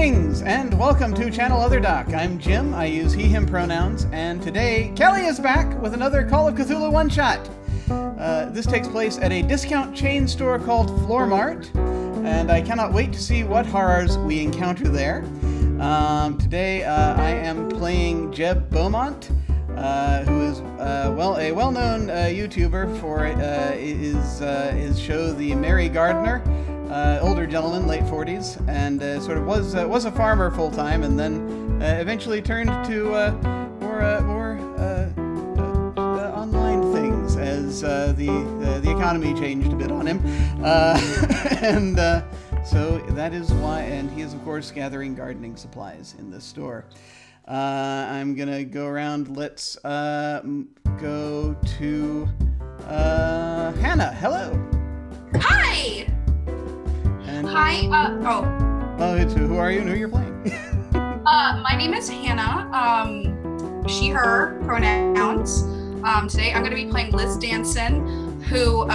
Greetings and welcome to Channel Other Doc. I'm Jim, I use he, him pronouns, and today Kelly is back with another Call of Cthulhu one-shot. This takes place at a discount chain store called Floor Mart, and I cannot wait to see what horrors we encounter there. Today I am playing Jeb Beaumont, who is a well-known YouTuber for his show The Merry Gardener. Older gentleman, late 40s, and sort of was a farmer full time, and then eventually turned to more online things as the economy changed a bit on him, and so that is why. And he is of course gathering gardening supplies in this store. I'm gonna go around. Let's go to Hannah. Hello. Hi. Hi. Who are you and who you're playing? My name is Hannah. She, her pronouns. Today I'm going to be playing Liz Danson, who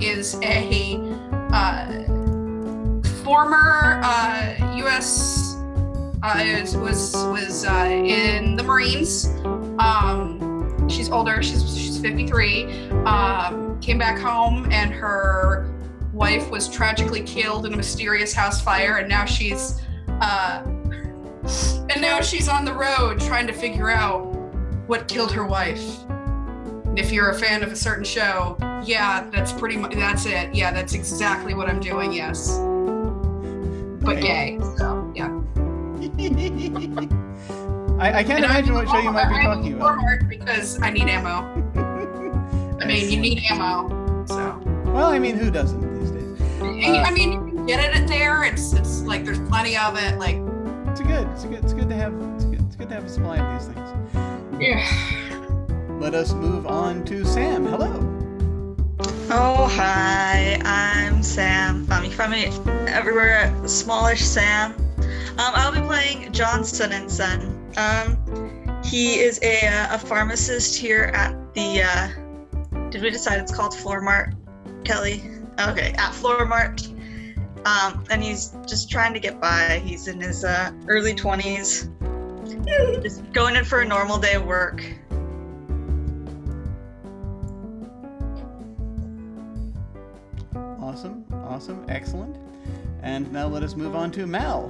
is a former U.S. was in the Marines. She's older. She's 53. Came back home, and her wife was tragically killed in a mysterious house fire, and now she's on the road trying to figure out what killed her wife. And if you're a fan of a certain show, yeah, that's it. Yeah, that's exactly what I'm doing. Yes, but gay. So yeah. I can't imagine what show you might be talking about. Because I need ammo. I mean, you need ammo. So. Well, I mean, who doesn't these days? I mean, you can get it there. It's like there's plenty of it. Like it's good to have a supply of these things. Yeah. Let us move on to Sam. Hello. Oh, hi. I'm Sam. You can find me everywhere at Smallish Sam. I'll be playing Johnson and Son. He is a pharmacist here at the. Did we decide it's called Floor Mart? Kelly? Okay, at Floor Mart. And he's just trying to get by. He's in his early 20s. Just going in for a normal day of work. Awesome, excellent. And now let us move on to Mal.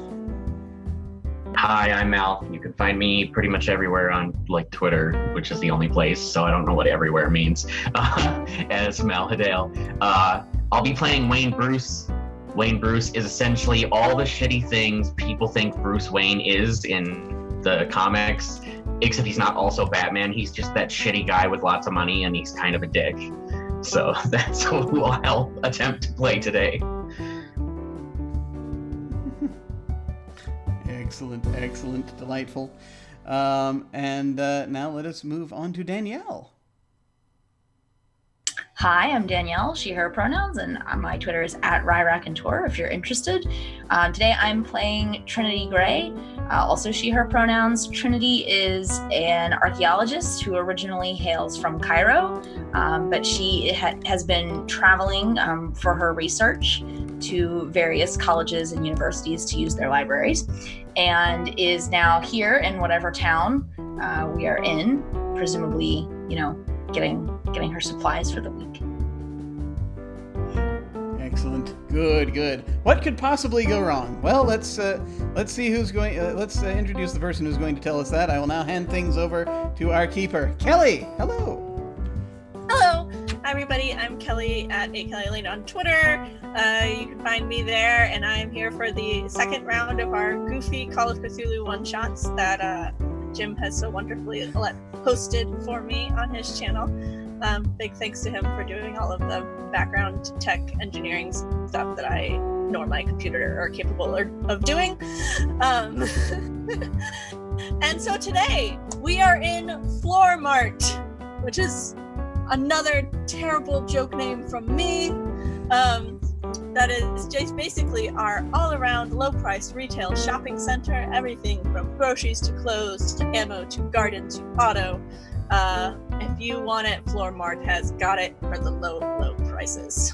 Hi, I'm Mal. You can find me pretty much everywhere on Twitter, which is the only place, so I don't know what everywhere means, as Mal Hadale. I'll be playing Wayne Bruce. Wayne Bruce is essentially all the shitty things people think Bruce Wayne is in the comics, except he's not also Batman. He's just that shitty guy with lots of money, and he's kind of a dick. So that's who I'll attempt to play today. Excellent, delightful. And now let us move on to Danielle. Hi, I'm Danielle, she, her pronouns, and my Twitter is @RyRackandTour if you're interested. Today I'm playing Trinity Gray, also she, her pronouns. Trinity is an archaeologist who originally hails from Cairo, but she has been traveling for her research to various colleges and universities to use their libraries, and is now here in whatever town we are in, presumably, getting her supplies for the week. Excellent. Good. What could possibly go wrong? Well, let's see who's going. Let's introduce the person who's going to tell us that. I will now hand things over to our keeper, Kelly. Hello. Hello. Hi, everybody. I'm Kelly at @KellyLane on Twitter. You can find me there, and I'm here for the second round of our goofy Call of Cthulhu one-shots that Jim has so wonderfully posted for me on his channel. Big thanks to him for doing all of the background tech engineering stuff that I nor my computer are capable of doing. And so today we are in Floor Mart, which is another terrible joke name from me. That is just basically our all-around low-price retail shopping center, everything from groceries to clothes to ammo to garden to auto. If you want it, Floor Mart has got it for the low prices.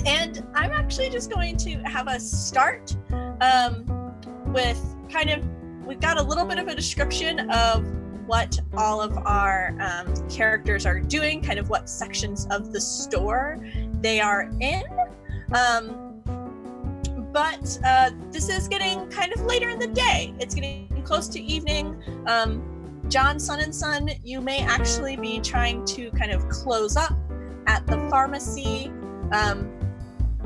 And I'm actually just going to have us start with we've got a little bit of a description of what all of our characters are doing, kind of what sections of the store they are in. But this is getting kind of later in the day. It's getting close to evening. John, Sun and Son, you may actually be trying to kind of close up at the pharmacy.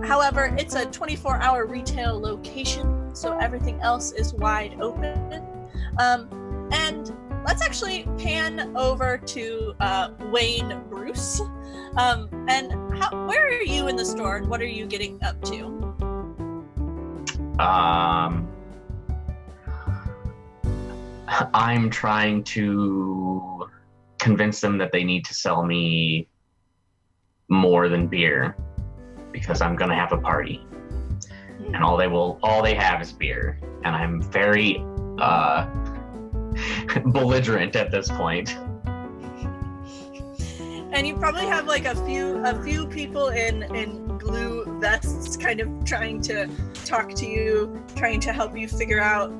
However, it's a 24-hour retail location, so everything else is wide open. And let's actually pan over to Wayne Bruce. And where are you in the store, and what are you getting up to? I'm trying to convince them that they need to sell me more than beer, because I'm gonna have a party, and all they have is beer, and I'm very belligerent at this point. And you probably have like a few people in blue vests kind of trying to talk to you, trying to help you figure out,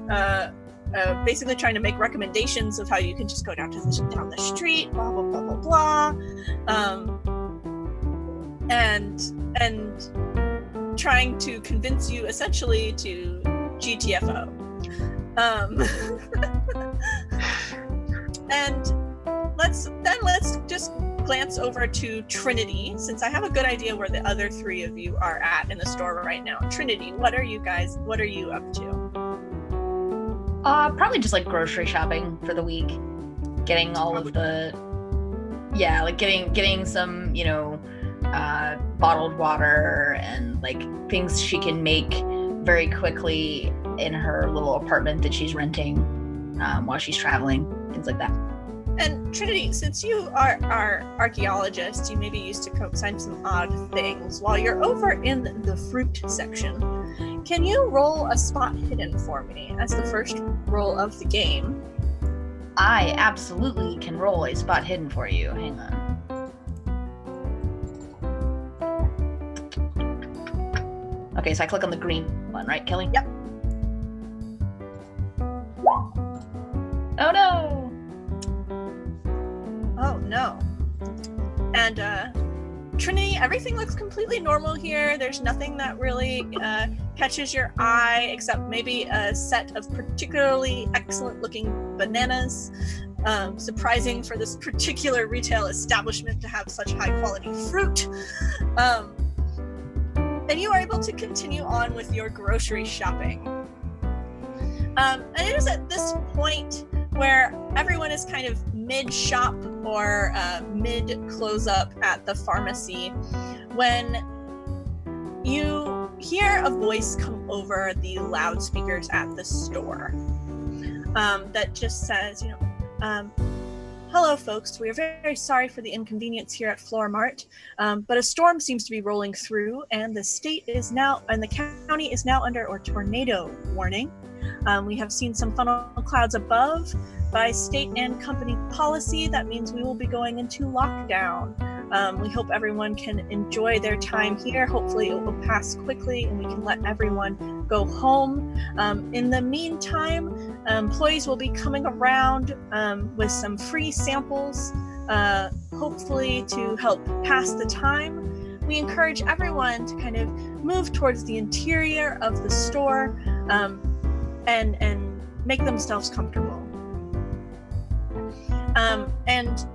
basically trying to make recommendations of how you can just go down the street, blah blah blah blah blah, and trying to convince you essentially to GTFO. And let's just glance over to Trinity, since I have a good idea where the other three of you are at in the store right now. Trinity, what are you up to? Probably just like grocery shopping for the week, getting all of the, like getting some, bottled water and like things she can make very quickly in her little apartment that she's renting while she's traveling, things like that. And Trinity, since you are archaeologists, you may be used to find some odd things. While you're over in the fruit section, can you roll a spot hidden for me as the first roll of the game? I absolutely can roll a spot hidden for you. Hang on. Okay, so I click on the green one, right, Kelly? Yep. Oh no! Oh no. And Trinity, everything looks completely normal here. There's nothing that really catches your eye, except maybe a set of particularly excellent looking bananas. Surprising for this particular retail establishment to have such high quality fruit. And you are able to continue on with your grocery shopping. And it is at this point where everyone is kind of mid-shop or mid-close-up at the pharmacy when you hear a voice come over the loudspeakers at the store that just says, hello folks, we are very, very sorry for the inconvenience here at Floor Mart, but a storm seems to be rolling through and the county is now under a tornado warning. We have seen some funnel clouds above. By state and company policy, that means we will be going into lockdown. We hope everyone can enjoy their time here. Hopefully it will pass quickly and we can let everyone go home. In the meantime, employees will be coming around with some free samples, hopefully to help pass the time. We encourage everyone to kind of move towards the interior of the store and make themselves comfortable. And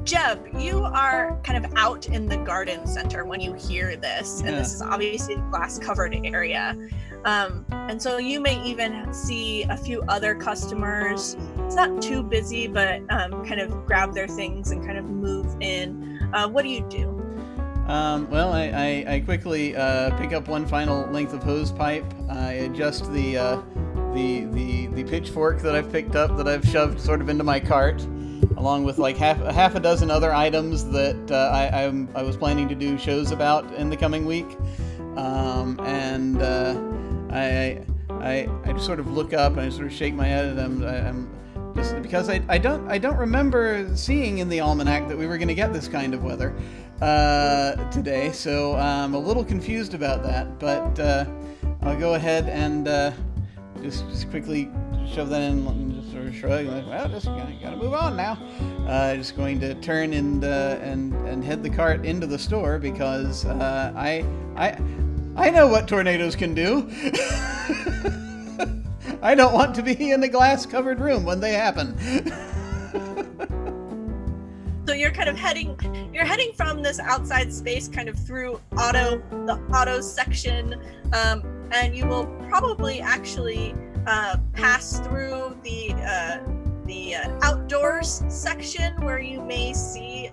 Jeb, you are kind of out in the garden center when you hear this, and this is obviously a glass-covered area. And so you may even see a few other customers. It's not too busy, but kind of grab their things and kind of move in. What do you do? Well, I quickly pick up one final length of hose pipe. I adjust the pitchfork that I've picked up that I've shoved sort of into my cart, along with like half a dozen other items that I was planning to do shows about in the coming week. I just sort of look up and I sort of shake my head, and I'm just because I don't remember seeing in the almanac that we were going to get this kind of weather today, so I'm a little confused about that. But I'll go ahead and just quickly shove that in and just sort of shrug. Like, well, just gotta move on now. Just going to turn and head the cart into the store because I know what tornadoes can do. I don't want to be in a glass-covered room when they happen. So you're kind of heading from this outside space kind of through the auto section, and you will probably actually pass through the outdoors section where you may see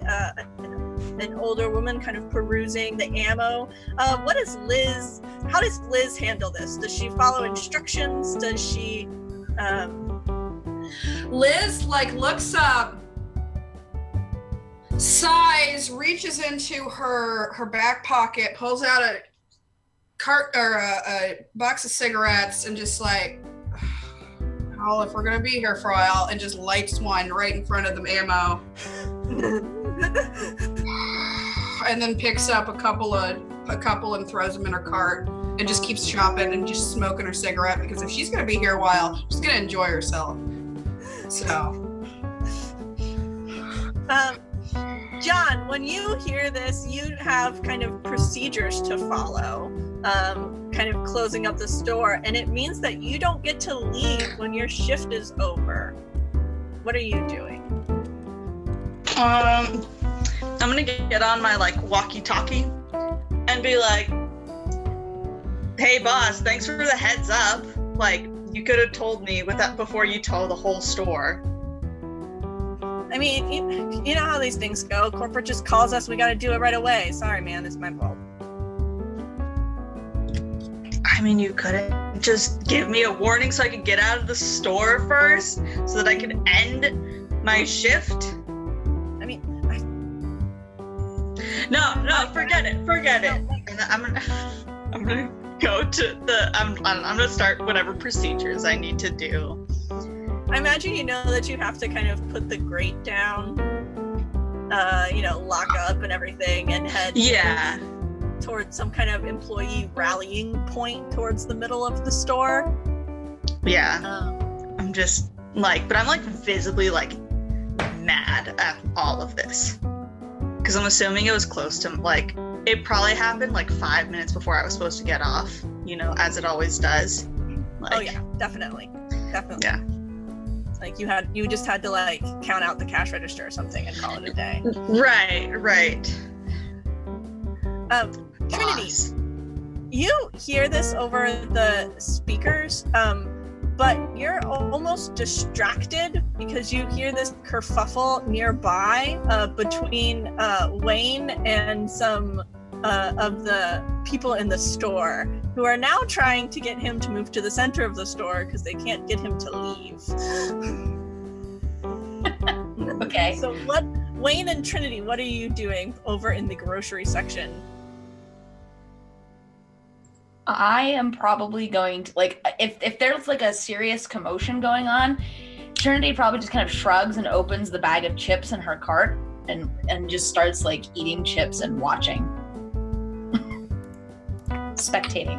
an older woman kind of perusing the ammo. How does Liz handle this? Does she follow instructions? Does she Liz looks up, sighs, reaches into her back pocket, pulls out a box of cigarettes, and just like, oh, if we're gonna be here for a while, and just lights one right in front of the ammo. And then picks up a couple and throws them in her cart and just keeps shopping and just smoking her cigarette, because if she's gonna be here a while, she's gonna enjoy herself. So John, when you hear this, you have kind of procedures to follow, kind of closing up the store, and it means that you don't get to leave when your shift is over. What are you doing? I'm gonna get on my walkie-talkie and be like, "Hey boss, thanks for the heads up. You could have told me with that before you told the whole store." I mean, you know how these things go. Corporate just calls us, we gotta do it right away. Sorry, man, it's my fault. I mean, you couldn't just give me a warning so I could get out of the store first, so that I could end my shift? I mean, No, forget it. And I'm gonna go to I'm gonna start whatever procedures I need to do. I imagine you know that you have to kind of put the grate down, lock up and everything, and head towards some kind of employee rallying point towards the middle of the store. Yeah. I'm just but I'm visibly mad at all of this. Because I'm assuming it was close to it probably happened 5 minutes before I was supposed to get off, as it always does. Oh yeah, definitely. Yeah. You just had to count out the cash register or something and call it a day. Right. Trinity, you hear this over the speakers, but you're almost distracted because you hear this kerfuffle nearby between Wayne and some of the people in the store who are now trying to get him to move to the center of the store because they can't get him to leave. Okay. So Wayne and Trinity, what are you doing over in the grocery section? I am probably going to if there's a serious commotion going on, Trinity probably just kind of shrugs and opens the bag of chips in her cart and just starts eating chips and watching. Spectating.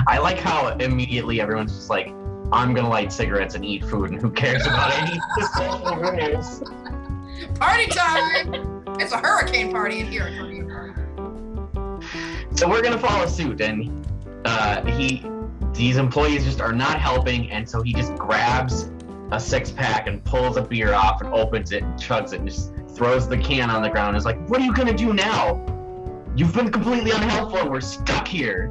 I like how immediately everyone's just like, I'm gonna light cigarettes and eat food, and who cares about any social rules? Party time! It's a hurricane party in here. So we're gonna follow suit, and these employees just are not helping, and so he just grabs a 6-pack and pulls a beer off and opens it and chugs it and just throws the can on the ground and is like, what are you gonna do now? You've been completely unhelpful and we're stuck here.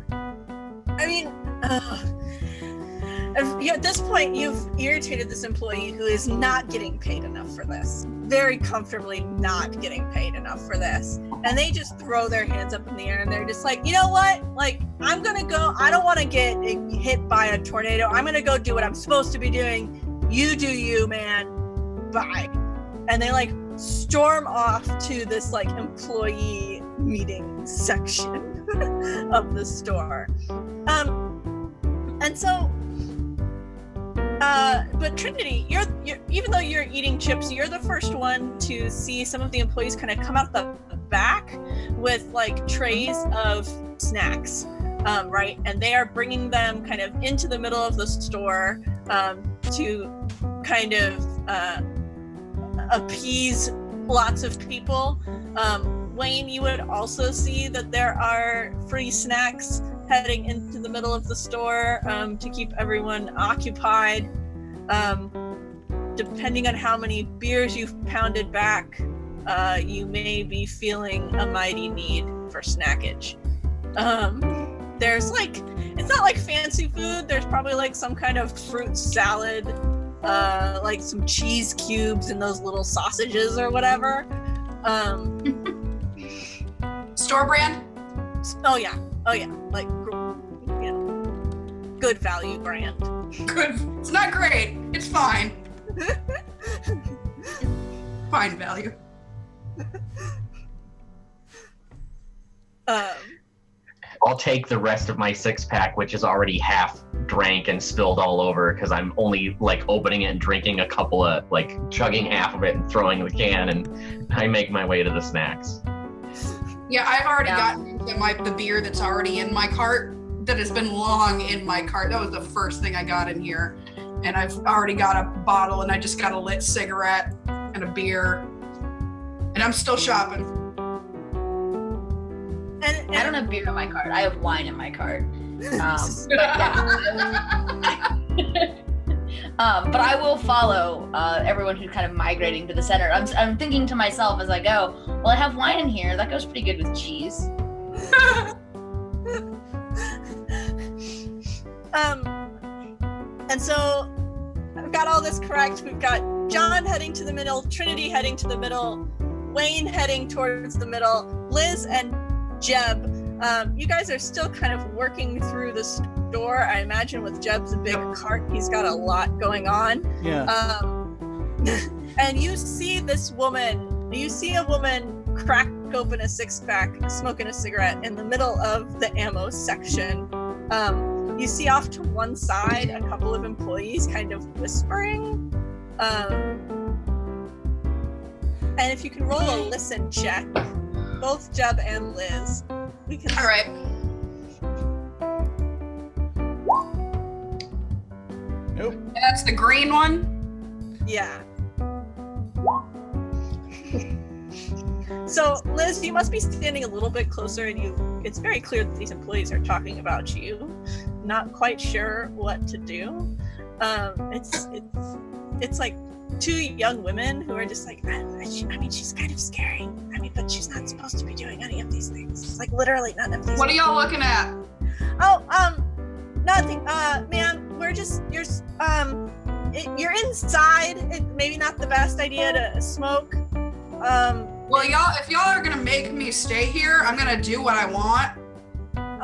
I mean, at this point, you've irritated this employee who is not getting paid enough for this. Very comfortably not getting paid enough for this. And they just throw their hands up in the air and they're just like, you know what? I'm gonna go. I don't want to get hit by a tornado. I'm gonna go do what I'm supposed to be doing. You do you, man. Bye. And they storm off to this employee meeting section of the store. And so, but Trinity, you're even though you're eating chips, you're the first one to see some of the employees kind of come out the back with like trays of snacks, right? And they are bringing them kind of into the middle of the store to kind of appease lots of people. Wayne, you would also see that there are free snacks heading into the middle of the store to keep everyone occupied. Depending on how many beers you've pounded back, you may be feeling a mighty need for snackage. There's like, it's not like fancy food. There's probably like some kind of fruit salad, like some cheese cubes and those little sausages or whatever. Store brand? Oh yeah, like, you know, good value brand. Good. It's not great. It's fine. Fine value. I'll take the rest of my 6-pack, which is already half drank and spilled all over, because I'm only like opening it and drinking a couple of, like chugging half of it and throwing the can, and I make my way to the snacks. Yeah, I've already gotten into the beer that's already in my cart, that has been long in my cart. That was the first thing I got in here. And I've already got a bottle, and I just got a lit cigarette and a beer. And I'm still shopping. And I don't have beer in my cart. I have wine in my cart. But I will follow everyone who's kind of migrating to the center. I'm thinking to myself as I go, well, I have wine in here. That goes pretty good with cheese. And so I've got all this correct. We've got John heading to the middle, Trinity heading to the middle, Wayne heading towards the middle, Liz and Jeb. You guys are still kind of working through the store. I imagine with Jeb's big cart, he's got a lot going on. Yeah. And you see this woman, you see a woman crack open a 6-pack, smoking a cigarette in the middle of the ammo section. You see off to one side a couple of employees kind of whispering. And if you can roll a listen check, both Jeb and Liz, we can. All right. Nope. That's the green one. Yeah. So, Liz, you must be standing a little bit closer, and it's very clear that these employees are talking about you. Not quite sure what to do. It's like two young women who are just like, I mean, she's kind of scary. I mean, but she's not supposed to be doing any of these things. It's like literally none of these. What are y'all looking at? Oh, nothing. Ma'am, you're inside. Maybe not the best idea to smoke. Well, if y'all are gonna make me stay here, I'm gonna do what I want.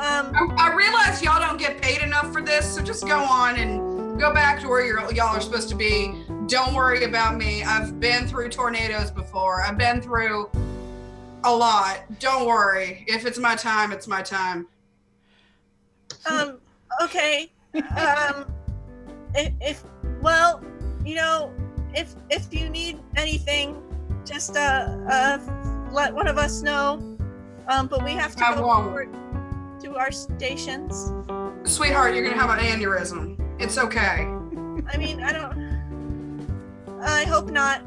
I realize y'all don't get paid enough for this, so just go on and go back to where y'all are supposed to be. Don't worry about me. I've been through tornadoes before. I've been through a lot. Don't worry. If it's my time, it's my time. Okay. If you need anything, just let one of us know. But we have to go forward to our stations. Sweetheart, you're gonna have an aneurysm. It's okay. I mean, I hope not.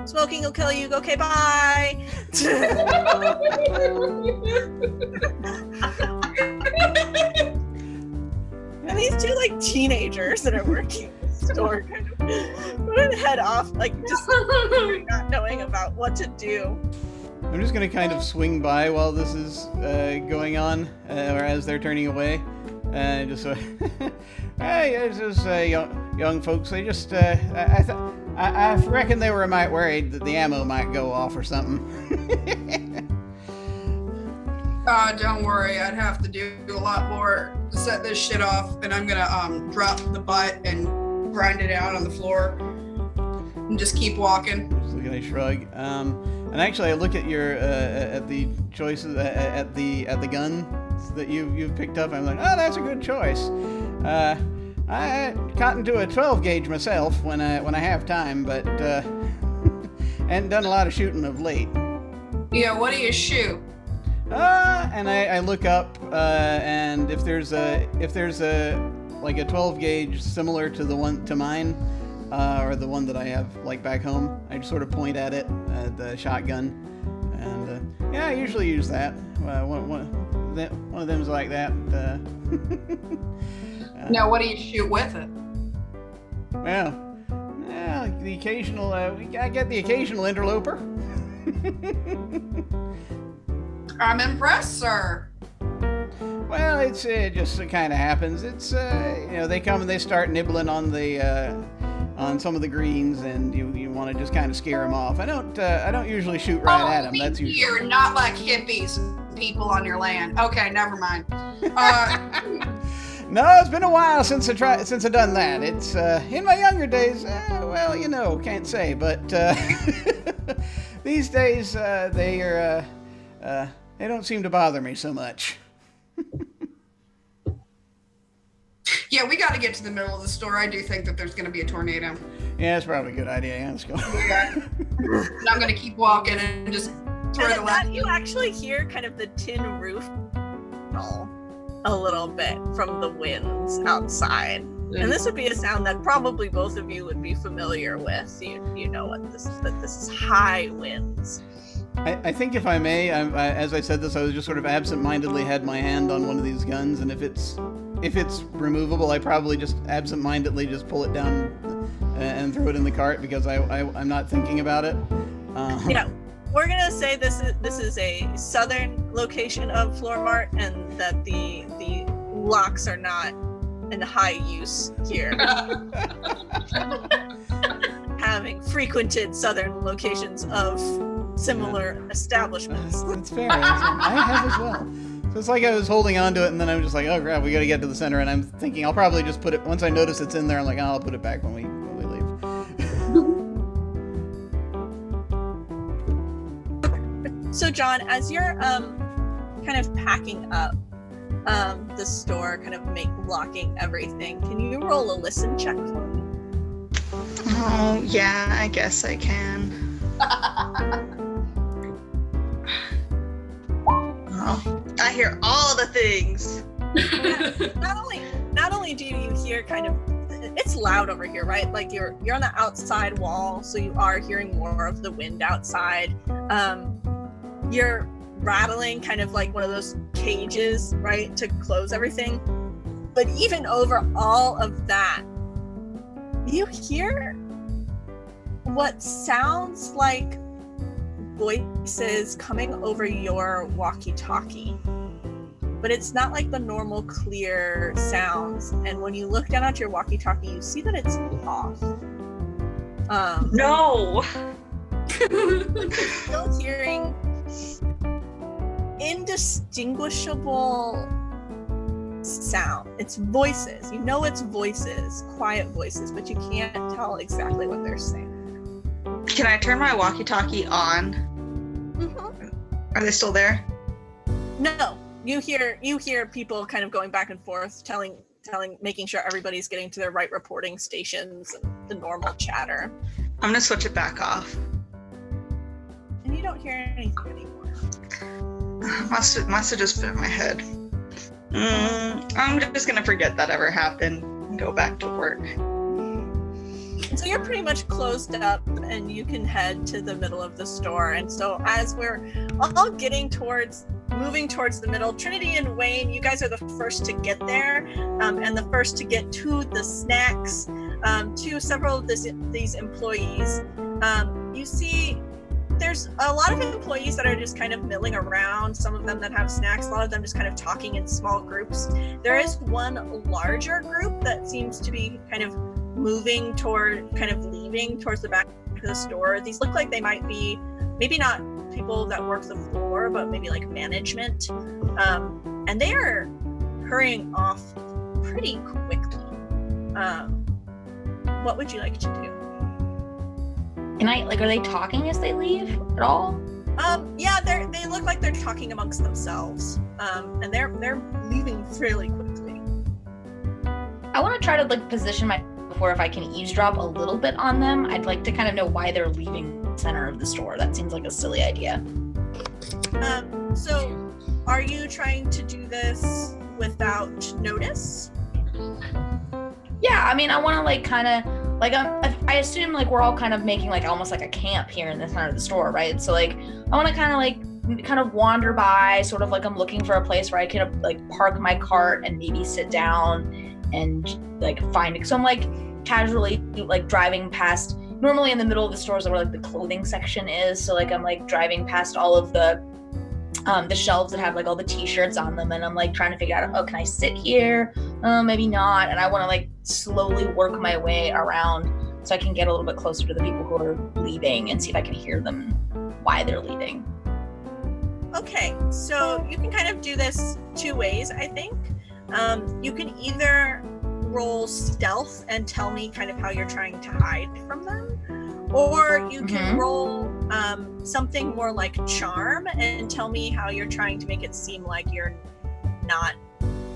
Smoking will kill you. Okay, bye. And these two like teenagers that are working in the store kind of would head off, like just not knowing about what to do. I'm just gonna kind of swing by while this is going on, or as they're turning away, and just hey, it's just young folks. They just I reckon they were might worried that the ammo might go off or something. Don't worry. I'd have to do a lot more to set this shit off, and I'm gonna drop the butt and grind it out on the floor and just keep walking. Just gonna shrug. And actually, I look at your at the choices at the guns that you've picked up. I'm like, oh, that's a good choice. I cotton to a 12 gauge myself when I have time, but and done a lot of shooting of late. Yeah, what do you shoot? And I look up, and if there's a like a 12 gauge similar to the one to mine, or the one that I have like back home, I just sort of point at it, the shotgun, and yeah, I usually use that. One of them's like that. Now, what do you shoot with it? Well, the occasional, I get the occasional interloper. I'm impressed, sir. Well, it just kind of happens. It's they come and they start nibbling on the on some of the greens, and you want to just kind of scare them off. I don't usually shoot right at them. That's usually you're not like hippies and people on your land. Okay, never mind. No, it's been a while since I've done that. It's in my younger days. Well, can't say, but these days they don't seem to bother me so much. Yeah, we got to get to the middle of the store. I do think that there's going to be a tornado. Yeah, it's probably a good idea. Yeah, let's go. And I'm going to keep walking and just throw the last. You actually hear kind of the tin roof a little bit from the winds outside. And this would be a sound that probably both of you would be familiar with. You know what this is high winds. I think if I may, as I said this, I was just sort of absent-mindedly had my hand on one of these guns, and if it's removable, I probably just absent-mindedly just pull it down and throw it in the cart because I'm not thinking about it. Yeah, we're gonna say this is a southern location of Floor Mart, and that the locks are not in high use here. Having frequented southern locations of similar establishments. That's fair. I have as well. So it's like I was holding on to it, and then I'm just like, oh crap, we got to get to the center, and I'm thinking I'll probably just put it, once I notice it's in there, I'm like, I'll put it back when we leave. So John, as you're kind of packing up the store, kind of locking everything, can you roll a listen check for me? Oh, yeah, I guess I can. Oh, I hear all the things. Not only do you hear kind of, it's loud over here, right? Like you're on the outside wall, so you are hearing more of the wind outside. You're rattling kind of like one of those cages, right, to close everything. But even over all of that, you hear what sounds like voices coming over your walkie-talkie, but it's not like the normal clear sounds. And when you look down at your walkie-talkie, you see that it's off. No. Still hearing indistinguishable sound. It's voices. You know it's voices, quiet voices, but you can't tell exactly what they're saying. Can I turn my walkie-talkie on? Mm-hmm. Are they still there? No. You hear people kind of going back and forth, telling, making sure everybody's getting to their right reporting stations and the normal chatter. I'm gonna switch it back off. And you don't hear anything anymore. Must have just been in my head. I'm just gonna forget that ever happened and go back to work. So you're pretty much closed up, and you can head to the middle of the store. And so as we're all moving towards the middle, Trinity and Wayne, you guys are the first to get there, and the first to get to the snacks, to several of these employees. You see there's a lot of employees that are just kind of milling around, some of them that have snacks, a lot of them just kind of talking in small groups. There is one larger group that seems to be kind of moving toward, kind of leaving towards the back of the store. These look like they might be, maybe not people that work the floor, but maybe like management. And they are hurrying off pretty quickly. What would you like to do? Can I, are they talking as they leave at all? Yeah, they look like they're talking amongst themselves. And they're leaving fairly quickly. I want to try to position myself before if I can eavesdrop a little bit on them. I'd like to kind of know why they're leaving center of the store. That seems like a silly idea. So are you trying to do this without notice? Yeah, I mean, I want to like kind of like I assume like we're all kind of making like almost like a camp here in the center of the store, right? So like I want to kind of wander by, sort of like I'm looking for a place where I can like park my cart and maybe sit down and like find it. So I'm like casually like driving past. Normally in the middle of the stores are where like the clothing section is. So like I'm like driving past all of the shelves that have like all the t-shirts on them, and I'm like trying to figure out, oh, can I sit here? Maybe not. And I want to like slowly work my way around so I can get a little bit closer to the people who are leaving and see if I can hear them why they're leaving. Okay, so you can kind of do this two ways, I think. You can either roll stealth and tell me kind of how you're trying to hide from them, or you can roll something more like charm and tell me how you're trying to make it seem like you're not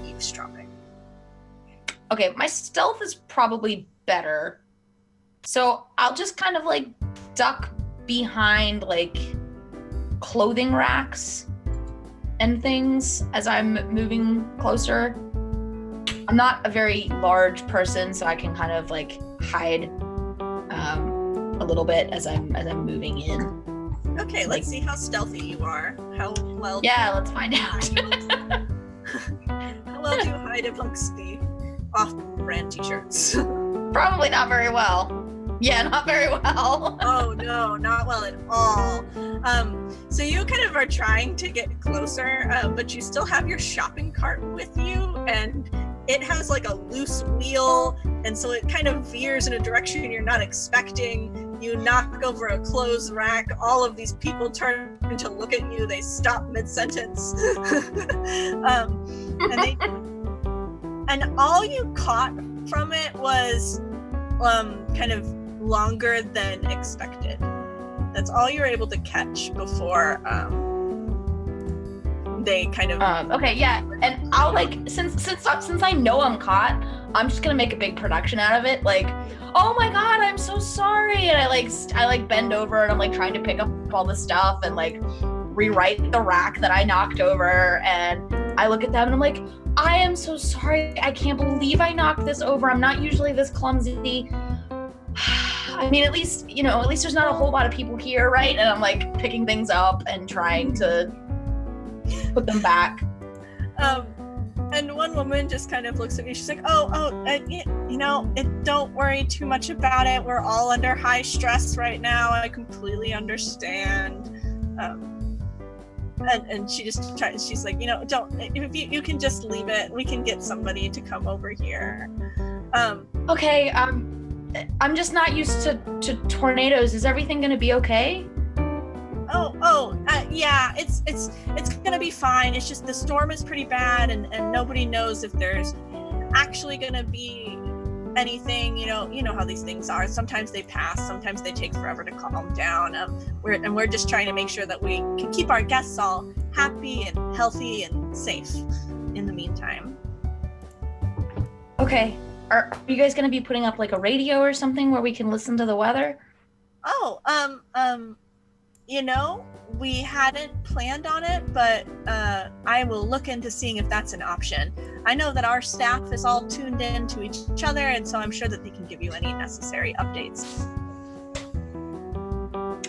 eavesdropping. Okay, my stealth is probably better. So I'll just kind of like duck behind like clothing racks and things as I'm moving closer. I'm not a very large person, so I can kind of like hide a little bit as I'm moving in. Okay, let's see how stealthy you are. How well? Yeah, let's find out. How well do you hide amongst the off-brand t-shirts? Probably not very well. Yeah, not very well. Oh no, not well at all. So you kind of are trying to get closer, but you still have your shopping cart with you, and it has like a loose wheel, and so it kind of veers in a direction you're not expecting. You knock over a clothes rack. All of these people turn to look at you. They stop mid-sentence. And all you caught from it was kind of longer than expected. That's all you were able to catch before they kind of okay, yeah. And I'll like since I know I'm caught, I'm just gonna make a big production out of it. Like, oh my god, I'm so sorry. And I bend over and I'm like trying to pick up all the stuff and like rewrite the rack that I knocked over, and I look at them and I'm like, I am so sorry. I can't believe I knocked this over. I'm not usually this clumsy. I mean, at least there's not a whole lot of people here, right? And I'm like picking things up and trying to put them back. And one woman just kind of looks at me. She's like, don't worry too much about it. We're all under high stress right now. I completely understand. And she just tries, she's like, don't, if you can just leave it. We can get somebody to come over here. Okay, I'm just not used to tornadoes. Is everything gonna be okay? Yeah, it's gonna be fine. It's just the storm is pretty bad, and nobody knows if there's actually gonna be anything. You know how these things are. Sometimes they pass, sometimes they take forever to calm down. We're just trying to make sure that we can keep our guests all happy and healthy and safe in the meantime. Okay. Are you guys gonna be putting up like a radio or something where we can listen to the weather? We hadn't planned on it, but I will look into seeing if that's an option. I know that our staff is all tuned in to each other, and so I'm sure that they can give you any necessary updates.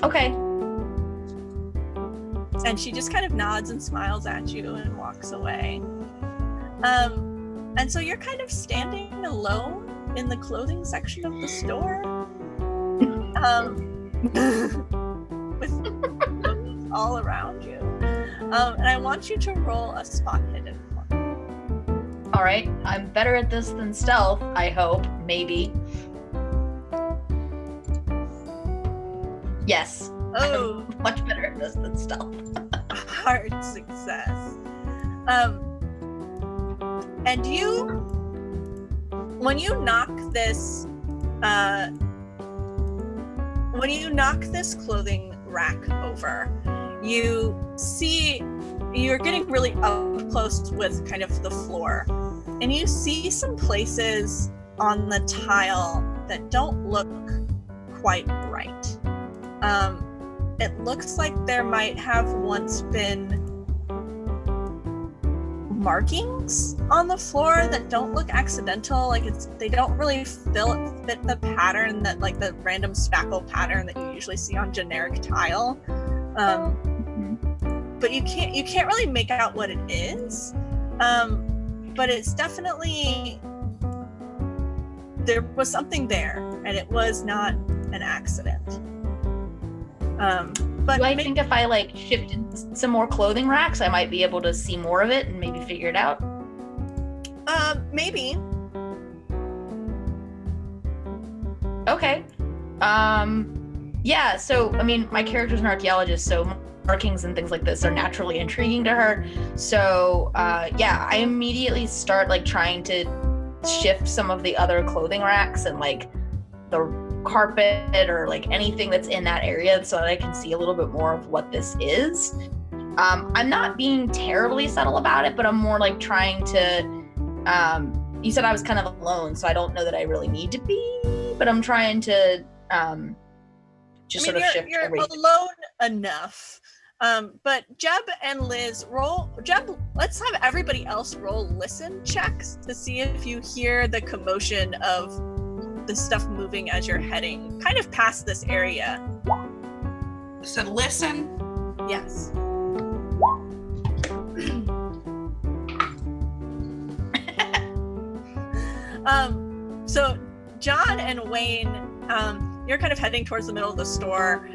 Okay. And she just kind of nods and smiles at you and walks away. And so you're kind of standing alone in the clothing section of the store. With all around you. And I want you to roll a spot hidden for me. All right. I'm better at this than stealth, I hope. Maybe. Yes. Oh. I'm much better at this than stealth. Hard success. And when you knock this clothing rack over, you're getting really up close with kind of the floor, and you see some places on the tile that don't look quite right. It looks like there might have once been markings on the floor that don't look accidental. Like they don't really fit the pattern that, like, the random spackle pattern that you usually see on generic tile. But you can't really make out what it is. But it's definitely, there was something there, and it was not an accident. But do I think if I like shifted some more clothing racks, I might be able to see more of it and maybe figure it out? Maybe. Okay. Yeah, so, I mean, my character's an archaeologist, so markings and things like this are naturally intriguing to her. So, yeah, I immediately start, like, trying to shift some of the other clothing racks and, like, the carpet or, like, anything that's in that area so that I can see a little bit more of what this is. I'm not being terribly subtle about it, but I'm more, like, trying to, you said I was kind of alone, so I don't know that I really need to be, but I'm trying to, just sort of shift you're everything. alone enough. But Jeb and Liz let's have everybody else roll listen checks to see if you hear the commotion of the stuff moving as you're heading kind of past this area. So listen. Yes. So John and Wayne, you're kind of heading towards the middle of the store.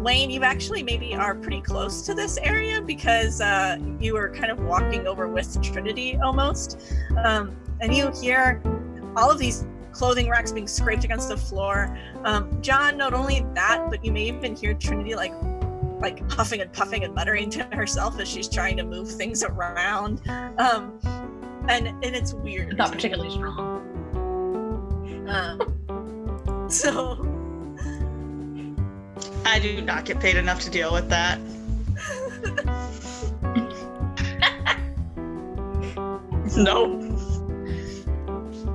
Wayne, you actually maybe are pretty close to this area because you were kind of walking over with Trinity almost. And you hear all of these clothing racks being scraped against the floor. John, not only that, but you may even hear Trinity like huffing and puffing and muttering to herself as she's trying to move things around. And it's weird. Not particularly strong. So I do not get paid enough to deal with that. Nope.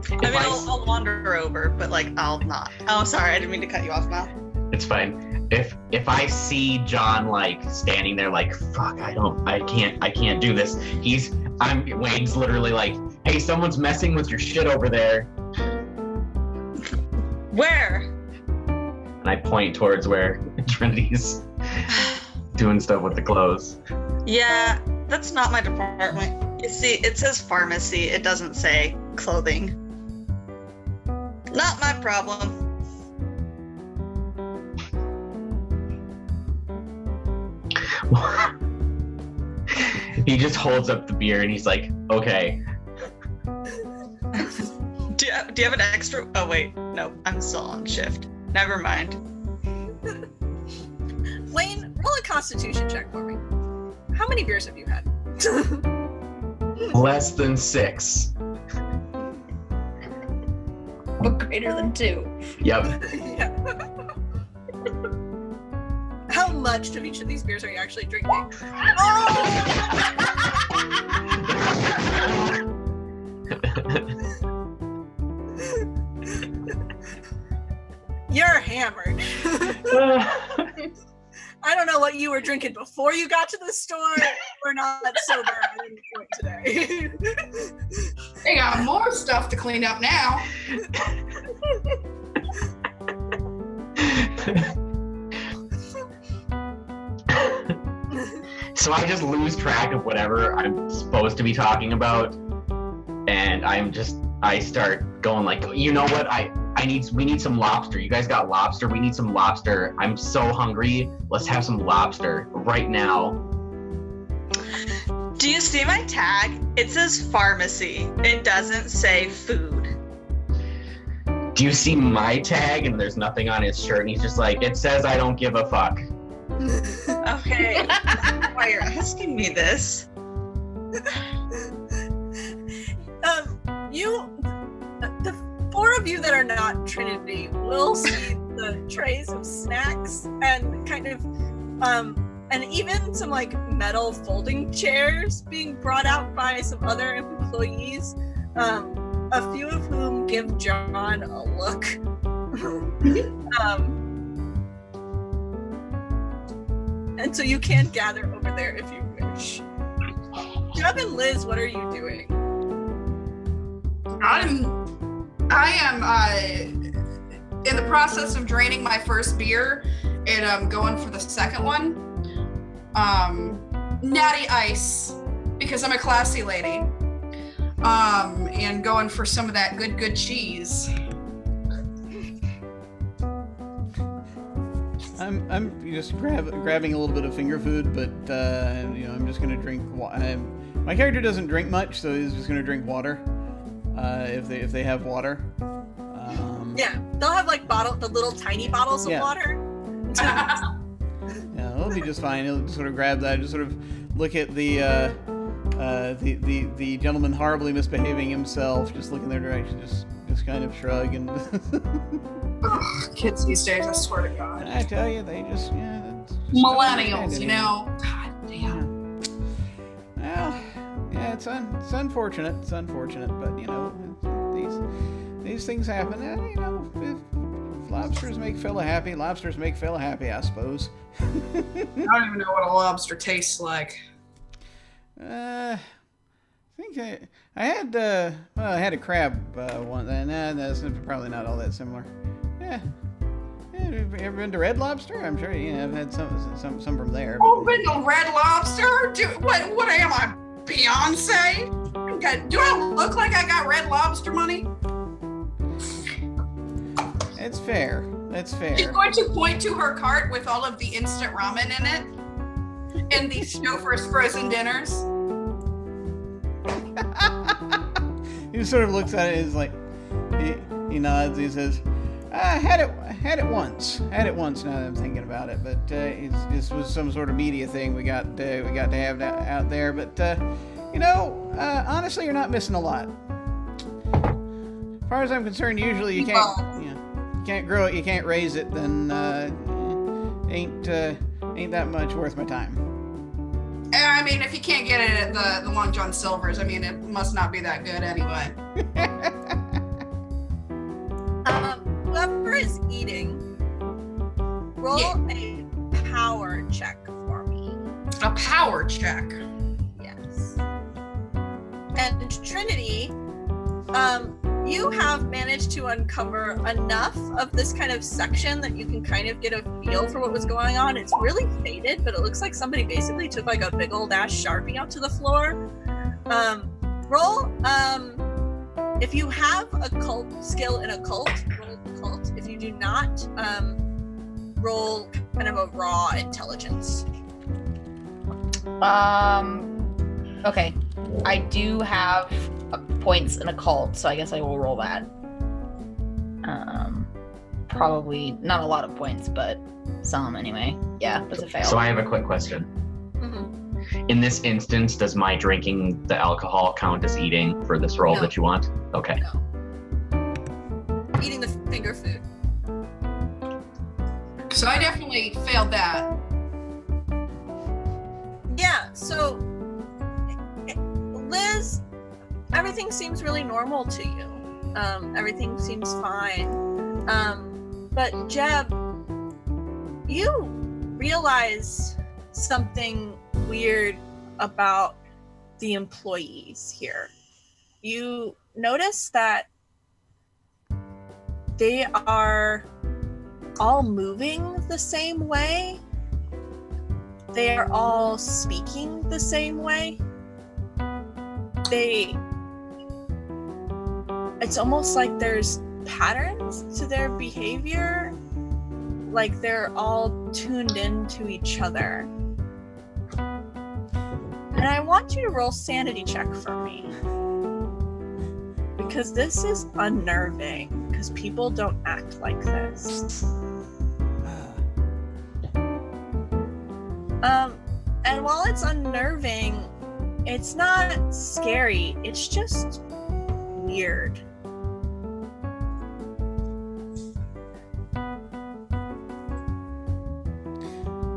I mean, I'll wander over, but like I'll not. Oh, sorry, I didn't mean to cut you off, Mal. It's fine. If I see John like standing there like, fuck, I can't do this. Wayne's literally like, hey, someone's messing with your shit over there. Where? And I point towards where Trinity's doing stuff with the clothes. Yeah, that's not my department. You see, it says pharmacy. It doesn't say clothing. Not my problem. He just holds up the beer and he's like, okay. Do you have an extra? Oh wait, no, I'm still on shift. Never mind. Wayne, roll a Constitution check for me. How many beers have you had? Less than 6. But greater than 2. Yep. Yeah. How much of each of these beers are you actually drinking? You're hammered. I don't know what you were drinking before you got to the store. We're not sober at any point today. They got more stuff to clean up now. So I just lose track of whatever I'm supposed to be talking about, and I start going like, you know what, we need some lobster. You guys got lobster? We need some lobster. I'm so hungry. Let's have some lobster right now. Do you see my tag? It says pharmacy. It doesn't say food. Do you see my tag? And there's nothing on his shirt, and he's just like, it says I don't give a fuck. Okay. Why you're asking me this? The 4 of you that are not Trinity will see the trays of snacks and kind of and even some like metal folding chairs being brought out by some other employees, a few of whom give John a look. And so you can gather over there if you wish. Jeb and Liz, what are you doing? I am in the process of draining my first beer, and I'm going for the second one. Natty ice, because I'm a classy lady. And going for some of that good cheese. I'm just grabbing a little bit of finger food, but I'm just gonna drink. My character doesn't drink much, so he's just gonna drink water. If they have water. Yeah, they'll have like the little tiny bottles of water. Yeah, it'll be just fine. He'll just sort of grab that, just sort of look at the gentleman horribly misbehaving himself, just look in their direction, just kind of shrug and. Kids these days, I swear to God. I tell you, they just millennials, you know. God damn. Well, yeah, it's unfortunate. It's unfortunate, but these things happen. And, if lobsters make fella happy, lobsters make fella happy, I suppose. I don't even know what a lobster tastes like. I think I had a crab once, and that's probably not all that similar. Yeah. Have you ever been to Red Lobster? I'm sure I've had some from there. Oh, been to Red Lobster? What am I, Beyonce? Do I look like I got Red Lobster money? It's fair. That's fair. She's going to point to her cart with all of the instant ramen in it and the Stouffer's frozen dinners. He sort of looks at it and is like, he nods. He says, "I had it once. Now that I'm thinking about it, but this was some sort of media thing we got to have out there. But honestly, you're not missing a lot. As far as I'm concerned, usually you can't grow it, you can't raise it, then ain't that much worth my time." I mean, if you can't get it at the Long John Silver's, I mean, it must not be that good anyway. Whoever is eating, roll a power check for me. A power check? Yes. And Trinity, you have managed to uncover enough of this kind of section that you can kind of get a feel for what was going on. It's really faded, but it looks like somebody basically took like a big old ass Sharpie out to the floor. Roll, if you have a cult skill in occult, roll occult. If you do not, roll kind of a raw intelligence. Okay. I do have points in occult, so I guess I will roll that. Probably not a lot of points, but some anyway. Yeah, that's a fail. So I have a quick question. Mm-hmm. In this instance, does my drinking the alcohol count as eating for this roll that you want? Okay. No. Eating the finger food. So I definitely failed that. Yeah, so Liz, everything seems really normal to you. Everything seems fine. But Jeb, you realize something weird about the employees here. You notice that they are all moving the same way. They are all speaking the same way. It's almost like there's patterns to their behavior, like they're all tuned into each other. And I want you to roll sanity check for me, because this is unnerving, because people don't act like this. And while it's unnerving, it's not scary, it's just weird.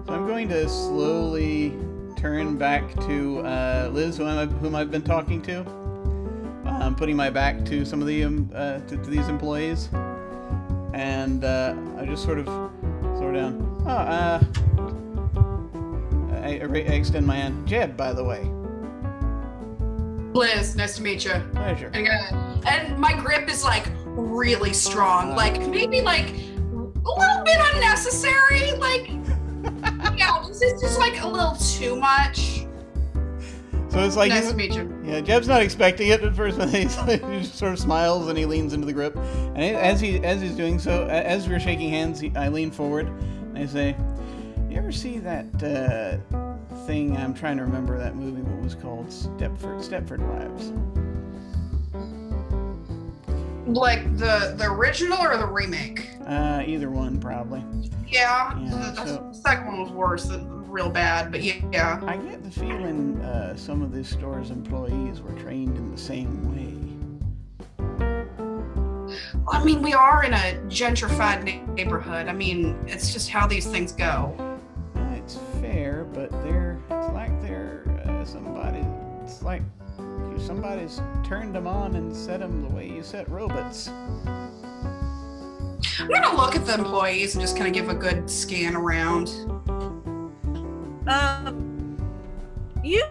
So I'm going to slowly turn back to Liz, whom I've been talking to. I'm putting my back to some of the to these employees, and I just sort of slow down. I extend my hand. Jeb, by the way. Liz, nice to meet you. Pleasure. And my grip is like really strong, like maybe like a little bit unnecessary. Like, yeah, this is just like a little too much. So it's like Nice to meet you. Yeah, Jeb's not expecting it at first, but he just sort of smiles and he leans into the grip. And as he's doing so, as we're shaking hands, I lean forward and I say, "You ever see that thing? I'm trying to remember that movie. What was called Stepford Wives? Like the original or the remake? Either one, probably. Yeah, Yeah, the second one was worse, real bad. But yeah. I get the feeling some of this store's employees were trained in the same way." I mean, we are in a gentrified neighborhood. I mean, it's just how these things go. It's fair, but it's like somebody's turned them on and set them the way you set robots. I'm gonna look at the employees and just kind of give a good scan around. You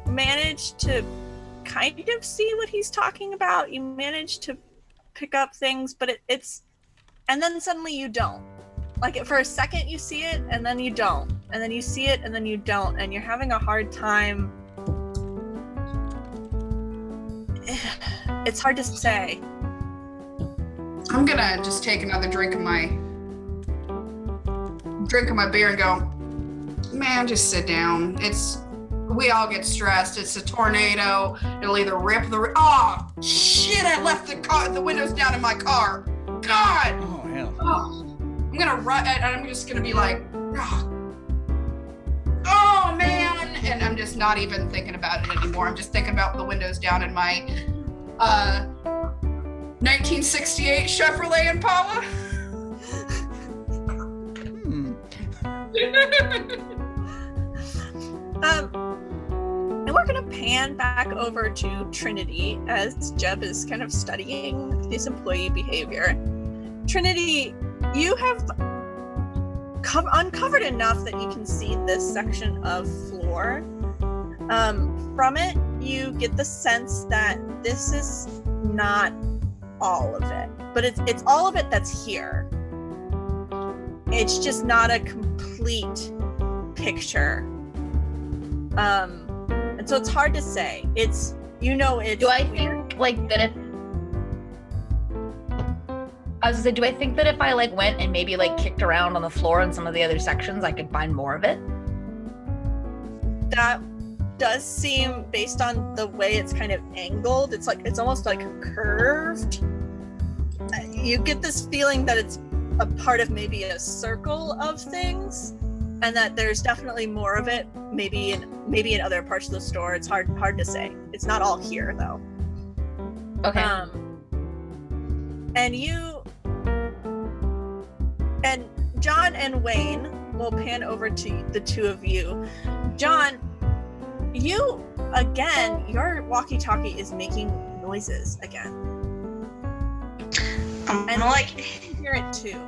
managed to kind of see what he's talking about. You managed to pick up things, but it's and then suddenly you don't. Like for a second you see it and then you don't, and then you see it and then you don't, and you're having a hard time. It's hard to say. I'm gonna just take another drink of my beer and go, man, just sit down. We all get stressed. It's a tornado. It'll either rip oh shit, I left the windows down in my car. God. Oh hell. Oh, I'm gonna run and I'm just gonna be like, oh man, and I'm just not even thinking about it anymore. I'm just thinking about the windows down in my 1968 Chevrolet Impala. And we're gonna pan back over to Trinity as Jeb is kind of studying his employee behavior. Trinity, you have uncovered enough that you can see this section of floor. From it, you get the sense that this is not all of it, but it's all of it that's here. It's just not a complete picture. And so it's hard to say. It's Do I think like that if I was gonna say, do I think that if I like went and maybe like kicked around on the floor in some of the other sections, I could find more of it? That does seem, based on the way it's kind of angled, it's almost like curved. You get this feeling that it's a part of maybe a circle of things, and that there's definitely more of it, maybe in other parts of the store. It's hard to say. It's not all here though. Okay. And you and John and Wayne will pan over to the two of you. John, you again, your walkie-talkie is making noises again. I'm And like, you hear it too.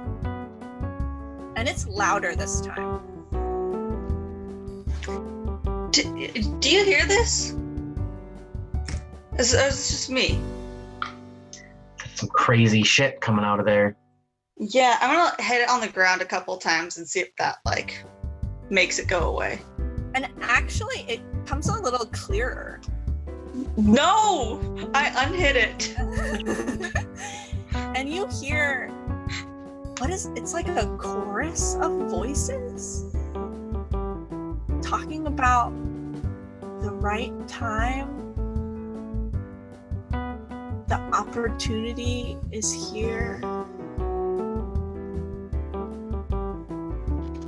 And it's louder this time. do you hear this? It's just me. Some crazy shit coming out of there. Yeah, I'm gonna hit it on the ground a couple times and see if that like makes it go away. And actually, it comes a little clearer. No! I unhit it. And you hear, it's like a chorus of voices talking about the right time. The opportunity is here.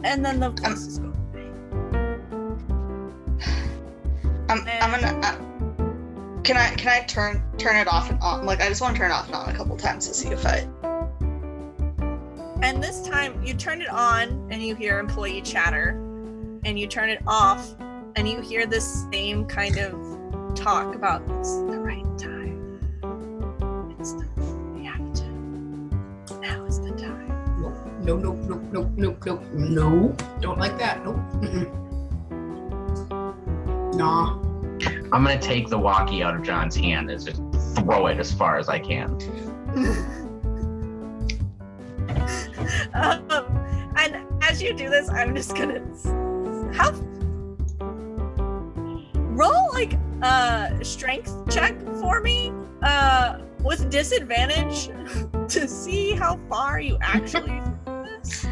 And then the voices go away. I'm gonna. Can I turn it off and on? Like, I just want to turn it off and on a couple times to see if I. And this time you turn it on and you hear employee chatter, and you turn it off and you hear this same kind of talk about it's the right time. We have to. Now is the time. No. Don't like that. Nope. Nah. I'm gonna take the walkie out of John's hand and just throw it as far as I can. And as you do this, I'm just gonna roll like a strength check for me with disadvantage to see how far you actually throw this.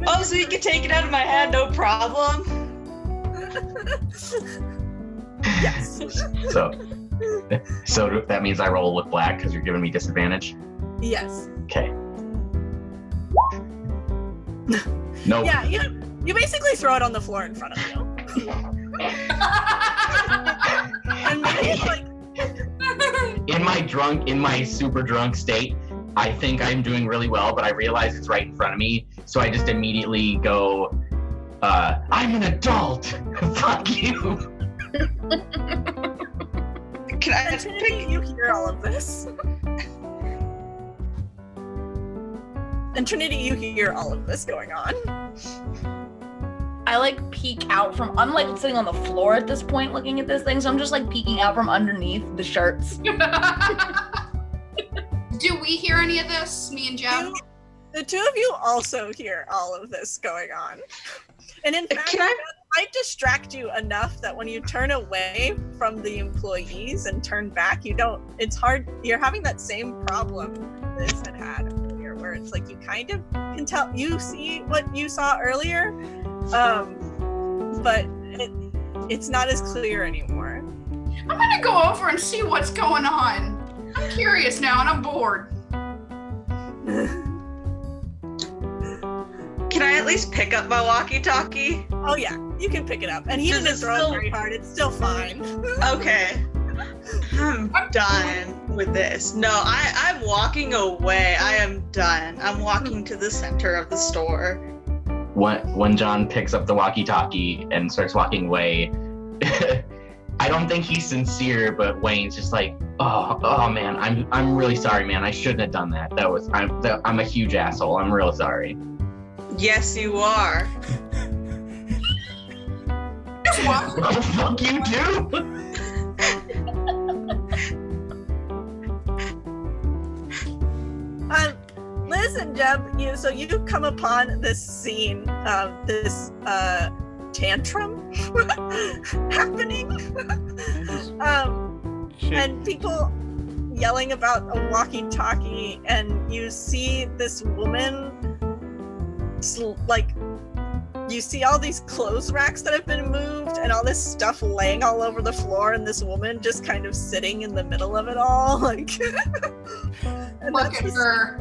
Oh, so you can take it out of my hand, no problem. Yes. So that means I roll with black because you're giving me disadvantage. Yes. Okay. No. Yeah, you basically throw it on the floor in front of you. And maybe it's like in my super drunk state, I think I'm doing really well, but I realize it's right in front of me, so I just immediately go, I'm an adult. Fuck you. Can I and Trinity, you hear all of this. And Trinity, you hear all of this going on. I like peek out from, I'm like sitting on the floor at this point looking at this thing, so I'm just like peeking out from underneath the shirts. Do we hear any of this, me and Jim? The two of you also hear all of this going on. And in fact, Can I- that might distract you enough that when you turn away from the employees and turn back, it's hard, you're having that same problem this had earlier, where it's like you kind of can tell, you see what you saw earlier, but it's not as clear anymore. I'm gonna go over and see what's going on. I'm curious now and I'm bored. Can I at least pick up my walkie-talkie? Oh yeah, you can pick it up. And he Does didn't it throw it still- very hard, it's still fine. Okay. I'm done with this. No, I'm walking away. I am done. I'm walking to the center of the store. When John picks up the walkie-talkie and starts walking away, I don't think he's sincere, but Wayne's just like, oh man, I'm really sorry, man. I shouldn't have done that. I'm a huge asshole. I'm real sorry. Yes, you are. Just walk. What the fuck you do? Listen, Jeb, so you come upon this scene of this tantrum happening. And people yelling about a walkie-talkie, and you see this woman, like, you see all these clothes racks that have been moved and all this stuff laying all over the floor, and this woman just kind of sitting in the middle of it all, like. And Look at her.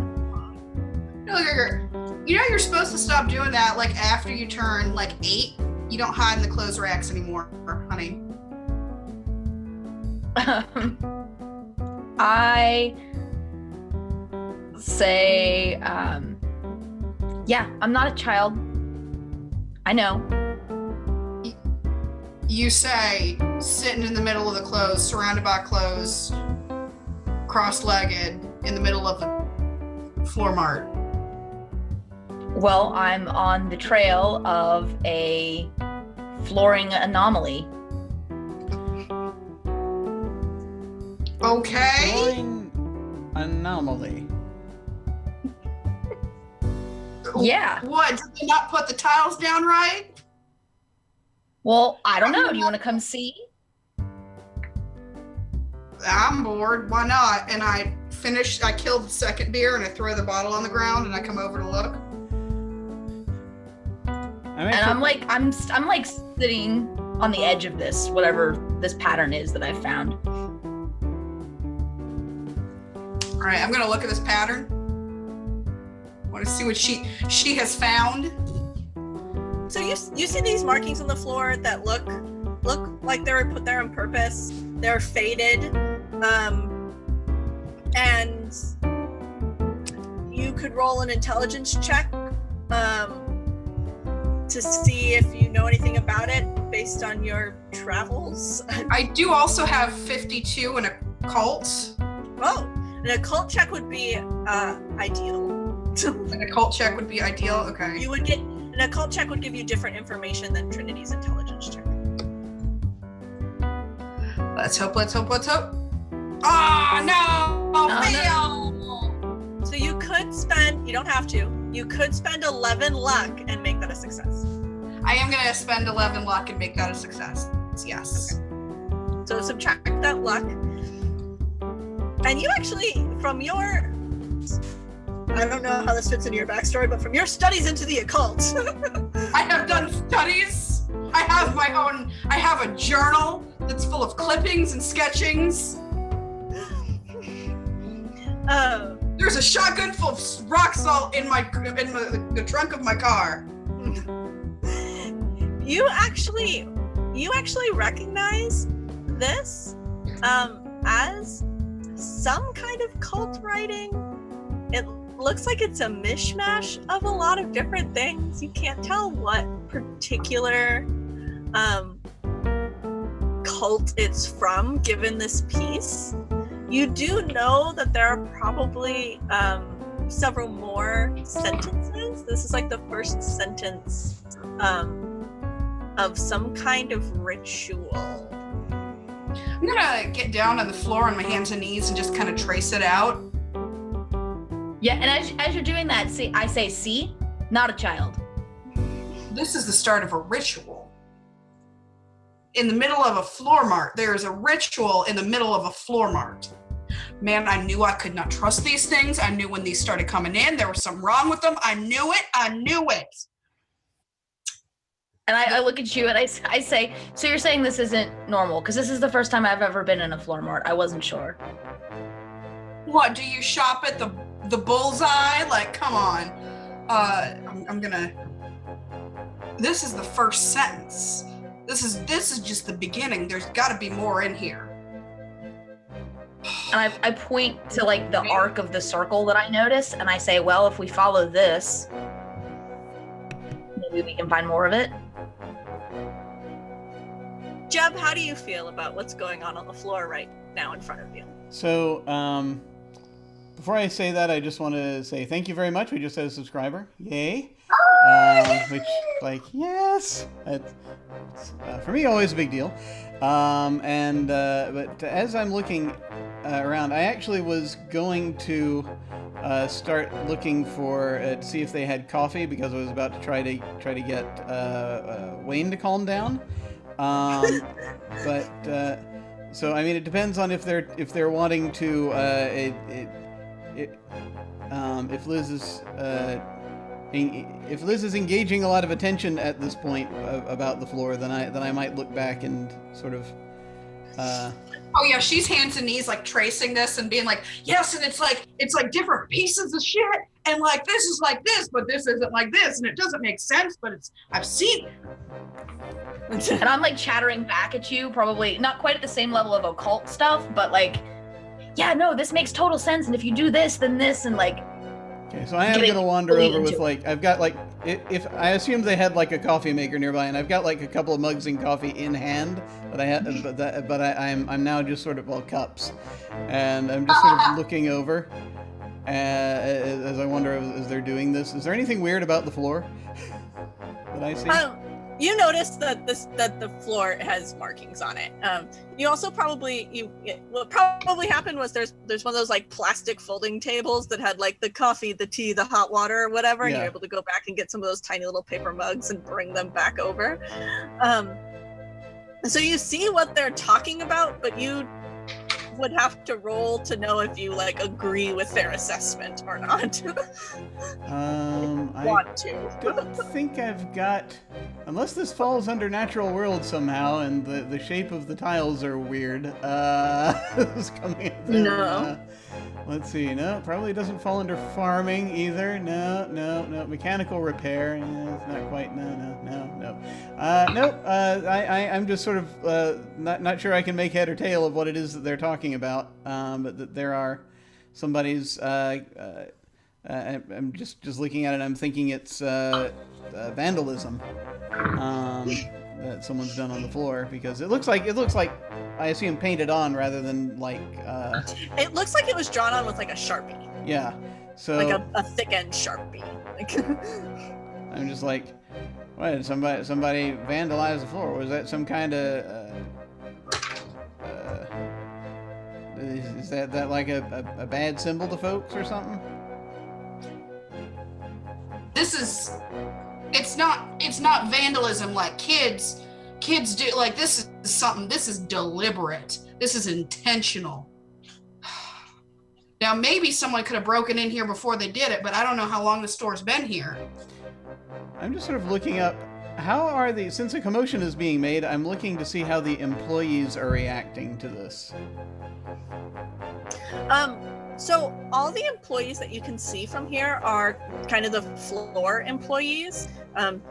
Look at her. You know you're supposed to stop doing that like after you turn like 8. You don't hide in the clothes racks anymore, honey. I say, yeah, I'm not a child. I know. You say, sitting in the middle of the clothes, surrounded by clothes, cross-legged, in the middle of the floor mart. Well, I'm on the trail of a flooring anomaly. Okay. Flooring anomaly. Yeah. What? Did they not put the tiles down right? Well, I don't know. Do you want to come see? I'm bored. Why not? And I killed the second beer and I throw the bottle on the ground and I come over to look. And I'm like sitting on the edge of this, whatever this pattern is that I've found. All right, I'm gonna look at this pattern. Want to see what she has found. So you see these markings on the floor that look like they were put there on purpose. They're faded, and you could roll an intelligence check to see if you know anything about it based on your travels. I do also have 52 in occult. Oh, an occult check would be ideal. An occult check would be ideal. Okay. You would get an occult check would give you different information than Trinity's intelligence check. Let's hope. Oh, no! Fail! No. So you could spend, you don't have to, you could spend 11 luck and make that a success. I am going to spend 11 luck and make that a success. Yes. So subtract that luck. And you actually, from your, I don't know how this fits into your backstory, but from your studies into the occult. I have done studies. I have a journal that's full of clippings and sketchings. There's a shotgun full of rock salt in the trunk of my car. You actually recognize this as some kind of cult writing. It looks like it's a mishmash of a lot of different things. You can't tell what particular cult it's from, given this piece. You do know that there are probably several more sentences. This is like the first sentence of some kind of ritual. I'm gonna get down on the floor on my hands and knees and just kind of trace it out. Yeah, and as you're doing that, I say, not a child. This is the start of a ritual. In the middle of a floor mart. There is a ritual in the middle of a floor mart. Man, I knew I could not trust these things. I knew when these started coming in, there was something wrong with them. I knew it. And I look at you and I say, so you're saying this isn't normal? Because this is the first time I've ever been in a floor mart. I wasn't sure. What, do you shop at the Bullseye? Like, come on. I'm gonna... This is the first sentence. This is just the beginning. There's gotta be more in here. And I point to like the arc of the circle that I noticed, and I say, well, if we follow this, maybe we can find more of it. Jeb, how do you feel about what's going on the floor right now in front of you? So, before I say that, I just want to say thank you very much. We just had a subscriber. Yay. Which, like, yes. It's for me, always a big deal. But as I'm looking around, I actually was going to start looking for to see if they had coffee, because I was about to try to get Wayne to calm down. So I mean, it depends on if they're wanting to if Liz is engaging a lot of attention at this point about the floor, then I might look back and sort of. Oh yeah, she's hands and knees like tracing this and being like, yes, and it's like different pieces of shit, and like this is like this, but this isn't like this, and it doesn't make sense, but I've seen it. And I'm like chattering back at you, probably not quite at the same level of occult stuff, but like, yeah, no, this makes total sense, and if you do this, then this, and like. Okay, so I am gonna wander over with like, I've got like, if I assume they had like a coffee maker nearby, and I've got like a couple of mugs and coffee in hand, but I'm now just sort of, well, cups, and I'm just sort of looking over as I wonder as they're doing this. Is there anything weird about the floor that I see? You notice that the floor has markings on it. You also what probably happened was there's one of those like plastic folding tables that had like the coffee, the tea, the hot water, or whatever, and you're able to go back and get some of those tiny little paper mugs and bring them back over. So you see what they're talking about, but you would have to roll to know if you like agree with their assessment or not. I don't think I've got, unless this falls under natural world somehow, and the shape of the tiles are weird. This coming up there. No. Let's see. No, probably doesn't fall under farming either. No. Mechanical repair. It's not quite. No. Nope. I'm just sort of not sure I can make head or tail of what it is that they're talking about. But that there are somebody's. I'm just looking at it. I'm thinking it's vandalism that someone's done on the floor, because it looks like I assume painted on rather than like. It looks like it was drawn on with like a Sharpie. Yeah. So like a thick end Sharpie. Like. I'm just like, what? Did somebody vandalize the floor? Was that some kind of Is that like a bad symbol to folks or something? It's not vandalism like kids do. Like, this is deliberate. This is intentional. Now, maybe someone could have broken in here before they did it, but I don't know how long the store's been here. I'm just sort of looking up, since a commotion is being made, I'm looking to see how the employees are reacting to this. So all the employees that you can see from here are kind of the floor employees.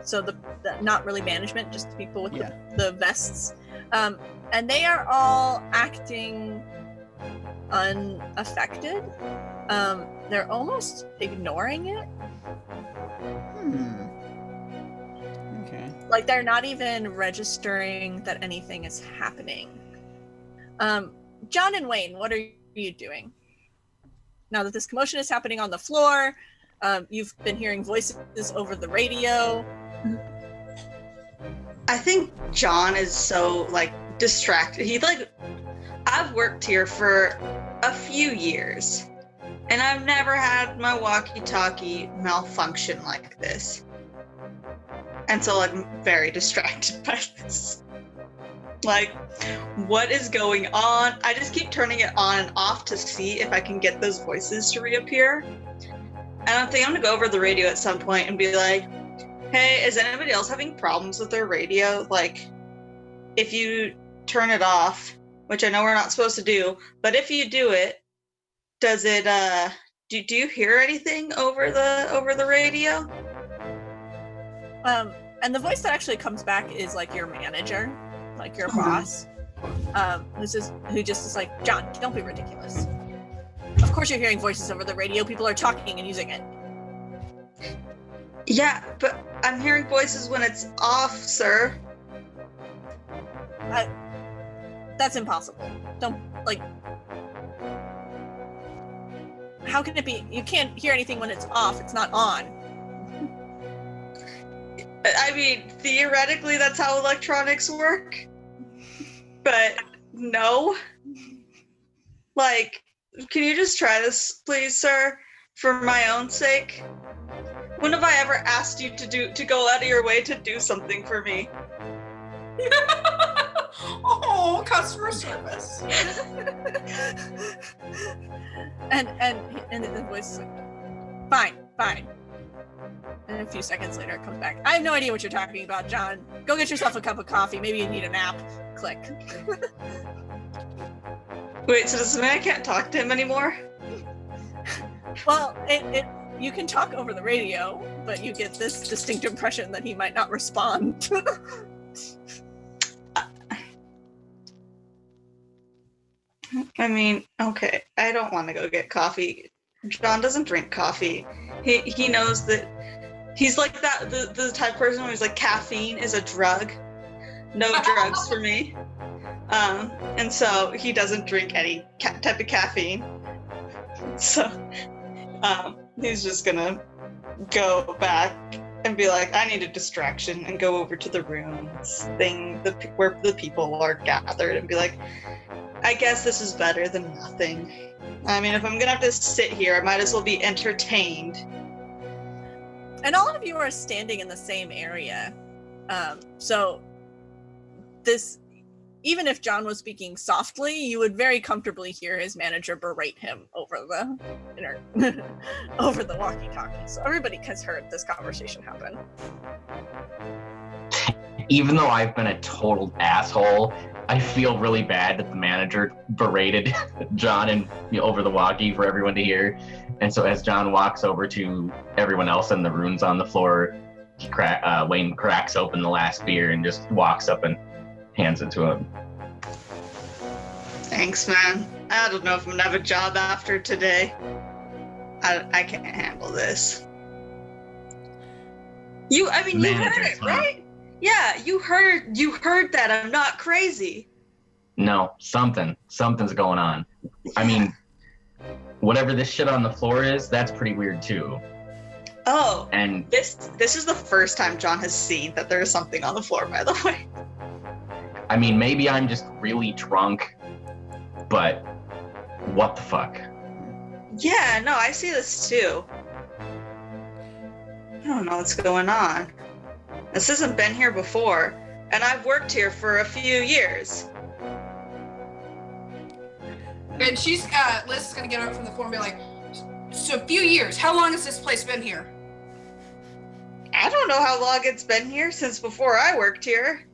So the not really management, just people with the vests. And they are all acting unaffected. They're almost ignoring it. Okay. Like, they're not even registering that anything is happening. John and Wayne, what are you doing? Now that this commotion is happening on the floor, you've been hearing voices over the radio. I think John is so, like, distracted. I've worked here for a few years, and I've never had my walkie-talkie malfunction like this. And so, like, I'm very distracted by this. Like, what is going on? I just keep turning it on and off to see if I can get those voices to reappear. And I think I'm gonna go over the radio at some point and be like, hey, is anybody else having problems with their radio? Like, if you turn it off, which I know we're not supposed to do, but if you do it, does it, do you hear anything over the radio? And the voice that actually comes back is, like, your manager, like your boss, who just is like, John, don't be ridiculous. Of course you're hearing voices over the radio. People are talking and using it. Yeah, but I'm hearing voices when it's off, sir. That's impossible. Don't, like... How can it be? You can't hear anything when it's off. It's not on. I mean, theoretically, that's how electronics work. But no. Like, can you just try this, please, sir? For my own sake? When have I ever asked you to go out of your way to do something for me? Oh, customer service. and the voice is like, fine. And a few seconds later, it comes back. I have no idea what you're talking about, John. Go get yourself a cup of coffee. Maybe you need a nap. Click. Wait, so does this mean I can't talk to him anymore? Well, you can talk over the radio, but you get this distinct impression that he might not respond. I mean, okay, I don't want to go get coffee. John doesn't drink coffee. He knows that he's like that, the type of person who's like, caffeine is a drug. No drugs for me. And so he doesn't drink any type of caffeine. So he's just gonna go back and be like, I need a distraction, and go over to the rooms thing where the people are gathered and be like, I guess this is better than nothing. I mean, if I'm gonna have to sit here, I might as well be entertained. And all of you are standing in the same area. So this, even if John was speaking softly, you would very comfortably hear his manager berate him over the over the walkie-talkie. So everybody has heard this conversation happen. Even though I've been a total asshole, I feel really bad that the manager berated John and over the walkie for everyone to hear. And so as John walks over to everyone else in the rooms on the floor, Wayne cracks open the last beer and just walks up and hands it to him. Thanks, man. I don't know if I'm gonna have a job after today. I can't handle this. You heard it, right? Yeah, you heard that. I'm not crazy. No, something's going on. I mean, whatever this shit on the floor is, that's pretty weird too. Oh, and this is the first time John has seen that there is something on the floor, by the way. I mean, maybe I'm just really drunk, but what the fuck? Yeah, no, I see this too. I don't know what's going on. This hasn't been here before, and I've worked here for a few years. And she's, Liz is gonna get up from the floor and be like, so a few years, how long has this place been here? I don't know how long it's been here, since before I worked here.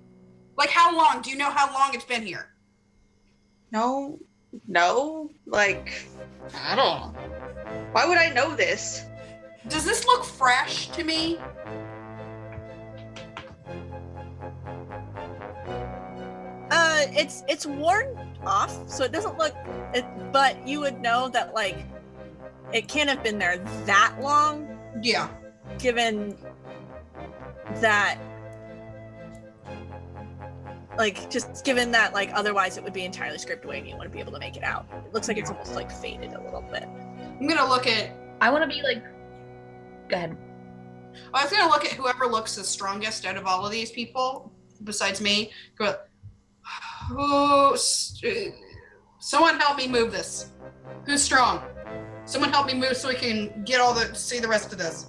Like how long? Do you know how long it's been here? No, like, I don't know. Why would I know this? Does this look fresh to me? It's worn off, so it doesn't look. But you would know that like it can't have been there that long, Yeah. given that. Like, just given that, like, otherwise it would be entirely scraped away and you wouldn't be able to make it out. It looks like it's almost like faded a little bit. I'm gonna look at. I want to be like. Go ahead. I was gonna look at whoever looks the strongest out of all of these people, besides me. Go. Someone help me move this. Who's strong? Someone help me move so we can see the rest of this.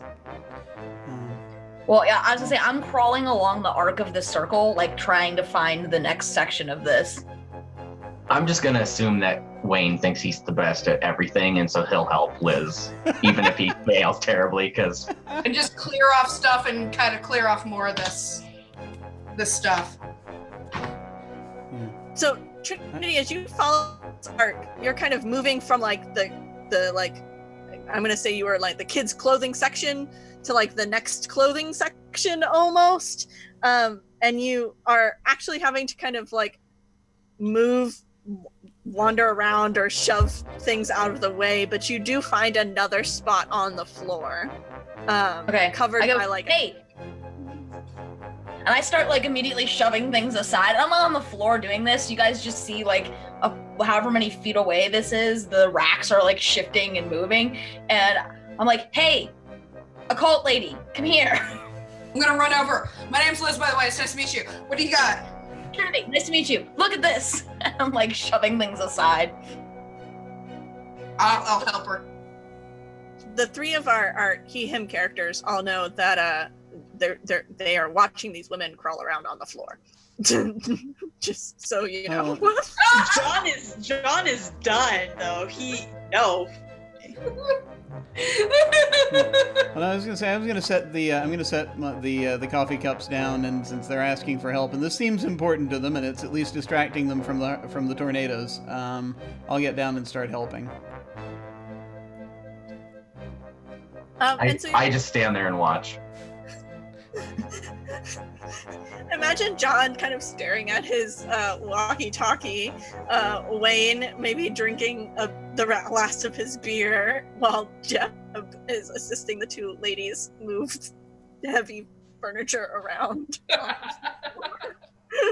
Well, yeah, I was gonna say I'm crawling along the arc of the circle, like trying to find the next section of this. I'm just gonna assume that Wayne thinks he's the best at everything, and so he'll help Liz, even if he fails terribly, because... And just clear off stuff and kind of clear off more of this stuff. So, Trinity, as you follow this arc, you're kind of moving from like the like, I'm gonna say you were like the kids' clothing section to like the next clothing section almost, and you are actually having to kind of like wander around or shove things out of the way, but you do find another spot on the floor, covered by like. Hey! And I start like immediately shoving things aside. I'm on the floor doing this. You guys just see like however many feet away this is, the racks are like shifting and moving. And I'm like, hey, occult lady, come here. I'm gonna run over. My name's Liz, by the way. It's nice to meet you. What do you got? Trinity, nice to meet you. Look at this. And I'm like shoving things aside. I'll help her. The three of our he/him characters all know that they are watching these women crawl around on the floor. Just so you know. John is done though. Well, I was gonna set the coffee cups down, and since they're asking for help, and this seems important to them, and it's at least distracting them from the tornadoes, I'll get down and start helping. I just stand there and watch. Imagine John kind of staring at his walkie-talkie, Wayne maybe drinking the last of his beer, while Jeb is assisting the two ladies move heavy furniture around.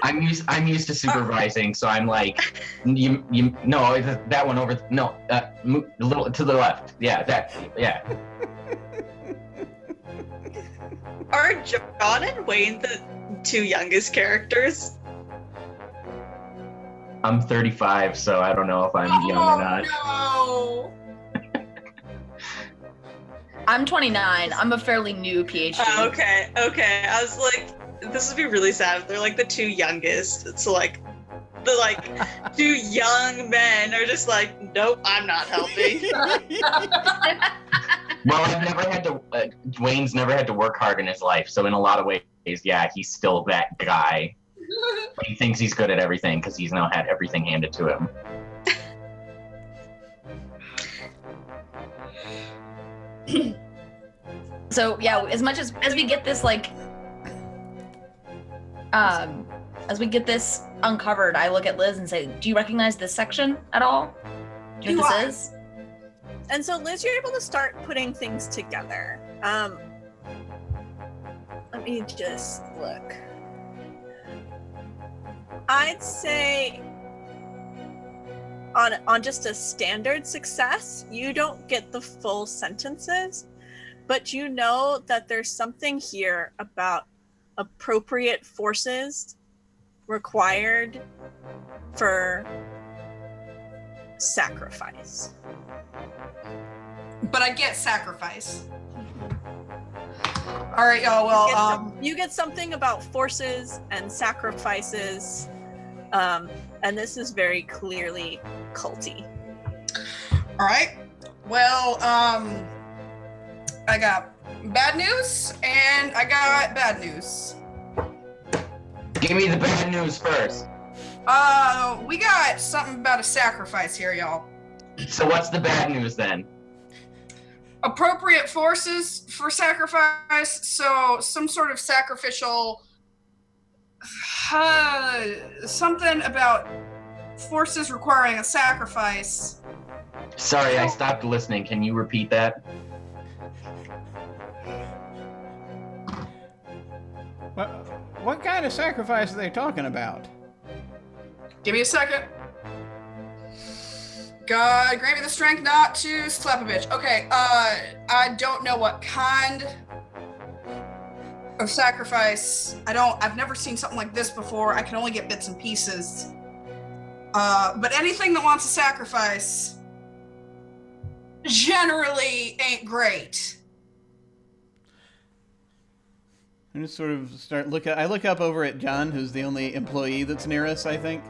I'm used to supervising, so I'm like, that one over, move a little to the left. Yeah. Are John and Wayne the two youngest characters? I'm 35, so I don't know if I'm young or not. No. I'm 29. I'm a fairly new PhD. Oh, okay. I was like, this would be really sad if they're like the two youngest. So like, the two young men are just like, nope, I'm not helping. Well, Wayne's never had to work hard in his life, so in a lot of ways, yeah, he's still that guy. But he thinks he's good at everything because he's now had everything handed to him. So yeah, as much as we get this as we get this uncovered, I look at Liz and say, "Do you recognize this section at all? Do you know what this is?" And so, Liz, you're able to start putting things together. Let me just look. I'd say on just a standard success, you don't get the full sentences, but you know that there's something here about appropriate forces required for sacrifice. But I get sacrifice. All right, y'all. Well, You get something about forces and sacrifices, and this is very clearly culty. all right. Well, I got bad news and I got bad news. Give me the bad news first. We got something about a sacrifice here, y'all. So what's the bad news then? Appropriate forces for sacrifice, so some sort of sacrificial something about forces requiring a sacrifice. Sorry, I stopped listening. Can you repeat that? What kind of sacrifice are they talking about? Give me a second. God, grant me the strength not to slap a bitch. Okay, I don't know what kind of sacrifice. I've never seen something like this before. I can only get bits and pieces. But anything that wants a sacrifice generally ain't great. I just sort of I look up over at John, who's the only employee that's near us, I think.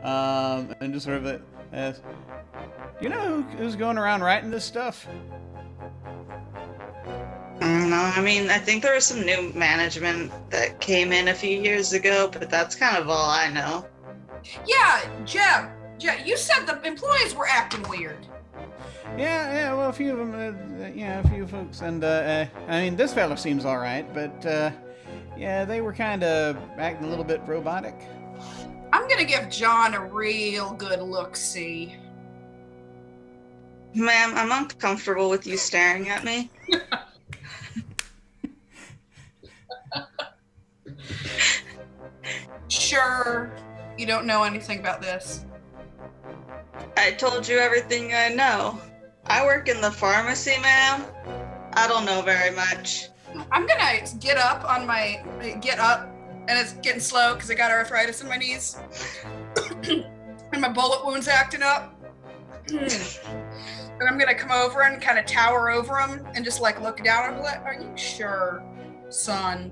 And just sort of ask, you know who's going around writing this stuff? No, I mean, I think there was some new management that came in a few years ago, but that's kind of all I know. Yeah, Jeb, you said the employees were acting weird. Yeah, well, a few of them, a few folks, and, I mean, this fella seems alright, but, yeah, they were kind of acting a little bit robotic. I'm gonna give John a real good look-see. Ma'am, I'm uncomfortable with you staring at me. Sure, you don't know anything about this. I told you everything I know. I work in the pharmacy, ma'am. I don't know very much. I'm gonna get up, and it's getting slow because I got arthritis in my knees. And my bullet wound's acting up. And I'm gonna come over and kind of tower over him and just like look down and be like, "Are you sure, son?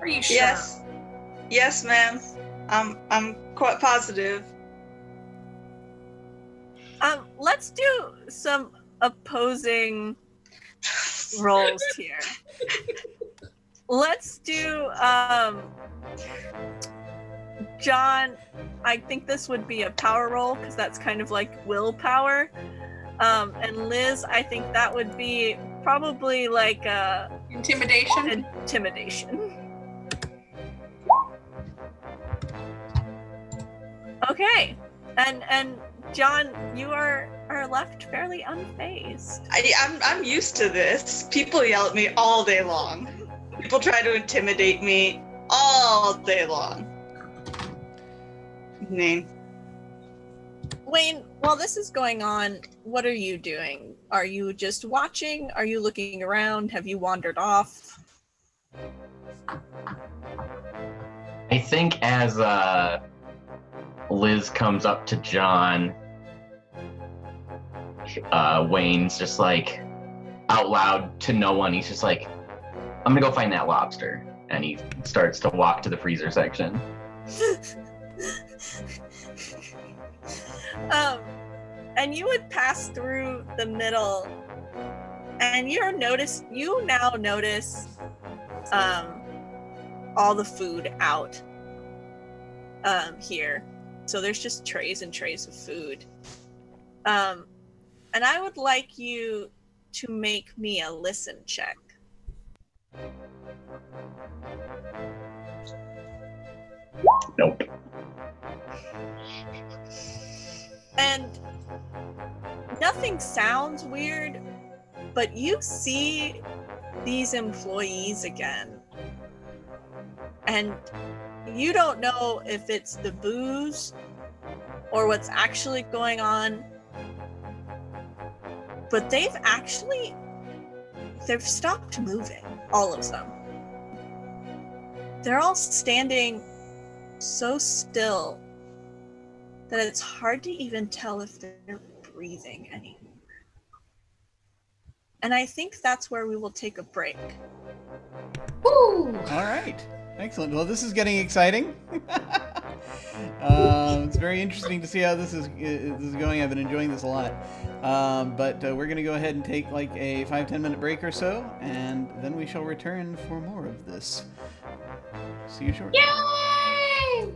Are you sure?" Yes, ma'am. I'm quite positive. Let's do some opposing roles here. Let's do John. I think this would be a power roll because that's kind of like willpower. And Liz, I think that would be probably like Intimidation. Okay, and John, you are left fairly unfazed. I'm used to this. People yell at me all day long. People try to intimidate me all day long. Wayne, while this is going on, what are you doing? Are you just watching? Are you looking around? Have you wandered off? I think as Liz comes up to John, Wayne's just like out loud to no one. He's just like, "I'm gonna go find that lobster," and he starts to walk to the freezer section. And you would pass through the middle, and you now notice all the food out here. So there's just trays and trays of food. And I would like you to make me a listen check. Nope. And nothing sounds weird, but you see these employees again. And you don't know if it's the booze or what's actually going on, but they've stopped moving, all of them. They're all standing so still that it's hard to even tell if they're breathing anymore. And I think that's where we will take a break. Woo! All right. Excellent. Well, this is getting exciting. It's very interesting to see how this is going. I've been enjoying this a lot. But we're going to go ahead and take like a 5-10 minute break or so, and then we shall return for more of this. See you shortly. Yay!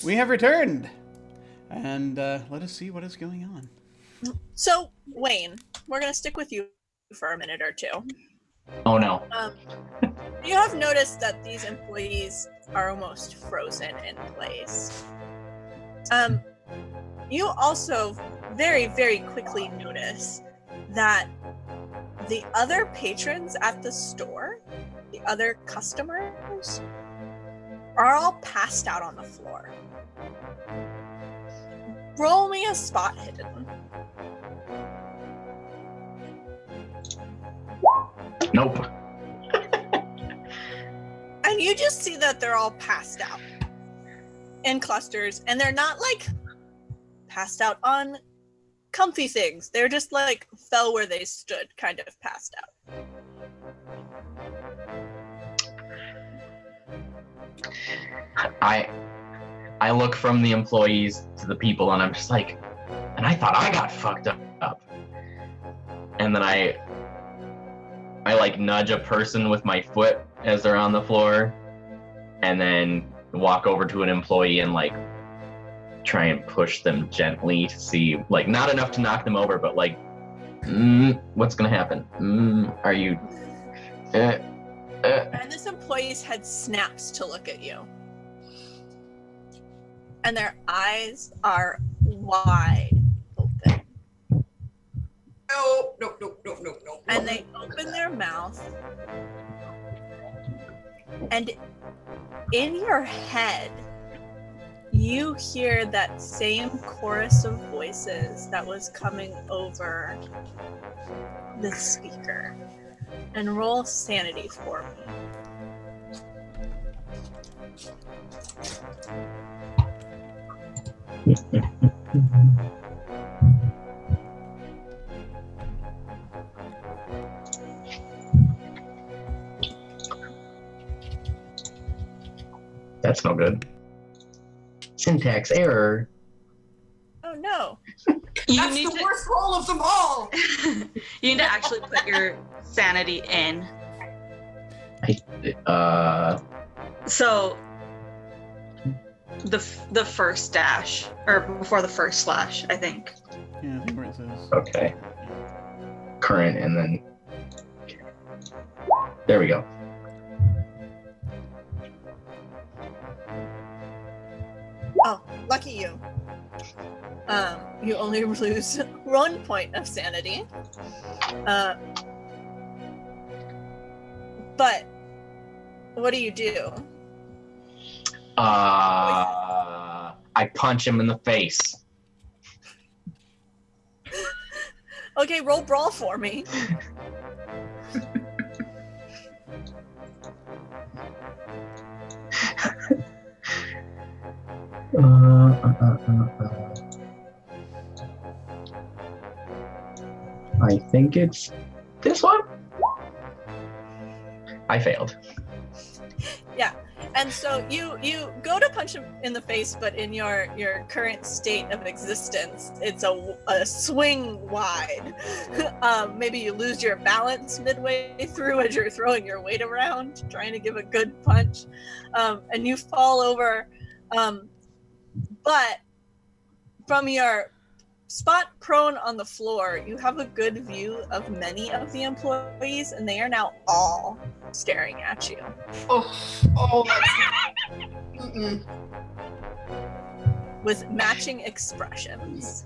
We have returned, and let us see what is going on. So, Wayne, we're going to stick with you for a minute or two. Oh no. You have noticed that these employees are almost frozen in place. You also very, very quickly notice that the other patrons at the store, the other customers, are all passed out on the floor. Roll me a spot hidden. Nope. And you just see that they're all passed out in clusters, and they're not like passed out on comfy things. They're just like fell where they stood, kind of passed out. I look from the employees to the people, and I'm just like, and I thought I got fucked up. And then I like nudge a person with my foot as they're on the floor, and then walk over to an employee and like try and push them gently to see, like, not enough to knock them over, but like, what's gonna happen? Are you? And this employee's head snaps to look at you. And their eyes are wide open. No. And they open their mouth. And in your head, you hear that same chorus of voices that was coming over the speaker. And roll sanity for me. That's no good. Syntax error. Oh no. That's the worst roll of them all. You need to actually put your sanity in. So the first dash, or before the first slash, I think. Yeah, I think where it says. Okay. Current, and then there we go. Oh, lucky you. You only lose 1 point of sanity. But what do you do? I punch him in the face. Okay, roll brawl for me. I think it's this one. I failed. Yeah. And so you go to punch him in the face, but in your current state of existence, it's a swing wide. Maybe you lose your balance midway through as you're throwing your weight around, trying to give a good punch, and you fall over. But from your spot prone on the floor, you have a good view of many of the employees, and they are now all staring at you. With matching expressions.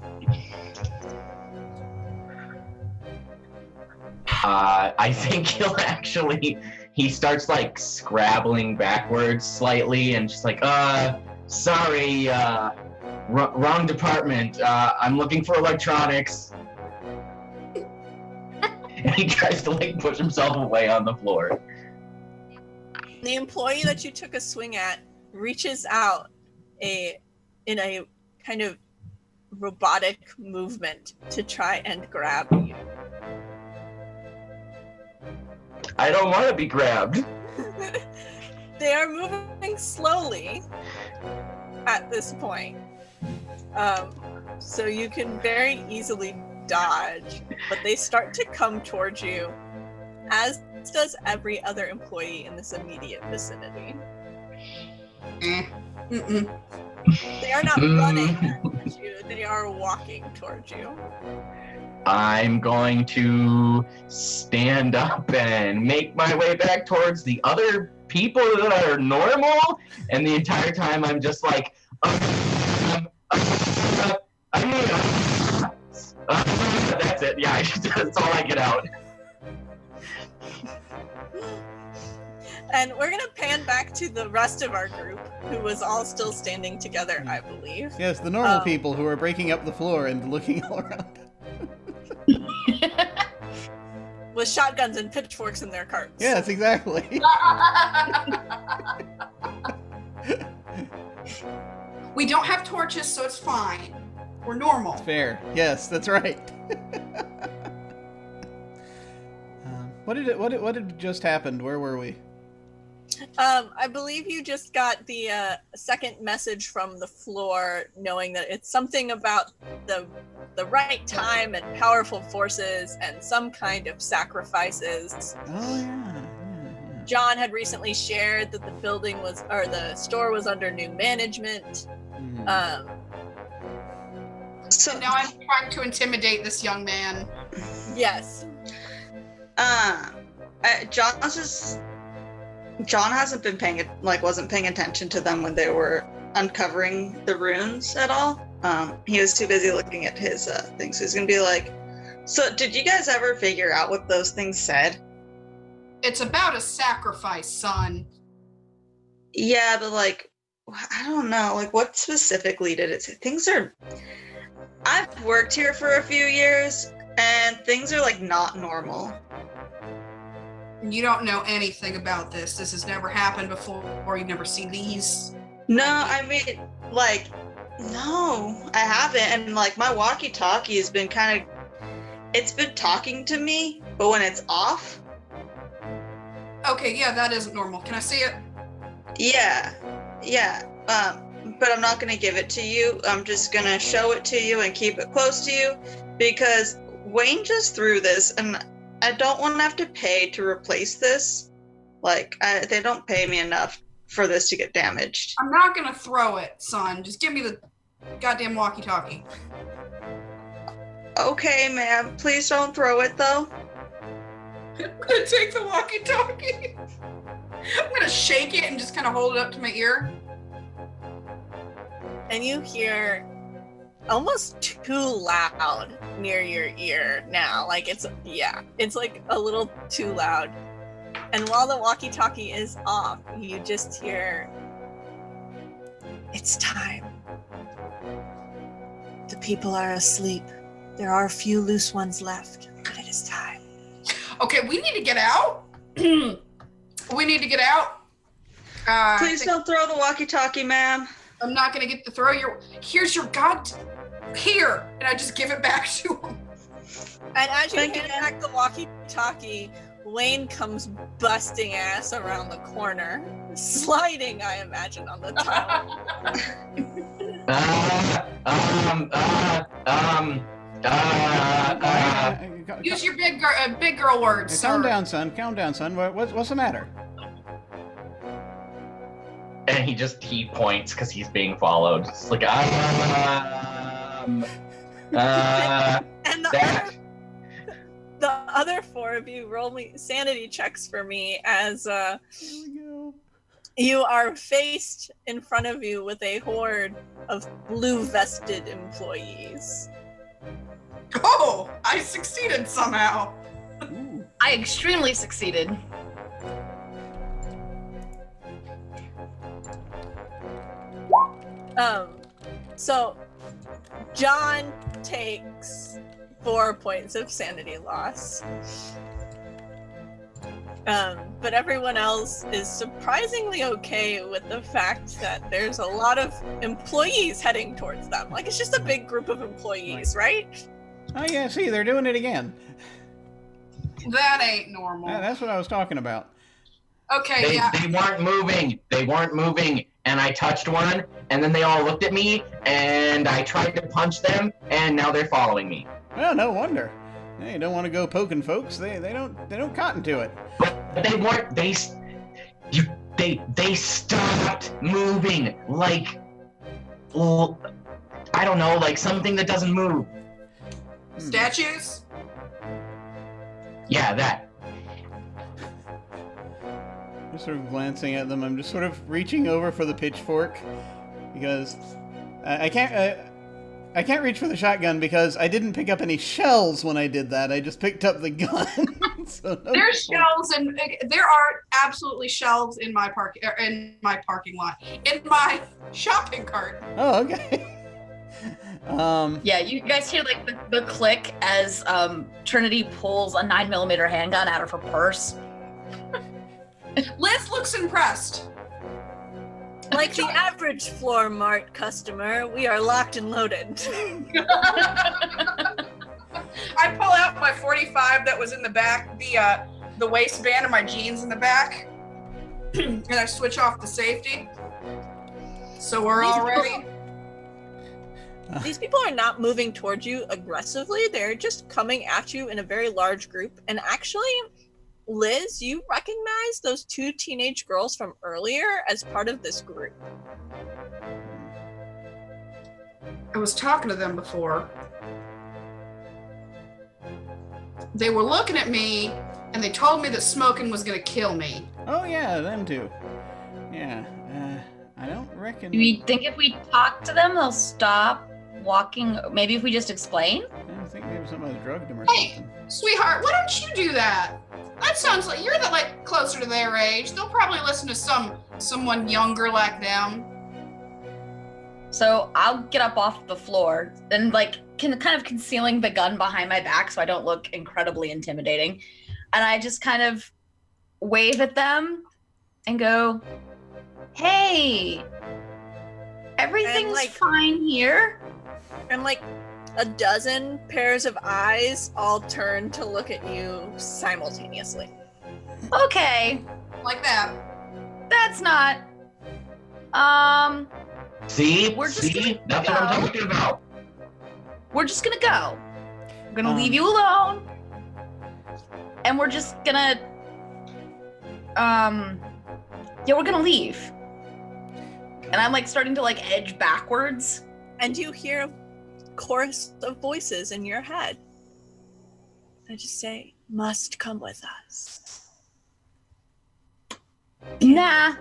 I think he starts like scrabbling backwards slightly and just like, sorry, wrong department. I'm looking for electronics. And he tries to like push himself away on the floor. The employee that you took a swing at reaches out in a kind of robotic movement to try and grab you. I don't want to be grabbed. They are moving slowly at this point. So you can very easily dodge, but they start to come towards you, as does every other employee in this immediate vicinity. They are not running towards you, they are walking towards you. I'm going to stand up and make my way back towards the other people that are normal, and the entire time I'm just like, that's it. Yeah, that's all I get out. And we're gonna pan back to the rest of our group, who was all still standing together, I believe. Yes, the normal people who are breaking up the floor and looking all around. With shotguns and pitchforks in their carts. Yes, exactly. We don't have torches, so it's fine. We're normal. Fair. Yes, that's right. What did just happened? Where were we? I believe you just got the second message from the floor, knowing that it's something about the the right time and powerful forces and some kind of sacrifices. Oh yeah. John had recently shared that the store was under new management. So And now I'm trying to intimidate this young man. Yes. John hasn't been wasn't paying attention to them when they were uncovering the runes at all. He was too busy looking at his things. So he's gonna be like, so did you guys ever figure out what those things said? It's about a sacrifice, son. Yeah, but like, I don't know, like what specifically did it say? I've worked here for a few years and things are like not normal. You don't know anything about this. This has never happened before, or you've never seen these. No, I mean, like, no, I haven't. And like my walkie-talkie has been it's been talking to me, but when it's off. Okay, yeah, that isn't normal. Can I see it? Yeah. But I'm not gonna give it to you. I'm just gonna show it to you and keep it close to you because Wayne just threw this and I don't want to have to pay to replace this. Like, they don't pay me enough for this to get damaged. I'm not gonna throw it, son. Just give me the goddamn walkie-talkie. Okay, ma'am. Please don't throw it, though. I'm gonna take the walkie-talkie. I'm gonna shake it and just kind of hold it up to my ear. And you hear almost too loud near your ear now. Like it's like a little too loud. And while the walkie-talkie is off, you just hear, it's time. The people are asleep. There are a few loose ones left, but it is time. Okay, we need to get out. We need to get out. Please don't throw the walkie-talkie, ma'am. I'm not gonna get to throw here's your here, and I just give it back to him. And as you hand back the walkie-talkie, Wayne comes busting ass around the corner, sliding, I imagine, on the tile. Use your big girl words, sir. Calm down, son. Calm down, son. What's the matter? And he points because he's being followed. It's like, And the other four of you roll me sanity checks for me as Here we go. you are faced in front of you with a horde of blue-vested employees. Oh, I succeeded somehow. Ooh. I extremely succeeded. So John takes 4 points of sanity loss. But everyone else is surprisingly okay with the fact that there's a lot of employees heading towards them. Like, it's just a big group of employees, right? Oh yeah, see, they're doing it again. That ain't normal. That's what I was talking about. Okay, they weren't moving, and I touched one, and then they all looked at me, and I tried to punch them, and now they're following me. Well, no wonder. They don't want to go poking folks. They don't cotton to it. But they weren't. They stopped moving. Like, I don't know, like something that doesn't move. Statues? Yeah, that. Just sort of glancing at them, I'm just sort of reaching over for the pitchfork because I can't reach for the shotgun because I didn't pick up any shells when I did that. I just picked up the gun. So no There's shelves, and there are absolutely shelves in my parking lot, in my shopping cart. Oh, okay. Yeah, you guys hear like the click as Trinity pulls a 9mm handgun out of her purse. Liz looks impressed. Like the average Floor Mart customer, we are locked and loaded. I pull out my 45 that was in the back, the waistband of my jeans in the back, and I switch off the safety. So we're all ready. These people are not moving towards you aggressively. They're just coming at you in a very large group. And actually, Liz, you recognize those 2 teenage girls from earlier as part of this group. I was talking to them before. They were looking at me, and they told me that smoking was going to kill me. Oh yeah, them too. Yeah, I don't reckon. Do you think if we talk to them, they'll stop walking? Maybe if we just explain? I think maybe somebody drugged them or Hey, something. sweetheart, why don't you do that? That sounds like you're closer to their age. They'll probably listen to someone younger like them. So I'll get up off the floor and kind of concealing the gun behind my back so I don't look incredibly intimidating. And I just kind of wave at them and go, "Hey, everything's fine here." And a dozen pairs of eyes all turn to look at you simultaneously. Okay, Like that. that's not. See? We're just See? gonna That's what I'm talking about. We're just gonna go. We're gonna leave you alone. And we're just gonna, we're gonna leave. And I'm starting to edge backwards. And you hear a chorus of voices in your head. I just say, "Must come with us." Nah.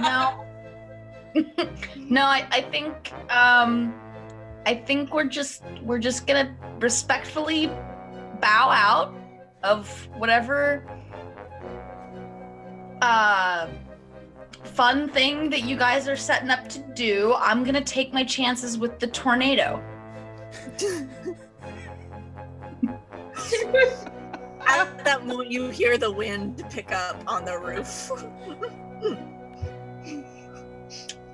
No. No, I think we're just gonna respectfully bow out of whatever fun thing that you guys are setting up to do. I'm gonna take my chances with the tornado. At that moment, you hear the wind pick up on the roof.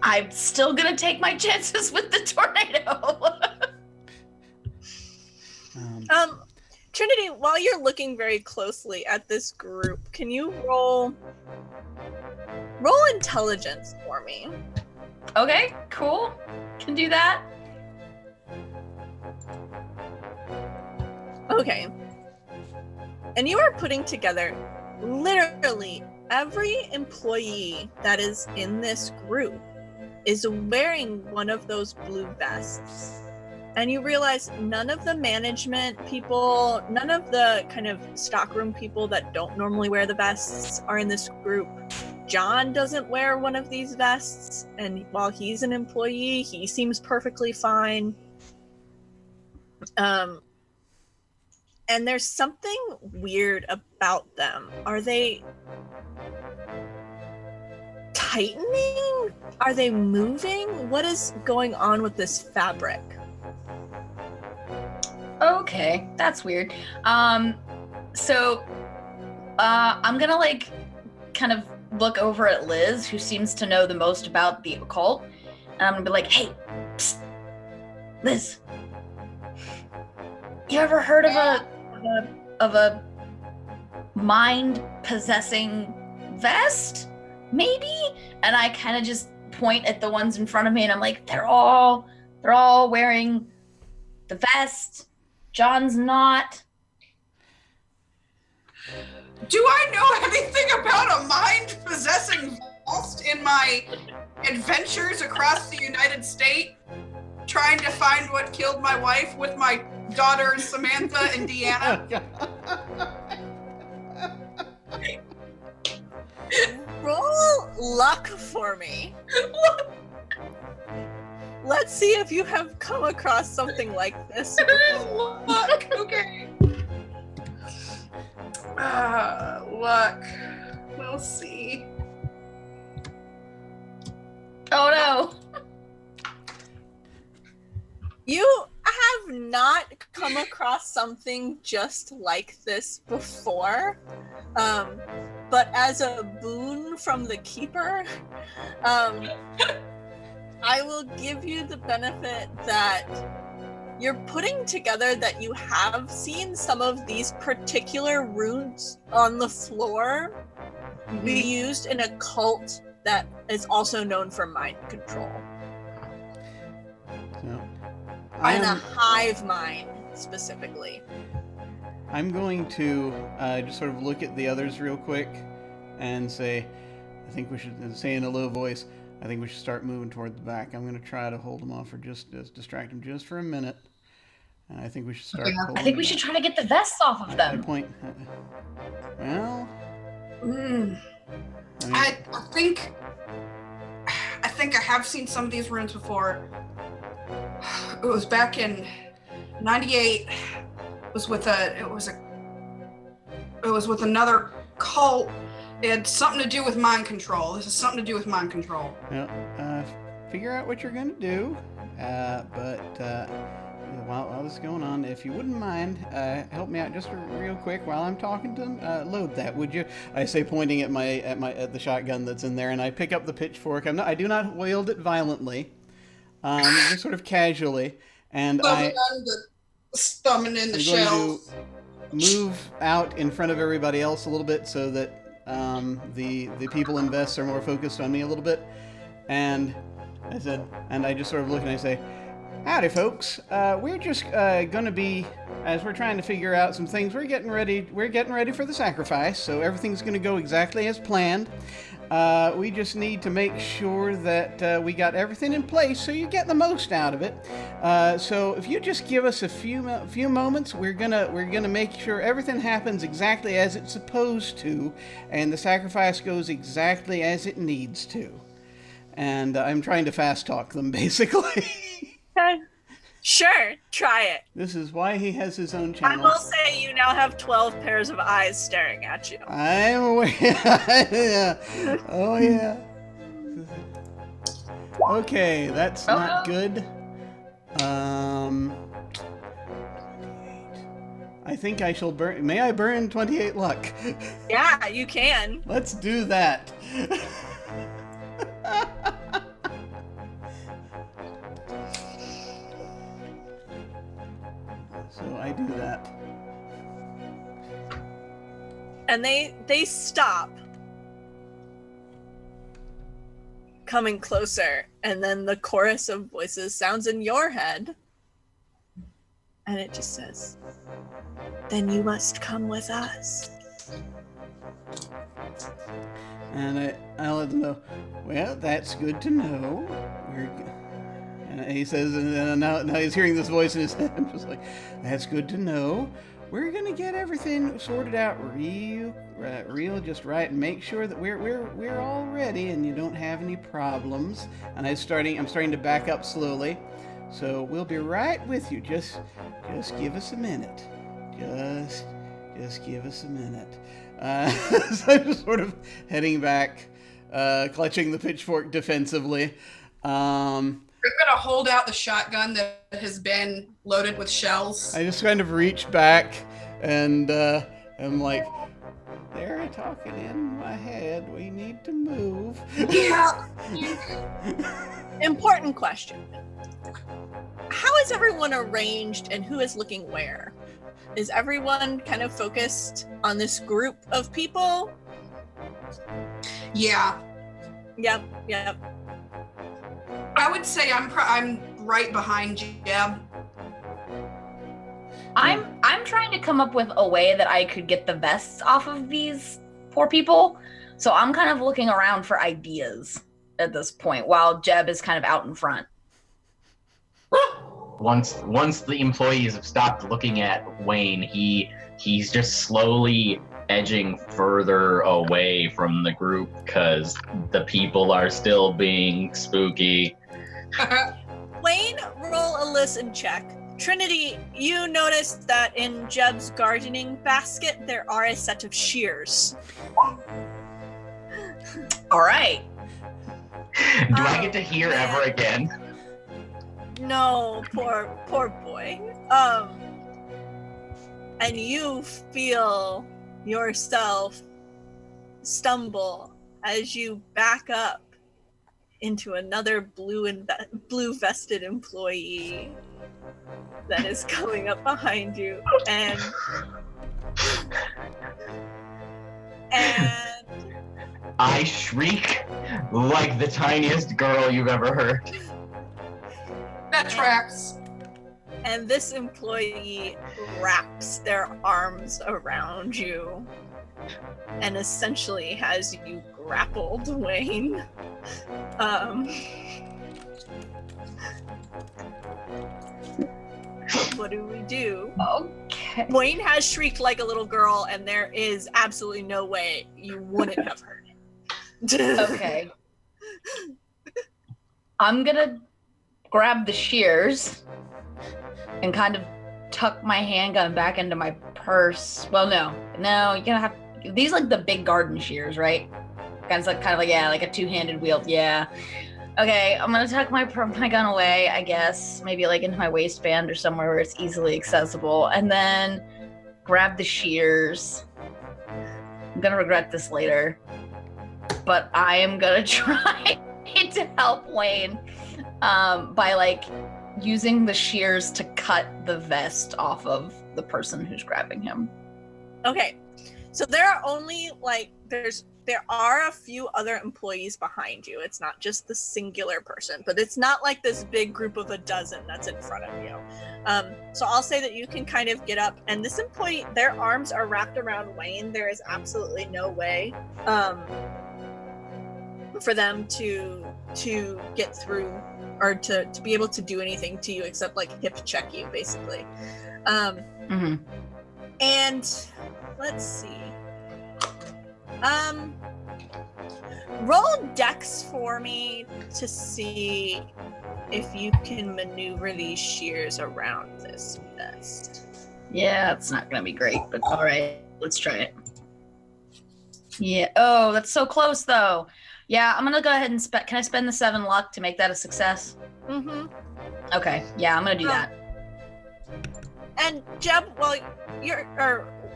I'm still gonna take my chances with the tornado. Trinity, while you're looking very closely at this group, can you roll intelligence for me? Okay, cool. Can do that. Okay. And you are putting together literally every employee that is in this group is wearing one of those blue vests. And you realize none of the management people, none of the kind of stockroom people that don't normally wear the vests are in this group. John doesn't wear one of these vests, and while he's an employee, he seems perfectly fine. And there's something weird about them. Are they tightening? Are they moving? What is going on with this fabric? Okay, that's weird. So I'm gonna kind of look over at Liz, who seems to know the most about the occult, and I'm gonna be like, "Hey, psst, Liz, you ever heard of a mind possessing vest? Maybe?" And I kind of just point at the ones in front of me, and I'm like, "They're all wearing the vest. John's not." Do I know anything about a mind-possessing vest in my adventures across the United States? Trying to find what killed my wife with my daughters Samantha and Deanna? Roll luck for me. Let's see if you have come across something like this. Luck, okay. Luck. We'll see. Oh no. You have not come across something just like this before, but as a boon from the keeper, I will give you the benefit that you're putting together that you have seen some of these particular runes on the floor be used in a cult that is also known for mind control. in a hive mind specifically. I'm going to just sort of look at the others real quick and say, I think we should say in a low voice, I think we should start moving toward the back. I'm going to try to hold them off or just distract them just for a minute. And I think we should start. I think we should try to get the vests off of them. Point. Well, I think I have seen some of these runes before. It was back in '98. It was with another cult. It had something to do with mind control. This is something to do with mind control. Well, figure out what you're going to do. While this is going on, if you wouldn't mind, help me out just real quick while I'm talking to them. Load that, would you? I say, pointing at the shotgun that's in there, and I pick up the pitchfork. I do not wield it violently, just sort of casually, and Stumming in the I'm shells. going to move out in front of everybody else a little bit so that the people in vests are more focused on me a little bit. And I said, and I just sort of look and I say, howdy, folks. We're just going to be, as we're trying to figure out some things, we're getting ready for the sacrifice, so everything's going to go exactly as planned. We just need to make sure that we got everything in place so you get the most out of it. So if you just give us a few moments, we're gonna make sure everything happens exactly as it's supposed to, and the sacrifice goes exactly as it needs to. And I'm trying to fast talk them, basically. Okay. Sure, try it. This is why he has his own I channel. will say you now have 12 pairs of eyes staring at you. I'm aware. Yeah. Oh, yeah. Okay, that's not good. I think I shall burn. May I burn 28 luck? Yeah, you can. Let's do that. So I do that. And they stop coming closer, and then the chorus of voices sounds in your head, and it just says, then you must come with us. And I'll let them know, well, that's good to know. And he says, and now he's hearing this voice in his head. I'm just like, that's good to know. We're gonna get everything sorted out real just right, and make sure that we're all ready and you don't have any problems. And I'm starting to back up slowly. So we'll be right with you. Just give us a minute. Just give us a minute. So I'm just sort of heading back, clutching the pitchfork defensively. We're gonna hold out the shotgun that has been loaded with shells. I just kind of reach back and I'm like, they're talking in my head. We need to move. Yeah. Important question. How is everyone arranged and who is looking where? Is everyone kind of focused on this group of people? Yeah. Yep. I would say I'm right behind Jeb. I'm trying to come up with a way that I could get the vests off of these poor people. So I'm kind of looking around for ideas at this point while Jeb is kind of out in front. Once the employees have stopped looking at Wayne, he's just slowly edging further away from the group because the people are still being spooky. Wayne, roll a listen check. Trinity, you noticed that in Jeb's gardening basket there are a set of shears. All right. Do I get to hear man. ever again? No, poor boy. And you feel yourself stumble as you back up into another blue vested employee that is coming up behind you, and I shriek like the tiniest girl you've ever heard. That tracks. And this employee wraps their arms around you and essentially has you grappled, Wayne. What do we do? Okay. Wayne has shrieked like a little girl, and there is absolutely no way you wouldn't have heard it. Okay. I'm gonna grab the shears and kind of tuck my handgun back into my purse. Well, no, you're gonna have these like the big garden shears, right? Kind of like yeah, like a two-handed wield. Yeah. Okay, I'm gonna tuck my gun away, I guess, maybe like into my waistband or somewhere where it's easily accessible, and then grab the shears. I'm gonna regret this later, but I am gonna try to help Wayne by like using the shears to cut the vest off of the person who's grabbing him. Okay, so there are only like there are a few other employees behind you. It's not just the singular person, but it's not like this big group of a dozen that's in front of you. So I'll say that you can kind of get up, and this employee, their arms are wrapped around Wayne. There is absolutely no way for them to get through or to be able to do anything to you except like hip check you, basically. And let's see. Roll dex for me to see if you can maneuver these shears around this vest. Yeah, it's not gonna be great, but all right, let's try it. Yeah. Oh, that's so close though. Yeah, I'm gonna go ahead and can I spend the 7 luck to make that a success? Mm-hmm. Okay. Yeah, I'm gonna do that. And Jeb,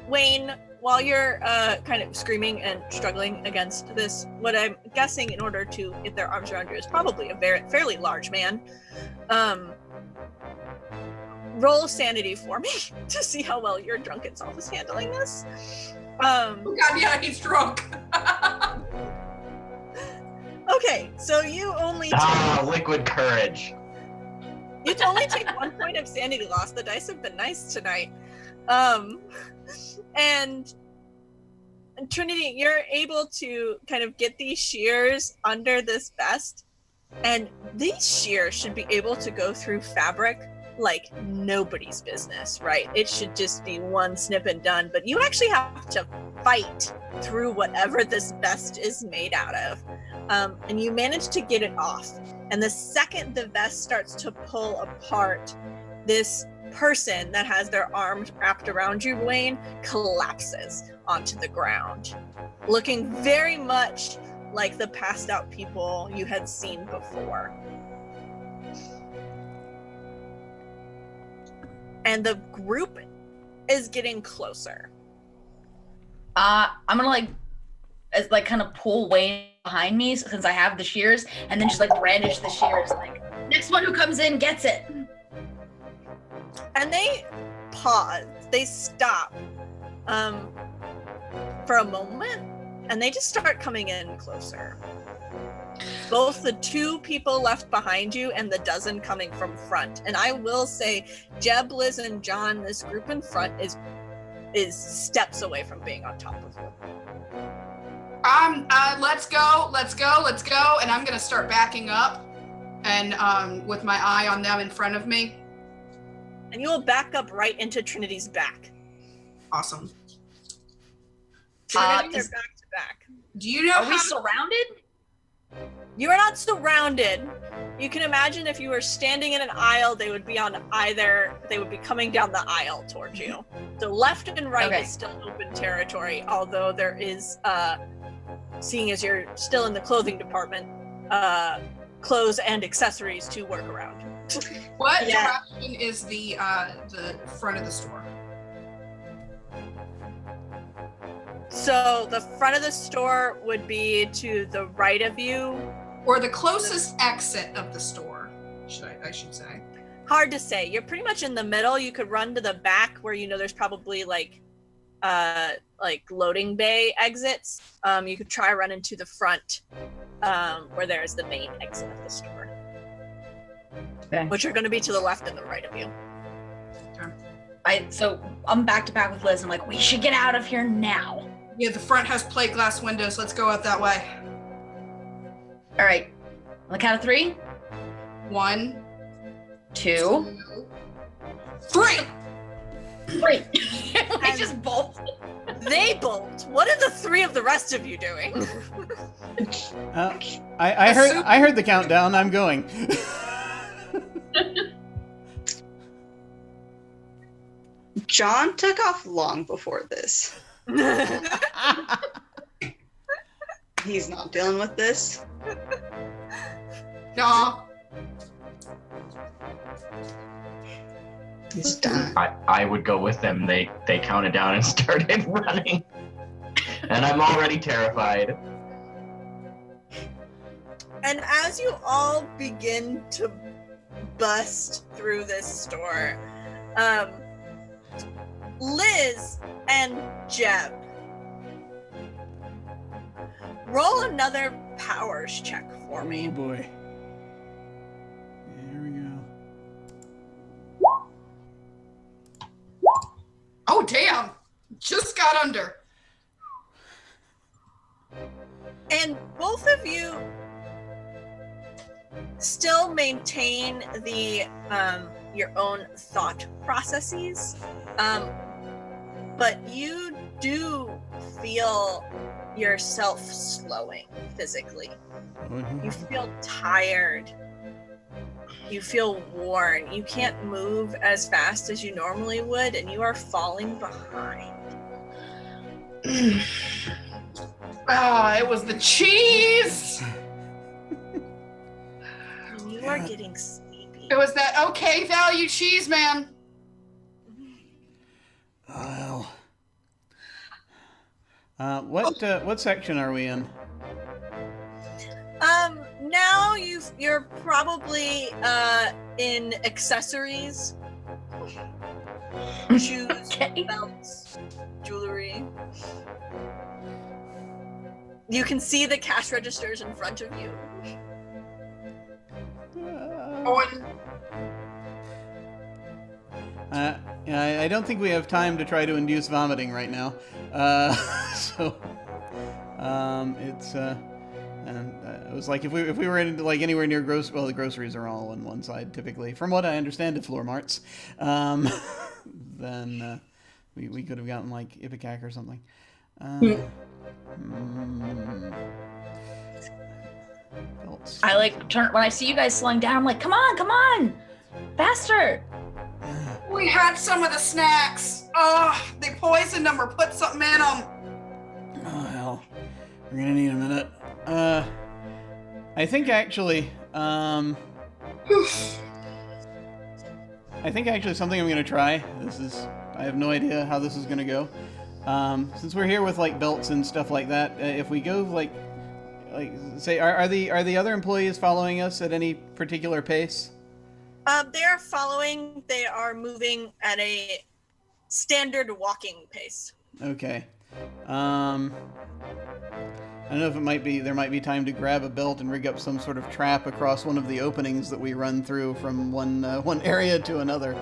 Wayne, while you're kind of screaming and struggling against this, what I'm guessing in order to get their arms around you is probably a fairly large man. Roll sanity for me to see how well your drunken self is handling this. Oh God, yeah, he's drunk. Okay, so you only liquid courage. You only take 1 point of sanity loss. The dice have been nice tonight. And Trinity, you're able to kind of get these shears under this vest, and these shears should be able to go through fabric like nobody's business, right? It should just be one snip and done, but you actually have to fight through whatever this vest is made out of. And you manage to get it off. And the second the vest starts to pull apart, this person that has their arms wrapped around you, Wayne, collapses onto the ground, looking very much like the passed out people you had seen before. And the group is getting closer. I'm gonna like kind of pull Wayne behind me since I have the shears, and then just like brandish the shears, like next one who comes in gets it. And they pause, they stop for a moment, and they just start coming in closer. Both the 2 people left behind you and the dozen coming from front. And I will say, Jeb, Liz, and John, this group in front is steps away from being on top of you. Let's go. And I'm gonna start backing up and with my eye on them in front of me. And you will back up right into Trinity's back. Awesome. Trinity, they're back to back. Do you know Are we surrounded? You are not surrounded. You can imagine if you were standing in an aisle, they would be coming down the aisle towards you. So left and right is still open territory, although there is, seeing as you're still in the clothing department, clothes and accessories to work around. What direction is the front of the store? So the front of the store would be to the right of you. Or the closest exit of the store, I should say. Hard to say. You're pretty much in the middle. You could run to the back where there's probably like loading bay exits. You could try running to the front where there's the main exit of the store. Okay. Which are going to be to the left and the right of you. So I'm back to back with Liz. I'm like, we should get out of here now. Yeah, the front has plate glass windows. Let's go out that way. All right. On the count of 3. 1, 2, 3. 3. I just bolted. They bolt. What are the 3 of the rest of you doing? I heard the countdown. I'm going. John took off long before this. He's not dealing with this. No. He's done. I would go with them. They counted down and started running. And I'm already terrified. And as you all begin to bust through this store, Liz and Jeb, roll another powers check for Oh me. boy. Here we go. Oh, damn. Just got under. And both of you still maintain the your own thought processes, but you do feel yourself slowing physically. You feel tired. You feel worn. You can't move as fast as you normally would, and you are falling behind. Ah, it was the cheese. And you are getting sleepy. It was that okay value cheese, man. Well. What section are we in? Now you're probably in accessories, shoes, Okay. belts, jewelry. You can see the cash registers in front of you. I don't think we have time to try to induce vomiting right now. It's and it was like if we were in like anywhere near the groceries are all on one side typically, from what I understand at floor marts. Then we could have gotten like Ipecac or something. Belts. I like turn when I see you guys slowing down. I'm like, come on, faster! We had some of the snacks. Oh, they poisoned them or put something in them. Oh hell, we're gonna need a minute. I think actually, something I'm gonna try. I have no idea how this is gonna go. Since we're here with like belts and stuff like that, if we go like say, are the other employees following us at any particular pace? They are following. They are moving at a standard walking pace. Okay. I don't know if there might be time to grab a belt and rig up some sort of trap across one of the openings that we run through from one area to another.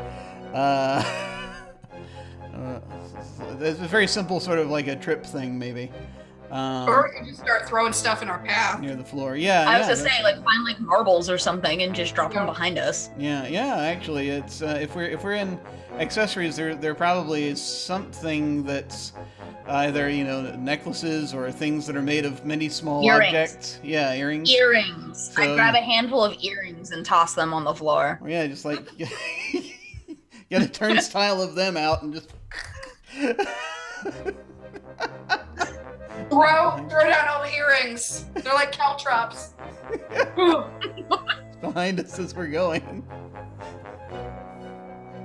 It's a very simple sort of like a trip thing, maybe. Or we could just start throwing stuff in our path. Near the floor. Yeah. I was just saying, like, find like marbles or something and just drop them behind us. Yeah. Actually, it's if we're in accessories, there probably is something that's either necklaces or things that are made of many small objects. Yeah, earrings. Earrings. So, I grab a handful of earrings and toss them on the floor. Yeah, just like get a turnstile of them out and just. Throw down all the earrings. They're like caltrops. Behind us as we're going.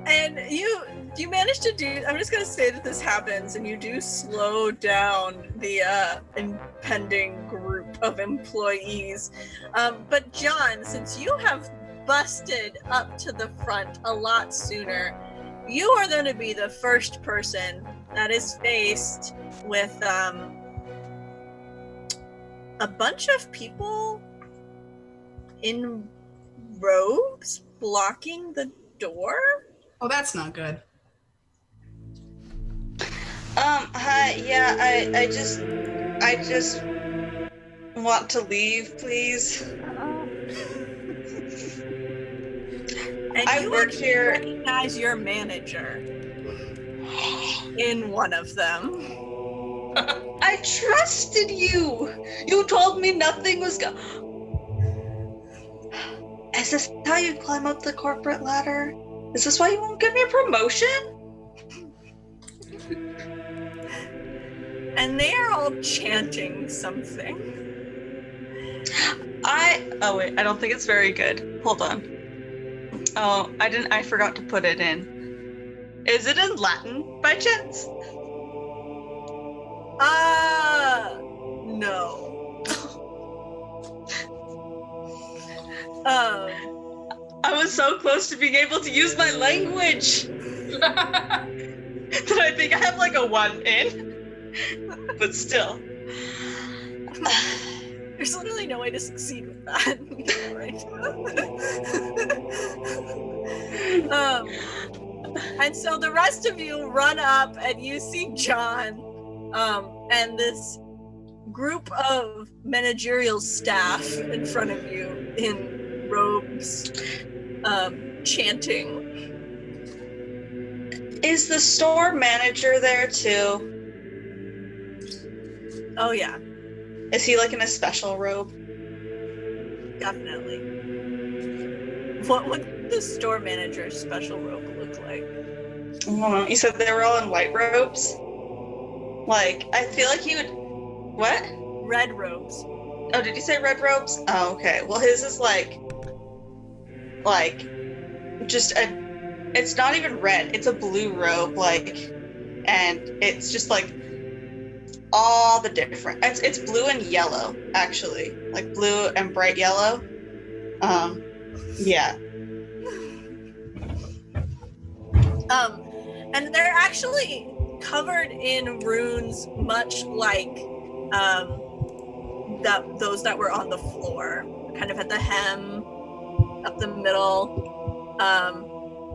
And you manage to do. I'm just gonna say that this happens, and you do slow down the impending group of employees. But John, since you have busted up to the front a lot sooner, you are going to be the first person that is faced with a bunch of people in robes blocking the door. Oh, that's not good. Hi, yeah, I just want to leave, please. And I you work actually here. recognize your manager in one of them. I trusted you. You told me nothing was Is this how you climb up the corporate ladder? Is this why you won't give me a promotion? And they are all chanting something. Oh wait, I don't think it's very good. Hold on. Oh, I forgot to put it in. Is it in Latin by chance? No. I was so close to being able to use my language that I think I have like a 1 in. But still. There's literally no way to succeed with that. And so the rest of you run up and you see John and this group of managerial staff in front of you in robes chanting. Is the store manager there too? Oh yeah, Is he like in a special robe? definitely. What would the store manager's special robe look like? You said they were all in white robes? Like, I feel like he would... What? Red robes. Oh, did you say red robes? Oh, okay. Well, his is like just a... It's not even red. It's a blue robe, and it's just like all the different... It's blue and yellow, actually. Like blue and bright yellow. Yeah. And they're actually covered in runes, much like those that were on the floor, kind of at the hem, up the middle.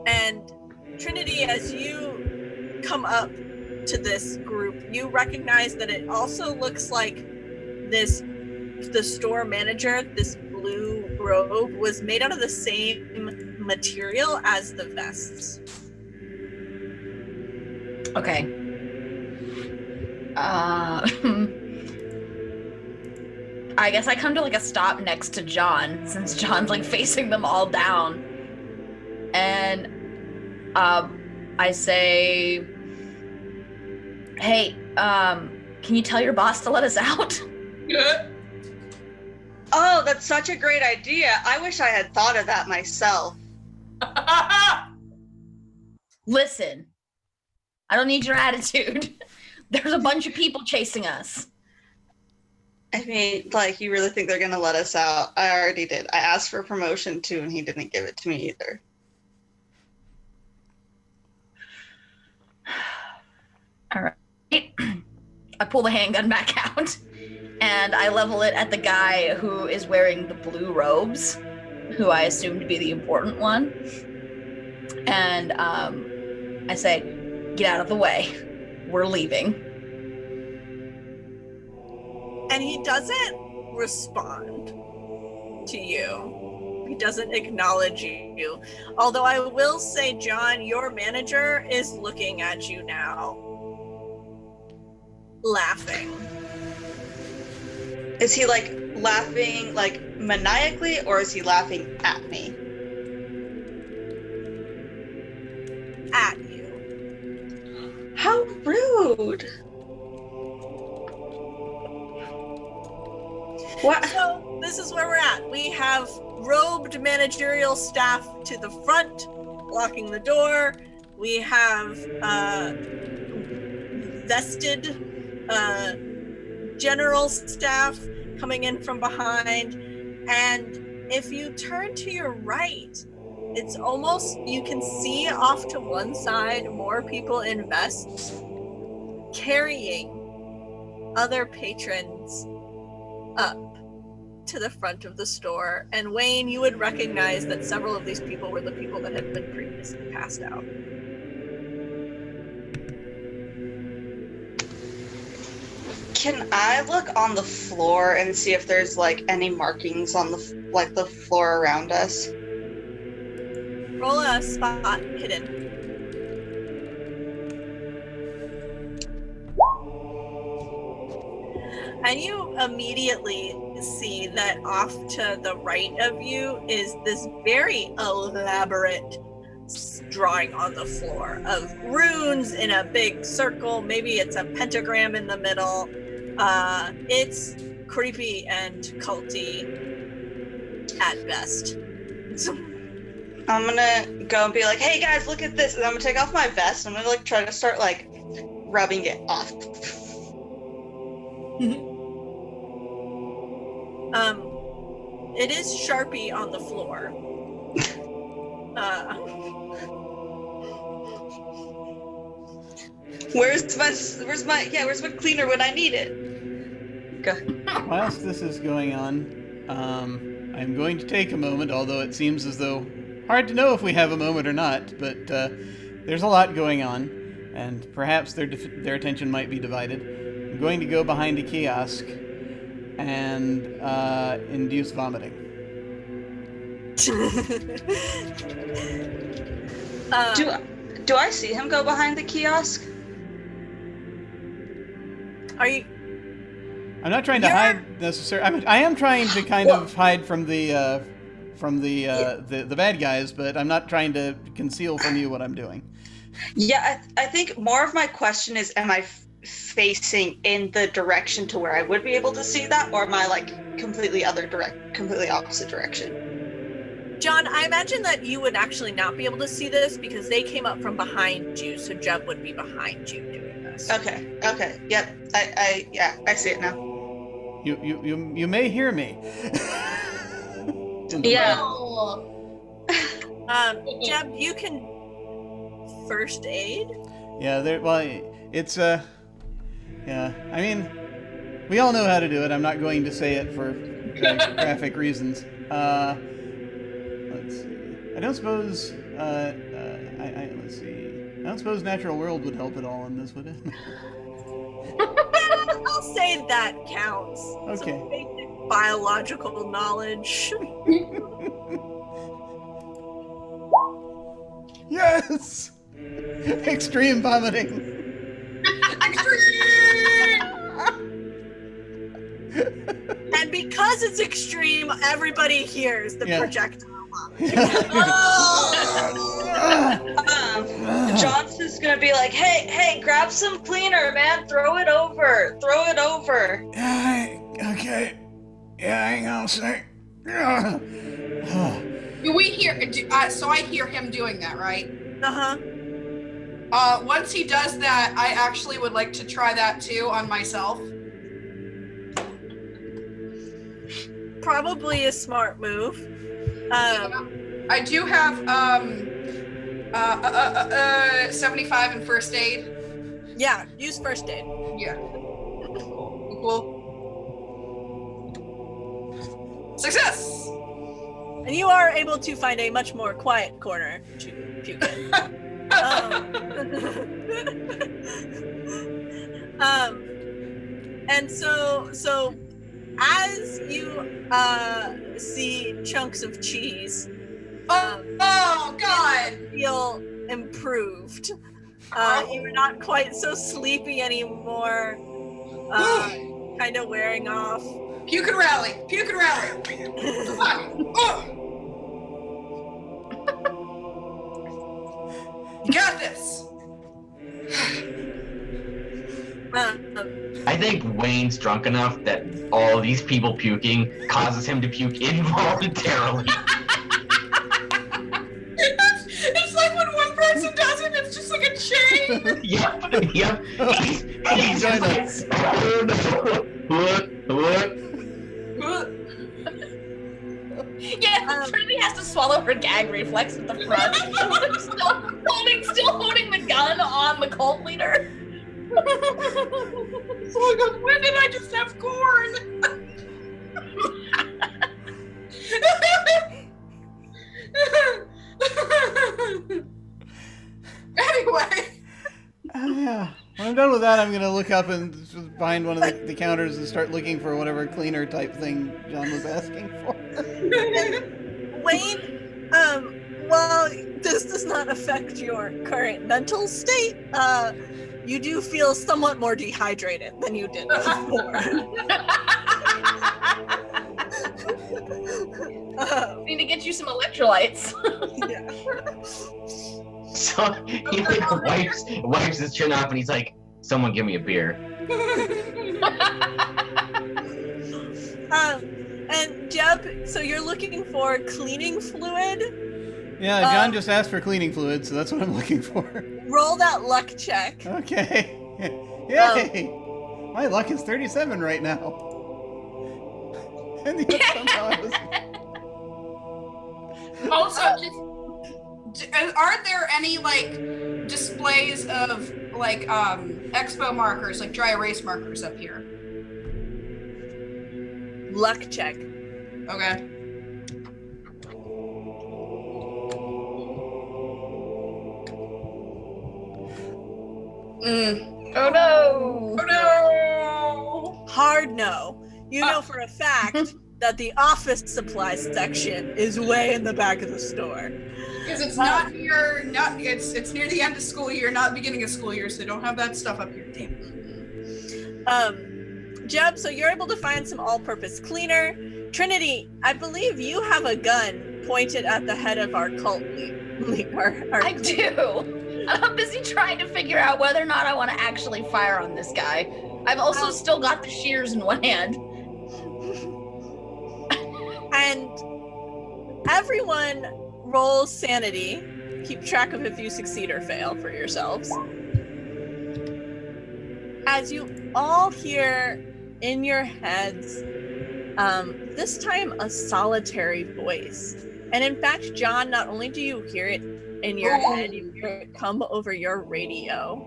And Trinity, as you come up to this group, you recognize that it also looks like the store manager, this blue robe, was made out of the same material as the vests. Okay. I guess I come to like a stop next to John, since John's like facing them all down. And I say, hey, can you tell your boss to let us out? Oh, that's such a great idea. I wish I had thought of that myself. Listen, I don't need your attitude. There's a bunch of people chasing us. I mean, like, you really think they're gonna let us out? I already did. I asked for a promotion too, and he didn't give it to me either. All right. I pull the handgun back out and I level it at the guy who is wearing the blue robes, who I assume to be the important one. And I say, get out of the way. We're leaving. And he doesn't respond to you. He doesn't acknowledge you. Although I will say, John, your manager is looking at you now, laughing. Is he like laughing like maniacally, or is he laughing at me? At you. How rude. What? So this is where we're at. We have robed managerial staff to the front, blocking the door. We have vested general staff coming in from behind. And if you turn to your right, it's almost, you can see off to one side more people in vests carrying other patrons up to the front of the store, and Wayne, you would recognize that several of these people were the people that had been previously passed out. Can I look on the floor and see if there's like any markings on the floor around us? Roll a spot hidden. And you immediately see that off to the right of you is this very elaborate drawing on the floor of runes in a big circle. Maybe it's a pentagram in the middle. It's creepy and culty at best. I'm gonna go and be like, hey guys, look at this. And I'm gonna take off my vest. I'm gonna like try to start like rubbing it off. It is Sharpie on the floor. Where's my cleaner when I need it? Go. Whilst this is going on, I'm going to take a moment, although it seems as though hard to know if we have a moment or not, but there's a lot going on, and perhaps their attention might be divided. I'm going to go behind a kiosk and induce vomiting. Do I see him go behind the kiosk? Are you? I'm not trying to hide necessarily. I am trying to kind of hide from the bad guys, but I'm not trying to conceal from you what I'm doing. Yeah, I think more of my question is, am I facing in the direction to where I would be able to see that, or am I like completely opposite direction? John, I imagine that you would actually not be able to see this because they came up from behind you, so Jeb would be behind you doing this. Okay, yep, I see it now. You may hear me. Yeah. Jeb, you can first aid. Yeah, it's yeah. I mean, we all know how to do it. I'm not going to say it for graphic reasons. Let's see. I don't suppose. Let's see. I don't suppose Natural World would help at all in this, would it? I'll say that counts. Okay. Some basic biological knowledge. Yes. Extreme vomiting. And because it's extreme, everybody hears the projectile. Johnson's gonna be like, hey, grab some cleaner, man. Throw it over. Okay. Yeah, hang on a sec. Do we hear? So I hear him doing that, right? Once he does that, I actually would like to try that too on myself. Probably a smart move. I do have 75 in first aid. Yeah, use first aid. Yeah. Cool. Success! And you are able to find a much more quiet corner to puke in. And so as you see chunks of cheese, oh God, feel improved. You're not quite so sleepy anymore. Kind of wearing off. Puke and rally. Come on. You got this. I think Wayne's drunk enough that all these people puking causes him to puke involuntarily. It's like when one person does it, it's just like a chain. Yep. He's just like, what? Yeah, Trinity has to swallow her gag reflex at the front. still holding the gun on the cult leader. So I go, when did I just have corn? Anyway. Yeah. When I'm done with that, I'm going to look up and behind one of the counters and start looking for whatever cleaner type thing John was asking for. Wayne, while this does not affect your current mental state, you do feel somewhat more dehydrated than you did before. Need to get you some electrolytes. Yeah. So he like wipes his chin off and he's like, someone give me a beer. And Jeb, so you're looking for cleaning fluid? Yeah, John just asked for cleaning fluid, so that's what I'm looking for. Roll that luck check. Okay. Yay! My luck is 37 right now. And yet somehow I was... Also, aren't there any like displays of like expo markers, like dry erase markers up here? Luck check. Okay. Oh no! Oh no! Hard no. You know for a fact that the office supplies section is way in the back of the store. Because it's it's near the end of school year, not beginning of school year, so they don't have that stuff up here. Damn. Jeb, so you're able to find some all-purpose cleaner. Trinity, I believe you have a gun pointed at the head of our cult leader. I do. I'm busy trying to figure out whether or not I want to actually fire on this guy. I've also still got the shears in one hand. And everyone rolls sanity. Keep track of if you succeed or fail for yourselves. As you all hear in your heads, this time a solitary voice. And in fact, John, not only do you hear it in your head, you hear it come over your radio.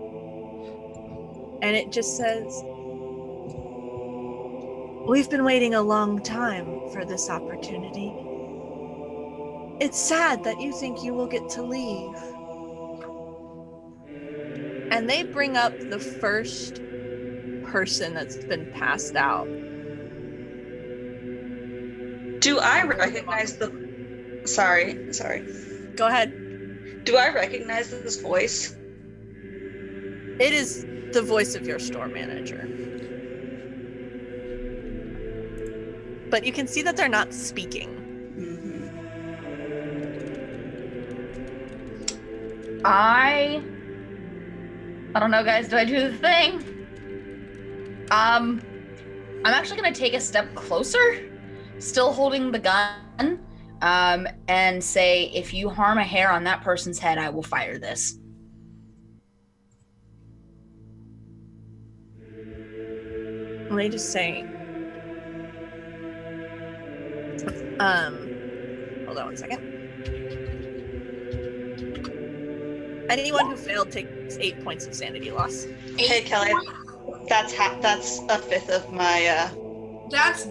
And it just says, "We've been waiting a long time for this opportunity. It's sad that you think you will get to leave." And they bring up the first person that's been passed out. Do I recognize the... Sorry. Go ahead. Do I recognize this voice? It is the voice of your store manager. But you can see that they're not speaking. I don't know, guys. Do I do the thing? I'm actually gonna take a step closer, still holding the gun, and say, if you harm a hair on that person's head, I will fire this. Let me just say, hold on one second. Anyone who failed takes 8 points of sanity loss. Hey, Kelly, that's a fifth of my. That's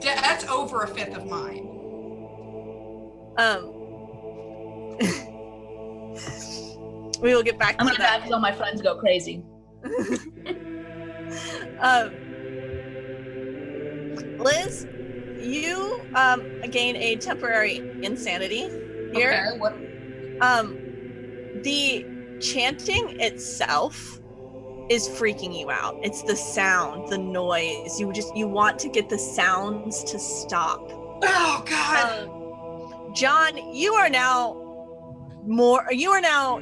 over a fifth of mine. We will get back I'm to gonna that. have all my friends go crazy. Liz, you gain a temporary insanity here. Okay, what? The chanting itself is freaking you out. It's the sound, the noise. You want to get the sounds to stop. Oh God. John, you are now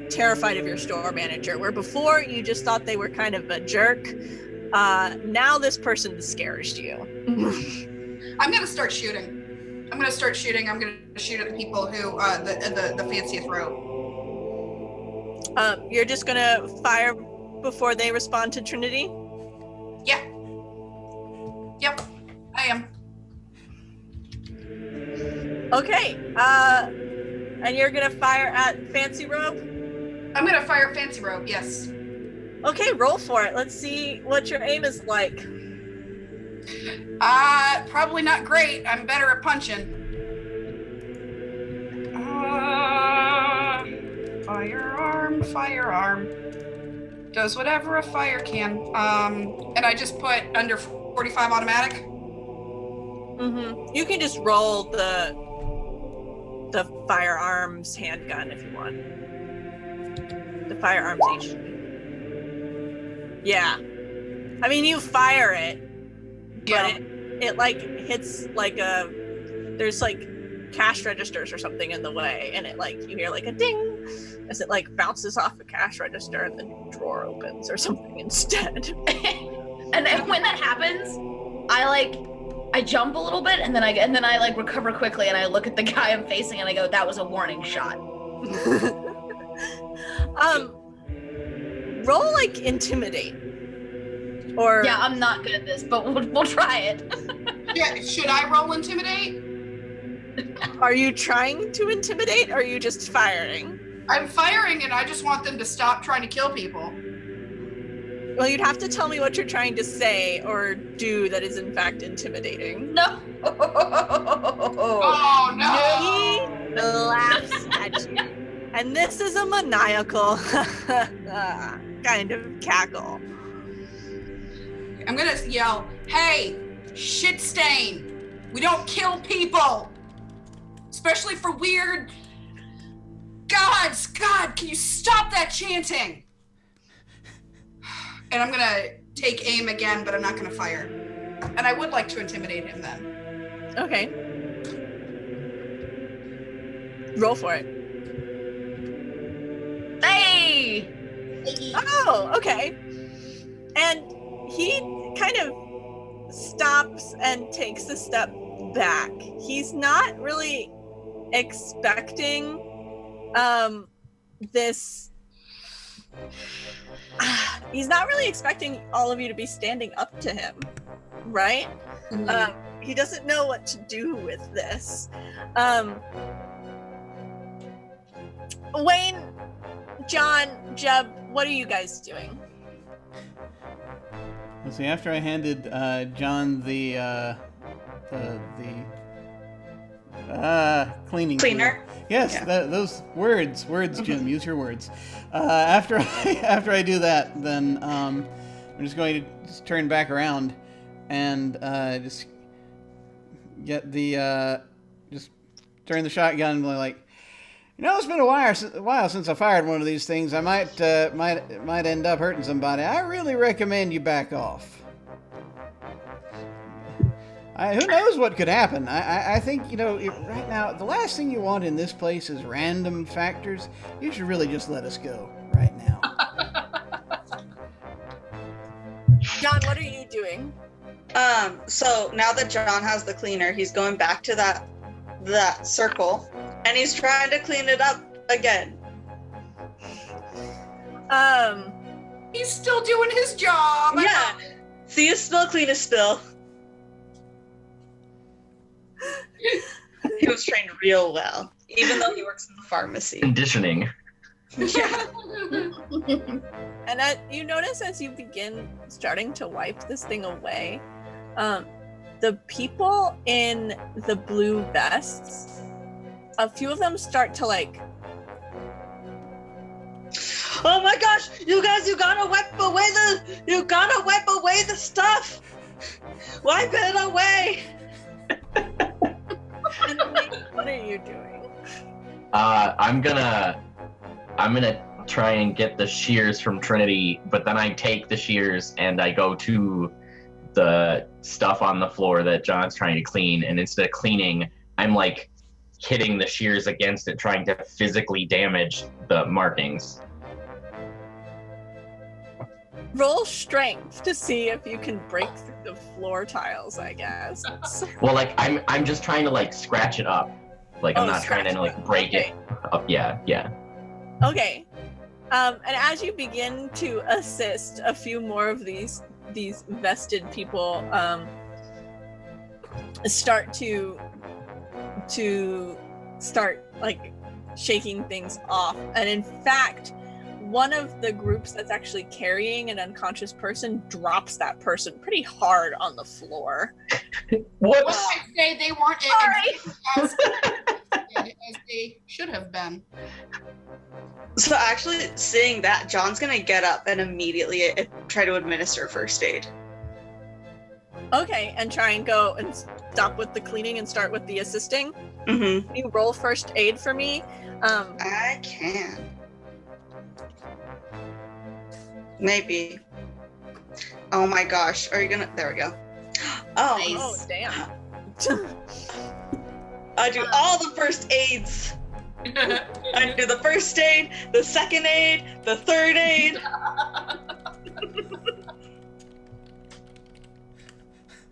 terrified of your store manager, where before you just thought they were kind of a jerk. Now this person scares you. I'm gonna start shooting. I'm gonna shoot at the people who the fanciest robe. You're just gonna fire before they respond to Trinity? Yeah. Yep. I am. Okay. And you're gonna fire at Fancy Robe? I'm gonna fire fancy robe. Yes. Okay, roll for it. Let's see what your aim is like. Probably not great. I'm better at punching. Firearm. Does whatever a fire can. And I just put under 45 automatic. Mm-hmm. You can just roll the firearms handgun if you want. The firearms HP. Yeah. I mean, you fire it, but it like hits like there's like cash registers or something in the way, and it like you hear like a ding as it like bounces off a cash register and the drawer opens or something instead. And then when that happens, I jump a little bit and then I like recover quickly and I look at the guy I'm facing and I go, that was a warning shot. Roll like intimidate. Or yeah, I'm not good at this, but we'll try it. Yeah, should I roll intimidate? Are you trying to intimidate or are you just firing? I'm firing and I just want them to stop trying to kill people. Well, you'd have to tell me what you're trying to say or do that is in fact intimidating. No. Oh no! He laughs at you. And this is a maniacal kind of cackle. I'm gonna yell, hey, shit stain. We don't kill people. Especially for weird gods. God, can you stop that chanting? And I'm gonna take aim again, but I'm not gonna fire. And I would like to intimidate him then. Okay. Roll for it. Hey! Oh, okay. And he kind of stops and takes a step back. He's not really expecting this. He's not really expecting all of you to be standing up to him, right? Mm-hmm. He doesn't know what to do with this. Wayne, John, Jeb, what are you guys doing? Let's see. After I handed John the cleaning Cleaner? tool. Yes, Yeah. those words, Jim. Use your words. After I do that, then I'm just going to just turn back around and just get the just turn the shotgun and be like, you know, it's been a while since I fired one of these things. I might end up hurting somebody. I really recommend you back off. Who knows what could happen? I think, you know, right now, the last thing you want in this place is random factors. You should really just let us go right now. John, what are you doing? So now that John has the cleaner, he's going back to that circle, and he's trying to clean it up again. He's still doing his job. Yeah. See a spill, clean a spill. He was trained real well, even though he works in the pharmacy. Conditioning. Yeah. And you notice as you begin starting to wipe this thing away, the people in the blue vests, a few of them start to like, Oh my gosh, you guys, you gotta wipe away the stuff. Wipe it away. and what are you doing? I'm gonna try and get the shears from Trinity, but then I take the shears and I go to the stuff on the floor that John's trying to clean, and instead of cleaning, I'm like hitting the shears against it, trying to physically damage the markings. Roll strength to see if you can break through the floor tiles, I guess. Well, like I'm just trying to like scratch it up. Like I'm not trying to like break it up. Yeah. Okay. And as you begin to assist a few more of these vested people start to like shaking things off. And in fact, one of the groups that's actually carrying an unconscious person drops that person pretty hard on the floor. What? Well, I say they weren't as they should have been. So actually, seeing that, John's gonna get up and immediately try to administer first aid. Okay, and try and go and stop with the cleaning and start with the assisting. Mm-hmm. Can you roll first aid for me? I can. Maybe. Oh my gosh. Are you gonna? There we go. Oh. Nice. Oh, damn. I do all the first aids. I do the first aid, the second aid, the third aid.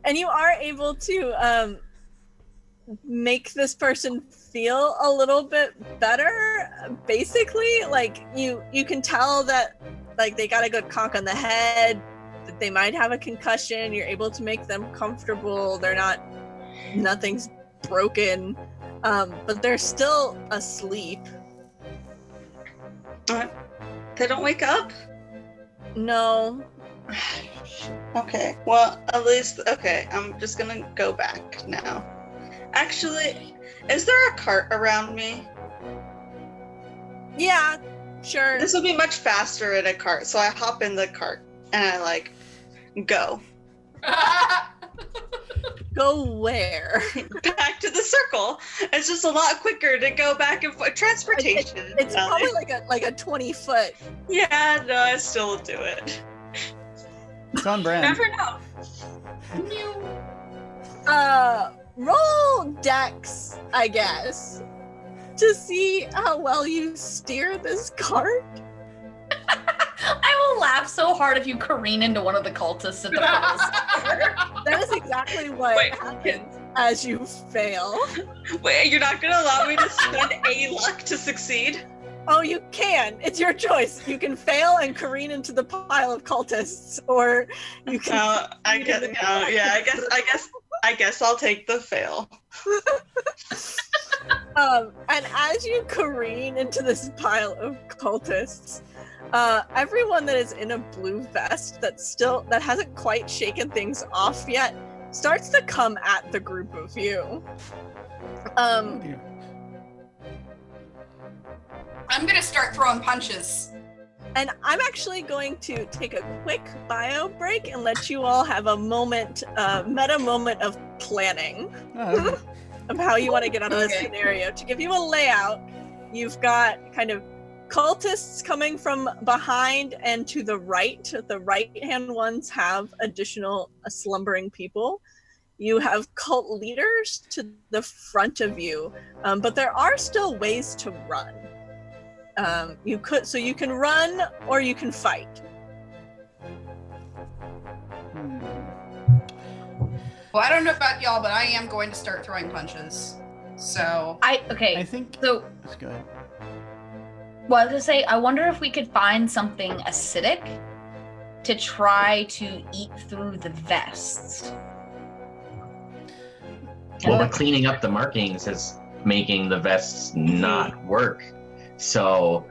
And you are able to make this person feel a little bit better. Basically, like you can tell that like they got a good conk on the head, that they might have a concussion. You're able to make them comfortable. Nothing's broken, but they're still asleep. They don't wake up? No. Okay, well, at least, okay, I'm just gonna go back now. Actually, is there a cart around me? Yeah, sure. This would be much faster in a cart, so I hop in the cart and I go. Go where? Back to the circle. It's just a lot quicker to go back and forth. Transportation. It's probably like a 20-foot. Yeah, no, I still do it. It's on brand. Never know. Roll Dex, I guess, to see how well you steer this cart. I will laugh so hard if you careen into one of the cultists at the front of the store. That is exactly what happens as you fail. Wait, you're not gonna allow me to spend a luck to succeed? Oh, you can. It's your choice. You can fail and careen into the pile of cultists, or you can. I guess I'll take the fail. And as you careen into this pile of cultists, everyone that is in a blue vest that hasn't quite shaken things off yet starts to come at the group of you. Oh, dear. I'm gonna start throwing punches. And I'm actually going to take a quick bio break and let you all have a moment, meta moment of planning Oh, okay. of how you want to get out of this scenario. To give you a layout, you've got kind of cultists coming from behind and to the right. The right-hand ones have additional slumbering people. You have cult leaders to the front of you, but there are still ways to run. You can run or you can fight. Well, I don't know about y'all, but I am going to start throwing punches. So I Okay, think. so Let's go ahead. well, I was gonna say, I wonder if we could find something acidic to try to eat through the vests. Well, but cleaning up the markings is making the vests not work. So,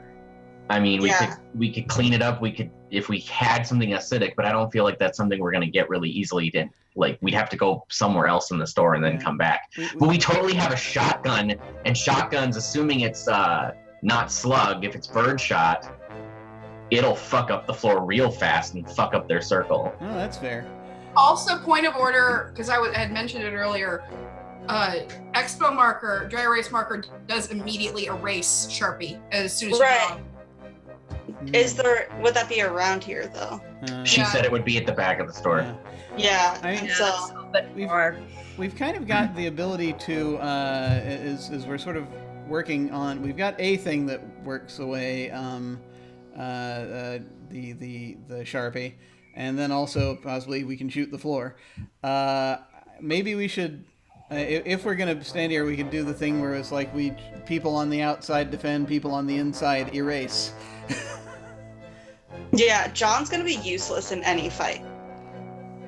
I mean, we could clean it up. We could, if we had something acidic, but I don't feel like that's something we're gonna get really easily. We'd have to go somewhere else in the store and then come back. But we totally have a shotgun, and shotguns, assuming it's not slug, if it's bird shot, it'll fuck up the floor real fast and fuck up their circle. Oh, that's fair. also, point of order, because I had mentioned it earlier, expo marker, dry erase marker does immediately erase Sharpie as soon as you draw. Would that be around here though? She said it would be at the back of the store. Yeah. I mean, we've kind of got the ability to, as we're sort of working on, we've got a thing that works away the Sharpie, and then also possibly we can shoot the floor. Maybe we should, if we're gonna stand here, we could do the thing where it's like people on the outside defend, people on the inside erase. Yeah, John's gonna be useless in any fight.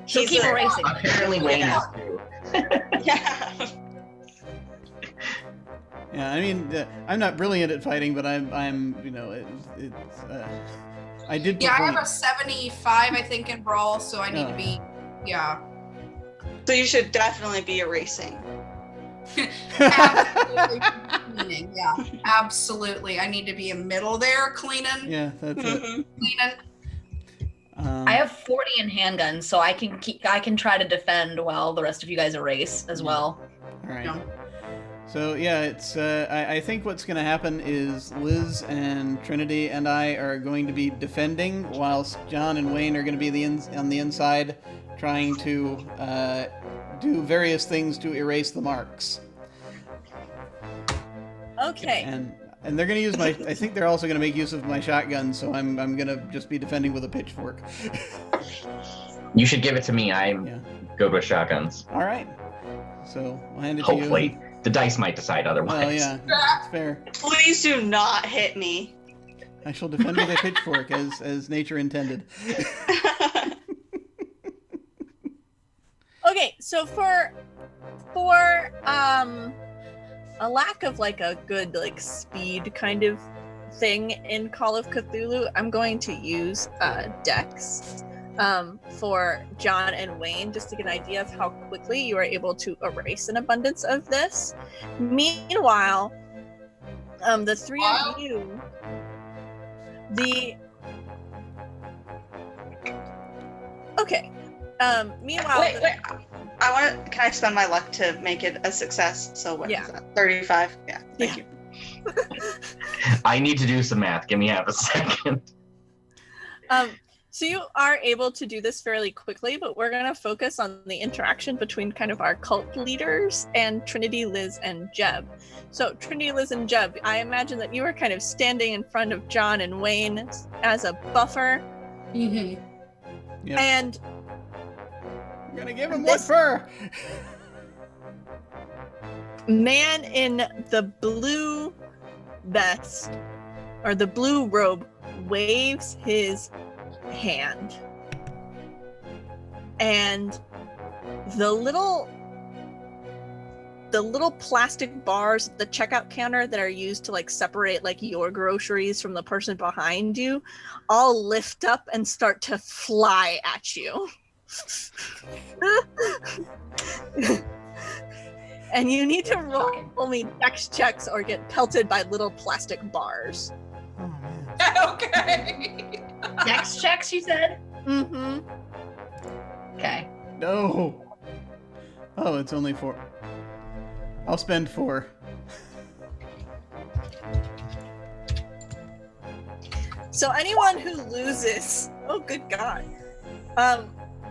So keep erasing. Apparently Wayne is too. Yeah. Yeah, I mean, I'm not brilliant at fighting, but I'm I did. Yeah, I have a 75, I think, in Brawl, so I need to be, So you should definitely be erasing. Absolutely. cleaning. Yeah, absolutely. I need to be in middle there, cleaning. Yeah, that's it. Cleaning. I have 40 in handguns, so I can try to defend while the rest of you guys erase as well. All right. Yeah. So yeah, it's. I think what's going to happen is Liz and Trinity and I are going to be defending, whilst John and Wayne are going to be on the inside, trying to do various things to erase the marks. Okay. And they're going to use my. I think they're also going to make use of my shotgun. So I'm going to just be defending with a pitchfork. You should give it to me. I'm good with shotguns. All right. So I'll hand it to you. Hopefully. The dice might decide otherwise. Well, yeah, that's fair. Please do not hit me. I shall defend with a pitchfork as nature intended. Okay, so for a lack of like a good like speed kind of thing in Call of Cthulhu, I'm going to use Dex for John and Wayne, just to get an idea of how quickly you are able to erase an abundance of this. Meanwhile, the three of you, meanwhile, Wait. Can I spend my luck to make it a success? So what is that? 35? Yeah, thank you. I need to do some math. Give me half a second. So you are able to do this fairly quickly, but we're going to focus on the interaction between kind of our cult leaders and Trinity, Liz, and Jeb. So Trinity, Liz, and Jeb, I imagine that you are kind of standing in front of John and Wayne as a buffer. Mm-hmm. Yep. And I'm going to give him more fur. Man in the blue vest, or the blue robe, waves his hand, and the little plastic bars at the checkout counter that are used to like separate like your groceries from the person behind you all lift up and start to fly at you. And you need to roll me dex checks or get pelted by little plastic bars. Oh, man. Okay. Dex checks, you said? Mm-hmm. Okay. No. Oh, it's only 4. I'll spend 4. So anyone who loses, oh good god,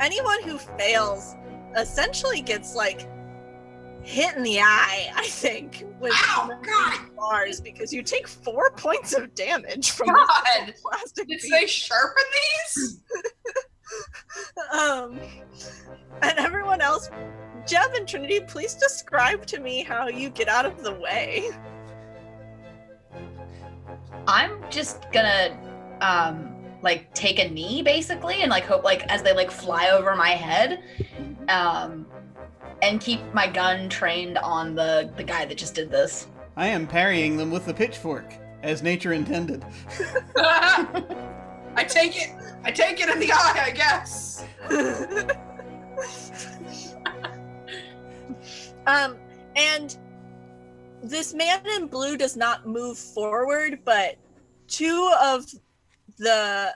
anyone who fails essentially gets like hit in the eye, I think, with bars, because you take 4 points of damage from God. Plastic Did beam. they sharpen these? And everyone else, Jeb and Trinity, please describe to me how you get out of the way. I'm just gonna like take a knee basically and like hope like as they like fly over my head and keep my gun trained on the guy that just did this. I am parrying them with the pitchfork, as nature intended. I take it in the eye, I guess. And this man in blue does not move forward, but 2 of the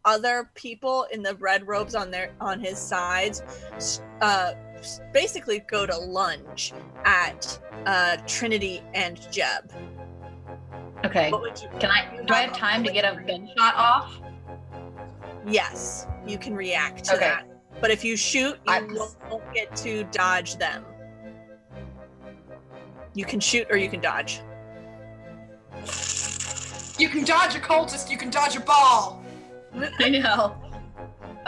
other people in the red robes on his sides basically go to lunge at Trinity and Jeb. Okay. What would you? Do I have time to get a gunshot off? Yes, you can react to that. But if you shoot, you won't get to dodge them. You can shoot or you can dodge. You can dodge a cultist, you can dodge a ball. I know.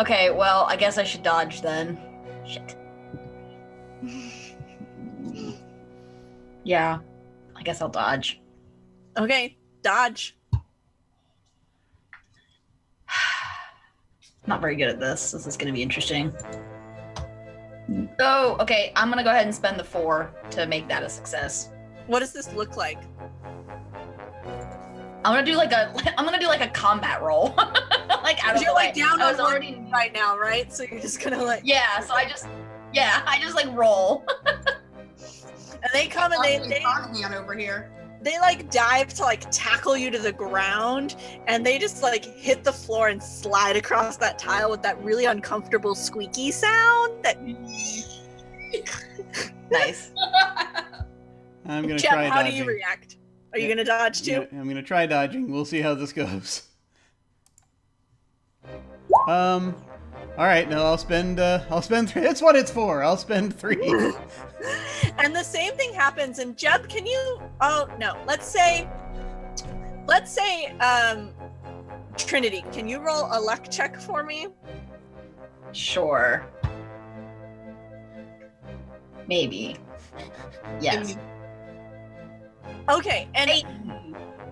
Okay, well, I guess I should dodge then. Shit. Yeah, I guess I'll dodge. Okay, dodge. Not very good at this. This is going to be interesting. Oh, okay. I'm going to go ahead and spend the 4 to make that a success. What does this look like? I'm gonna do like a combat roll. Like out of You're the like way. down I on was one already right now, right? So you're just gonna like Yeah, so I just like roll. And they come and they hand over here. they like dive to like tackle you to the ground, and they just like hit the floor and slide across that tile with that really uncomfortable squeaky sound. That Nice. I'm gonna Jeff, try how dodging. do you react? Are you gonna dodge too? I'm gonna try dodging. We'll see how this goes. All right. No, I'll spend 3. It's what it's for. I'll spend 3. And the same thing happens. And Jeb, can you? Oh no. Let's say, Trinity, can you roll a luck check for me? Sure. Maybe. Yes. Okay. And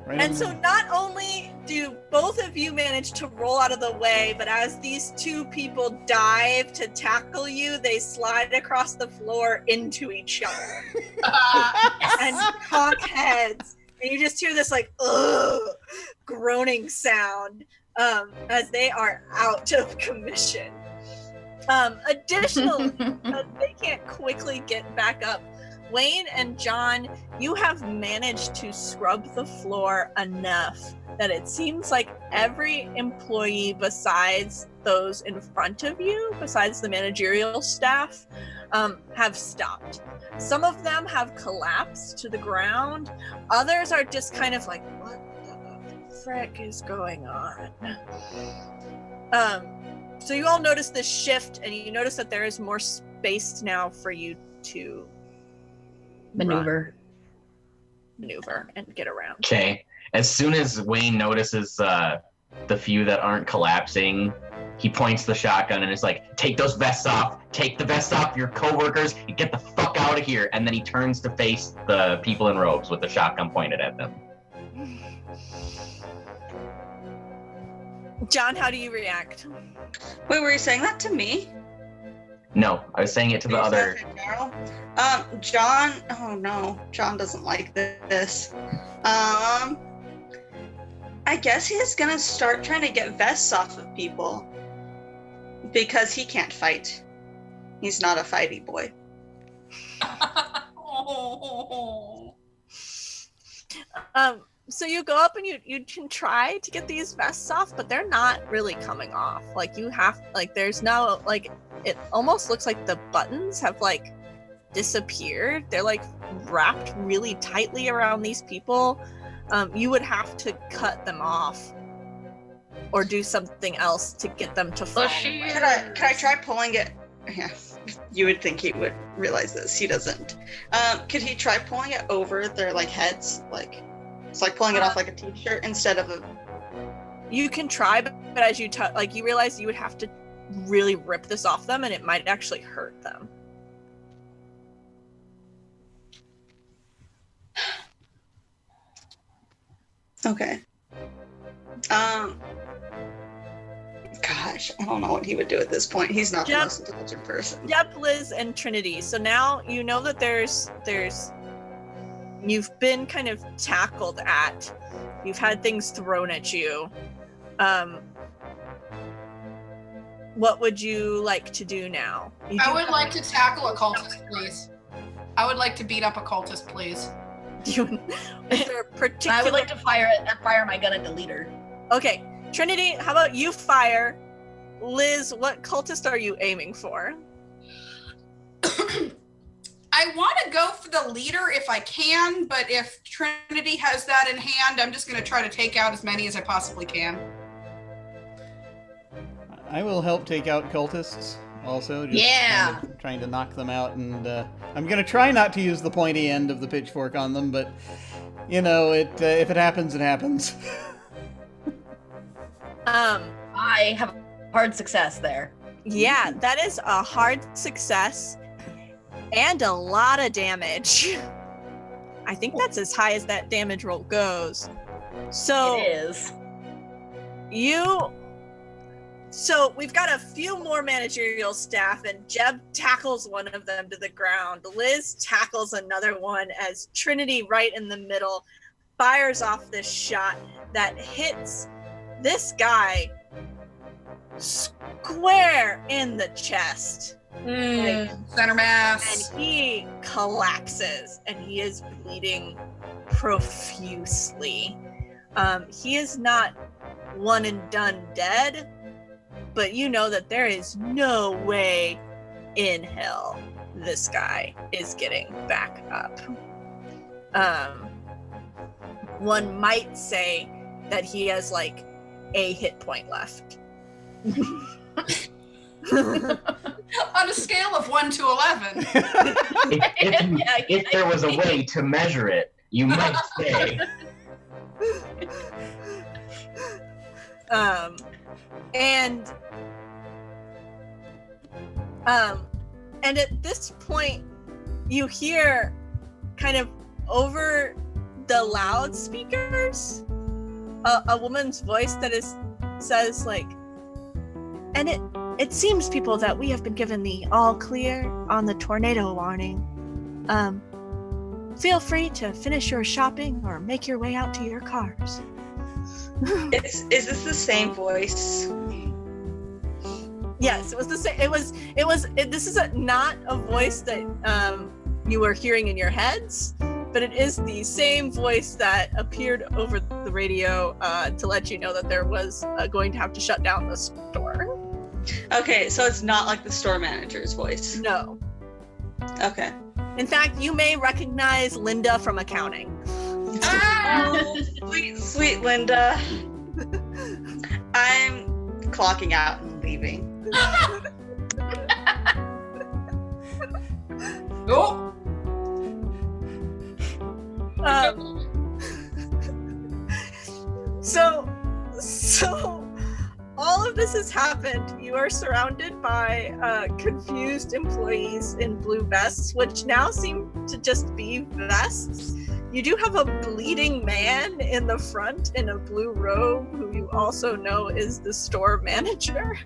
Right And on so the- not only do both of you manage to roll out of the way, but as these two people dive to tackle you, they slide across the floor into each other and cock heads. And you just hear this like ugh groaning sound as they are out of commission. Additionally, because they can't quickly get back up, Wayne and John, you have managed to scrub the floor enough that it seems like every employee besides those in front of you, besides the managerial staff, have stopped. Some of them have collapsed to the ground. Others are just kind of like, what the frick is going on? So you all notice this shift, and you notice that there is more space now for you to Maneuver. and get around. Okay. As soon as Wayne notices the few that aren't collapsing, he points the shotgun and is like, "Take those vests off. Take the vests off your coworkers and get the fuck out of here." And then he turns to face the people in robes with the shotgun pointed at them. John, how do you react? Wait, were you saying that to me? No, I was saying it to the other. John. Oh no, John doesn't like this. I guess he's gonna start trying to get vests off of people because he can't fight. He's not a fighty boy. So you go up and you can try to get these vests off, but they're not really coming off. Like you have, like there's no, like it almost looks like the buttons have like disappeared. They're like wrapped really tightly around these people. You would have to cut them off or do something else to get them to fall. Can I try pulling it? Yeah, you would think he would realize this. He doesn't. Could he try pulling it over their like heads? Like it's like pulling it off like a t-shirt instead of a. You can try, but as you like, you realize you would have to really rip this off them, and it might actually hurt them. Okay. Gosh, I don't know what he would do at this point. He's not the Yep. most intelligent person. Yep, Liz and Trinity. So now you know that there's you've been kind of tackled at. You've had things thrown at you. What would you like to do now? I would like to tackle a cultist, please. I would like to beat up a cultist, please. Is there a particular? I would like to fire my gun at the leader. Okay, Trinity, how about you fire? Liz, what cultist are you aiming for? I want to go for the leader if I can, but if Trinity has that in hand, I'm just going to try to take out as many as I possibly can. I will help take out cultists also. Just Yeah. trying to knock them out, and I'm gonna try not to use the pointy end of the pitchfork on them, but you know, if it happens, it happens. I have hard success there. Yeah, that is a hard success and a lot of damage. I think that's as high as that damage roll goes. So It is. So we've got a few more managerial staff, and Jeb tackles one of them to the ground. Liz tackles another one as Trinity, right in the middle, fires off this shot that hits this guy square in the chest. Center mass. And he collapses, and he is bleeding profusely. He is not one and done dead, but you know that there is no way in hell this guy is getting back up. One might say that he has like a hit point left. On a scale of 1 to 11. If there was a way to measure it, you might say. And at this point, you hear kind of over the loudspeakers a woman's voice that says like, and it seems, people, that we have been given the all clear on the tornado warning. Feel free to finish your shopping or make your way out to your cars. Is this the same voice? Yes, it was the same. This is not a voice that you were hearing in your heads, but it is the same voice that appeared over the radio to let you know that there was going to have to shut down the store. Okay, so it's not like the store manager's voice. No. Okay. In fact, you may recognize Linda from accounting. Oh, sweet Linda. I'm clocking out and leaving. Oh. So all of this has happened. You are surrounded by confused employees in blue vests, which now seem to just be vests. You do have a bleeding man in the front in a blue robe, who you also know is the store manager,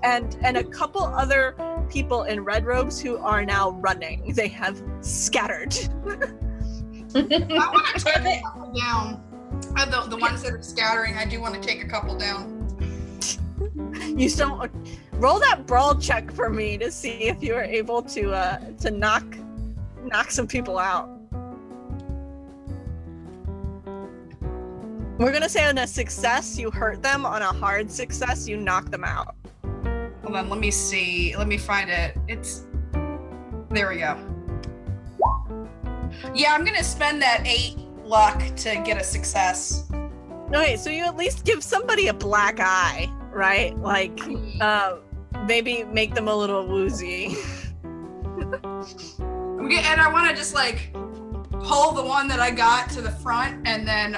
and a couple other people in red robes who are now running. They have scattered. I want to take a couple down. The ones that are scattering, I do want to take a couple down. You don't roll that brawl check for me to see if you are able to knock some people out. We're gonna say on a success you hurt them, on a hard success you knock them out. Hold on, let me see. Let me find it. There we go. Yeah, I'm gonna spend that 8 luck to get a success. Okay, so you at least give somebody a black eye, right? Like, maybe make them a little woozy. And I want to just like pull the one that I got to the front, and then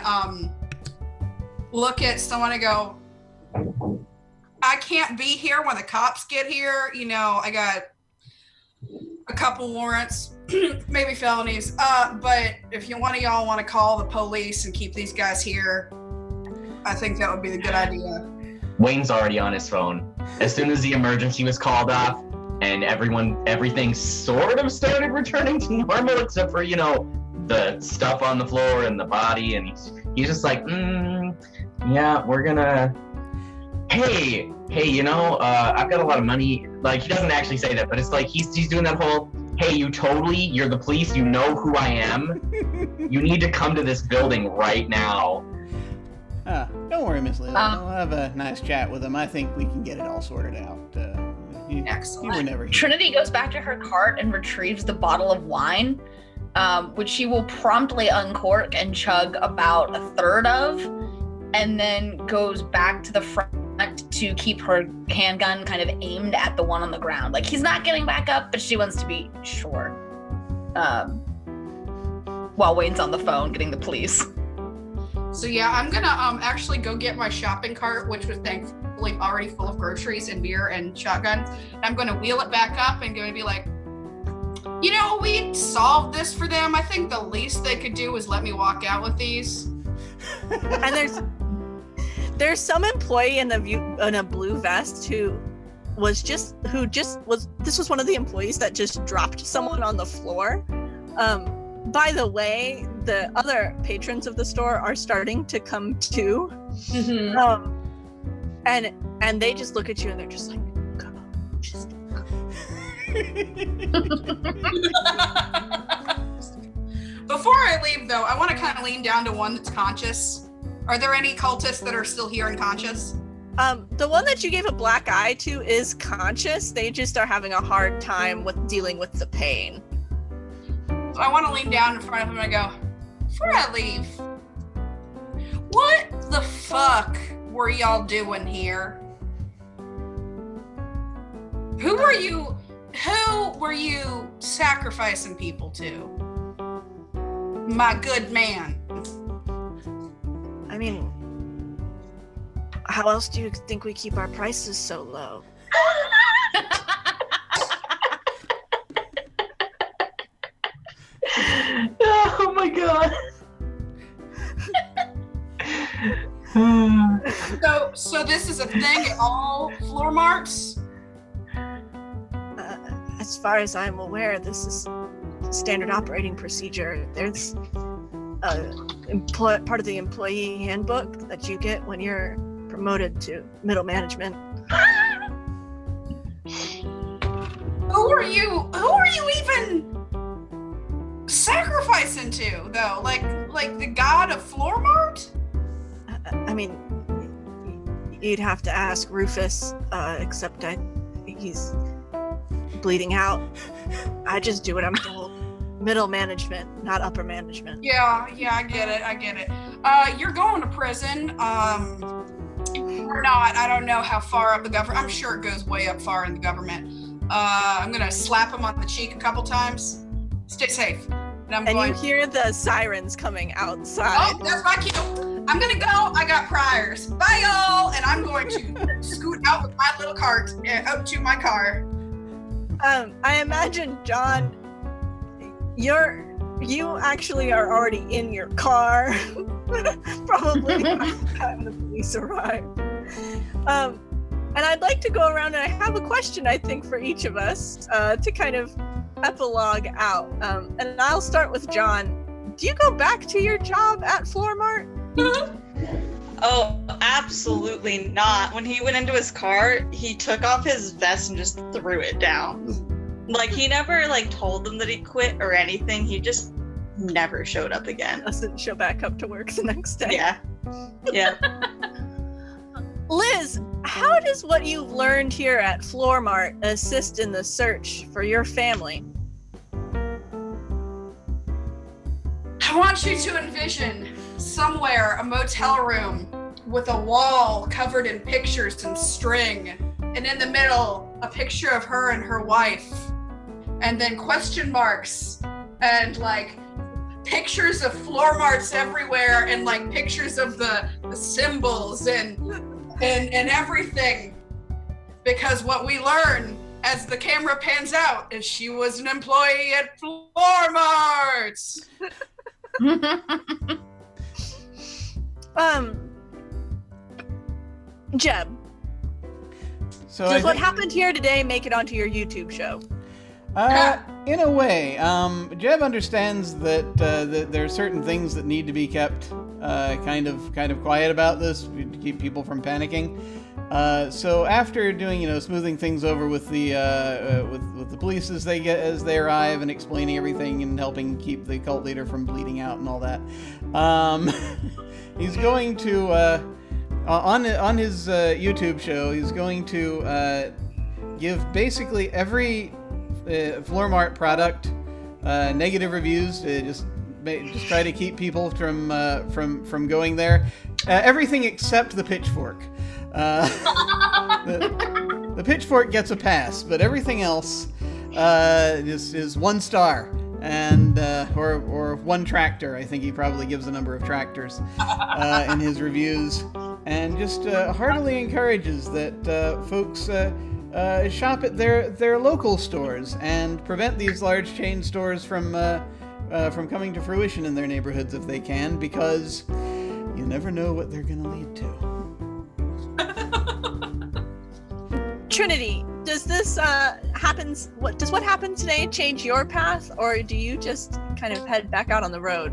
look at someone and go, I can't be here when the cops get here. You know, I got a couple warrants, maybe felonies. But if one of y'all want to call the police and keep these guys here, I think that would be the good idea. Wayne's already on his phone. As soon as the emergency was called off and everything sort of started returning to normal, except for, the stuff on the floor and the body, and he's just like, yeah, we're gonna, hey, I've got a lot of money. Like, he doesn't actually say that, but it's like he's doing that whole, hey, you're the police, you know who I am. You need to come to this building right now. Don't worry, Miss Lily. I'll have a nice chat with him. I think we can get it all sorted out. Excellent. You were never here. Trinity goes back to her cart and retrieves the bottle of wine, which she will promptly uncork and chug about a third of, and then goes back to the front to keep her handgun kind of aimed at the one on the ground. Like, he's not getting back up, but she wants to be sure. While Wayne's on the phone getting the police. So yeah, I'm gonna actually go get my shopping cart, which was thankfully already full of groceries and beer and shotguns. And I'm gonna wheel it back up and gonna be like, we solved this for them. I think the least they could do was let me walk out with these. And there's some employee in a blue vest who was one of the employees that just dropped someone on the floor. By the way, the other patrons of the store are starting to come too. Mm-hmm. And they just look at you and they're just like, go, just go. Before I leave, though, I want to kind of lean down to one that's conscious. Are there any cultists that are still here and conscious? The one that you gave a black eye to is conscious. They just are having a hard time with dealing with the pain. So I want to lean down in front of him and I go, before I leave, what the fuck were y'all doing here? Who were you sacrificing people to? My good man. I mean, how else do you think we keep our prices so low? Oh my god. So this is a thing at all floor marts? As far as I'm aware, this is standard operating procedure. There's part of the employee handbook that you get when you're promoted to middle management. Who are you even sacrificing to, though? Like the god of floor mart? I mean, you'd have to ask Rufus, except he's bleeding out. I just do what I'm told. Middle management, not upper management. Yeah, I get it. You're going to prison, or not. I don't know how far up the government. I'm sure it goes way up far in the government. I'm gonna slap him on the cheek a couple times. Stay safe. And you hear the sirens coming outside. Oh, that's my cue. I'm gonna go. I got priors. Bye, y'all. And I'm going to scoot out with my little cart up to my car. I imagine, John, you actually are already in your car, probably by the time the police arrive. And I'd like to go around, and I have a question, I think, for each of us to kind of epilogue out. And I'll start with John. Do you go back to your job at Floor Mart? Oh, absolutely not. When he went into his car, he took off his vest and just threw it down. Like, he never, told them that he quit or anything. He just never showed up again. Doesn't show back up to work the next day. Yeah. Liz, how does what you've learned here at Floor Mart assist in the search for your family? I want you to envision somewhere a motel room with a wall covered in pictures and string, and in the middle a picture of her and her wife, and then question marks and pictures of floor marts everywhere, and pictures of the symbols and everything, because what we learn as the camera pans out is she was an employee at Floor Marts. Jeb, So does what happened here today make it onto your YouTube show? In a way, Jeb understands that there are certain things that need to be kept kind of quiet about this to keep people from panicking. So after doing, smoothing things over with the with the police as they arrive and explaining everything and helping keep the cult leader from bleeding out and all that, he's going to on his YouTube show, he's going to give basically every Floor Mart product negative reviews to just try to keep people from going there. Everything except the pitchfork. The pitchfork gets a pass, but everything else is 1 star, and or 1 tractor. I think he probably gives a number of tractors in his reviews, and just heartily encourages that folks shop at their local stores and prevent these large chain stores from coming to fruition in their neighborhoods if they can, because you never know what they're going to lead to. Trinity, does this what happened today change your path, or do you just kind of head back out on the road?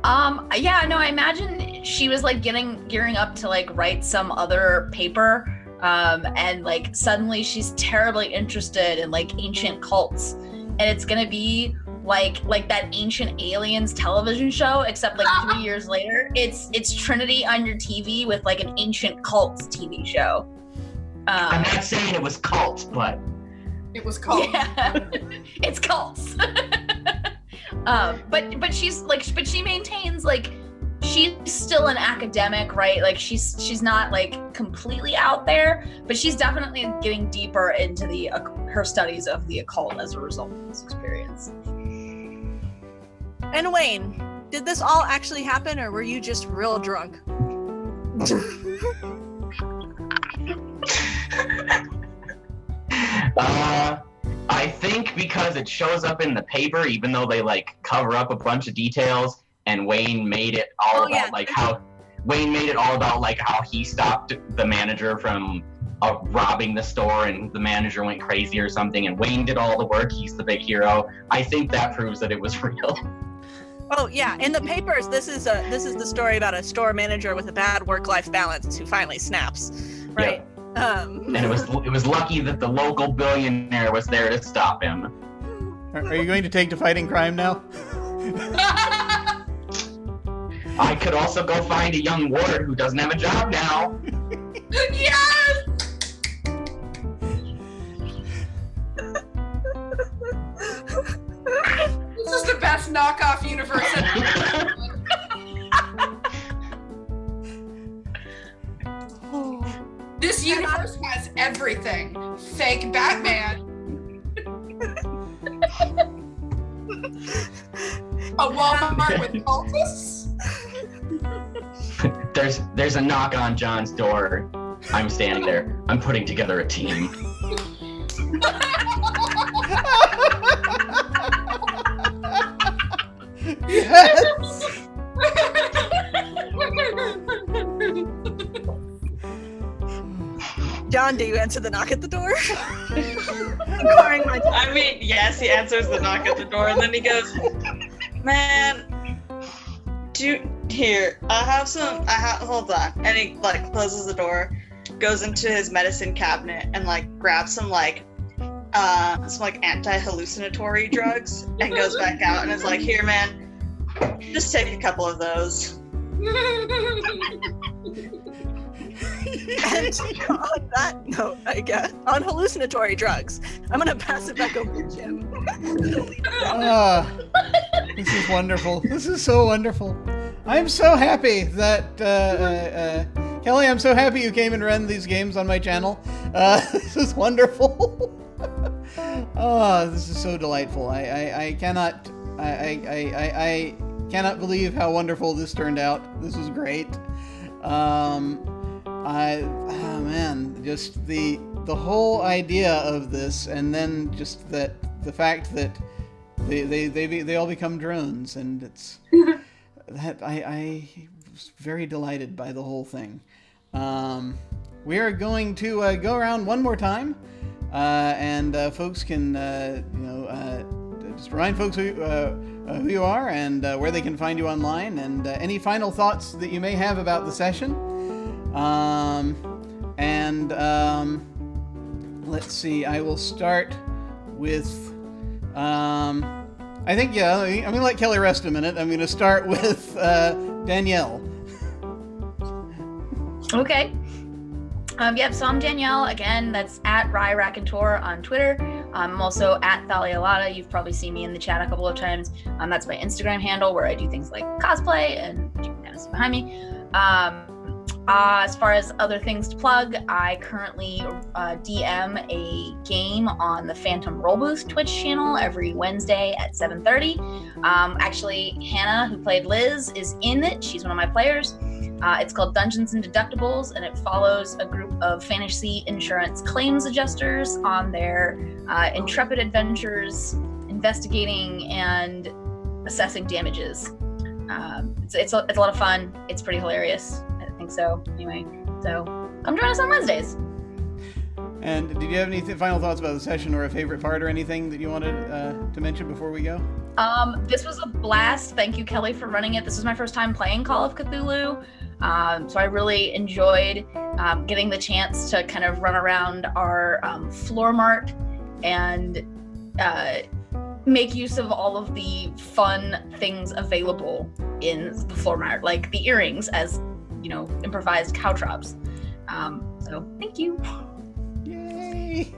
I imagine she was gearing up to write some other paper and like suddenly she's terribly interested in like ancient cults, and it's gonna be like that Ancient Aliens television show, except like 3 years later, it's Trinity on your TV with like an ancient cults TV show. I'm not saying it was cult, but It was called. Yeah, it's cults. But she's like, but she maintains like she's still an academic, right? Like she's not like completely out there, but she's definitely getting deeper into the her studies of the occult as a result of this experience. And Wayne, did this all actually happen, or were you just real drunk? I think because it shows up in the paper, even though they like cover up a bunch of details, and Wayne made it all about how he stopped the manager from robbing the store, and the manager went crazy or something, and Wayne did all the work. He's the big hero. I think that proves that it was real. Oh yeah, in the papers, this is the story about a store manager with a bad work-life balance who finally snaps, right? Yep. And it was lucky that the local billionaire was there to stop him. Are you going to take to fighting crime now? I could also go find a young ward who doesn't have a job now. Yes! This is the best knockoff universe ever. This universe has everything. Fake Batman. A Walmart with cultists. There's a knock on John's door. I'm standing there. I'm putting together a team. Yes! John, do you answer the knock at the door? I mean, yes, he answers the knock at the door, and then he goes, "Man, hold on." And he like closes the door, goes into his medicine cabinet, and like grabs some anti-hallucinatory drugs, and goes back out and is like, "Here, man, just take a couple of those." And on that note, I guess, on hallucinatory drugs, I'm gonna pass it back over to Jim. This is wonderful. This is so wonderful. I'm so happy that Kelly, I'm so happy you came and ran these games on my channel. This is wonderful. Oh, this is so delightful. I cannot believe how wonderful this turned out. This was great. Just the whole idea of this, and then just the fact that they all become drones, and it's that I was very delighted by the whole thing. We are going to go around one more time, and folks can just remind folks who you are and where they can find you online, and any final thoughts that you may have about the session. Let's see, I will start with, I'm going to let Kelly rest a minute. I'm going to start with Danielle. Okay. So I'm Danielle. Again, that's at RyRaconteur on Twitter. I'm also at Thalialata. You've probably seen me in the chat a couple of times. That's my Instagram handle, where I do things like cosplay, and you can kind of see behind me. As far as other things to plug, I currently DM a game on the Phantom Rollbooth Twitch channel every Wednesday at 7:30. Actually, Hannah, who played Liz, is in it. She's one of my players. It's called Dungeons and Deductibles, and it follows a group of fantasy insurance claims adjusters on their intrepid adventures, investigating and assessing damages. It's a lot of fun. It's pretty hilarious. I think so. Anyway, so come join us on Wednesdays. And did you have any final thoughts about the session, or a favorite part, or anything that you wanted to mention before we go? This was a blast. Thank you, Kelly, for running it. This was my first time playing Call of Cthulhu. So I really enjoyed getting the chance to kind of run around our floor mart and make use of all of the fun things available in the floor mart, like the earrings as, improvised caltrops. So thank you. Yay!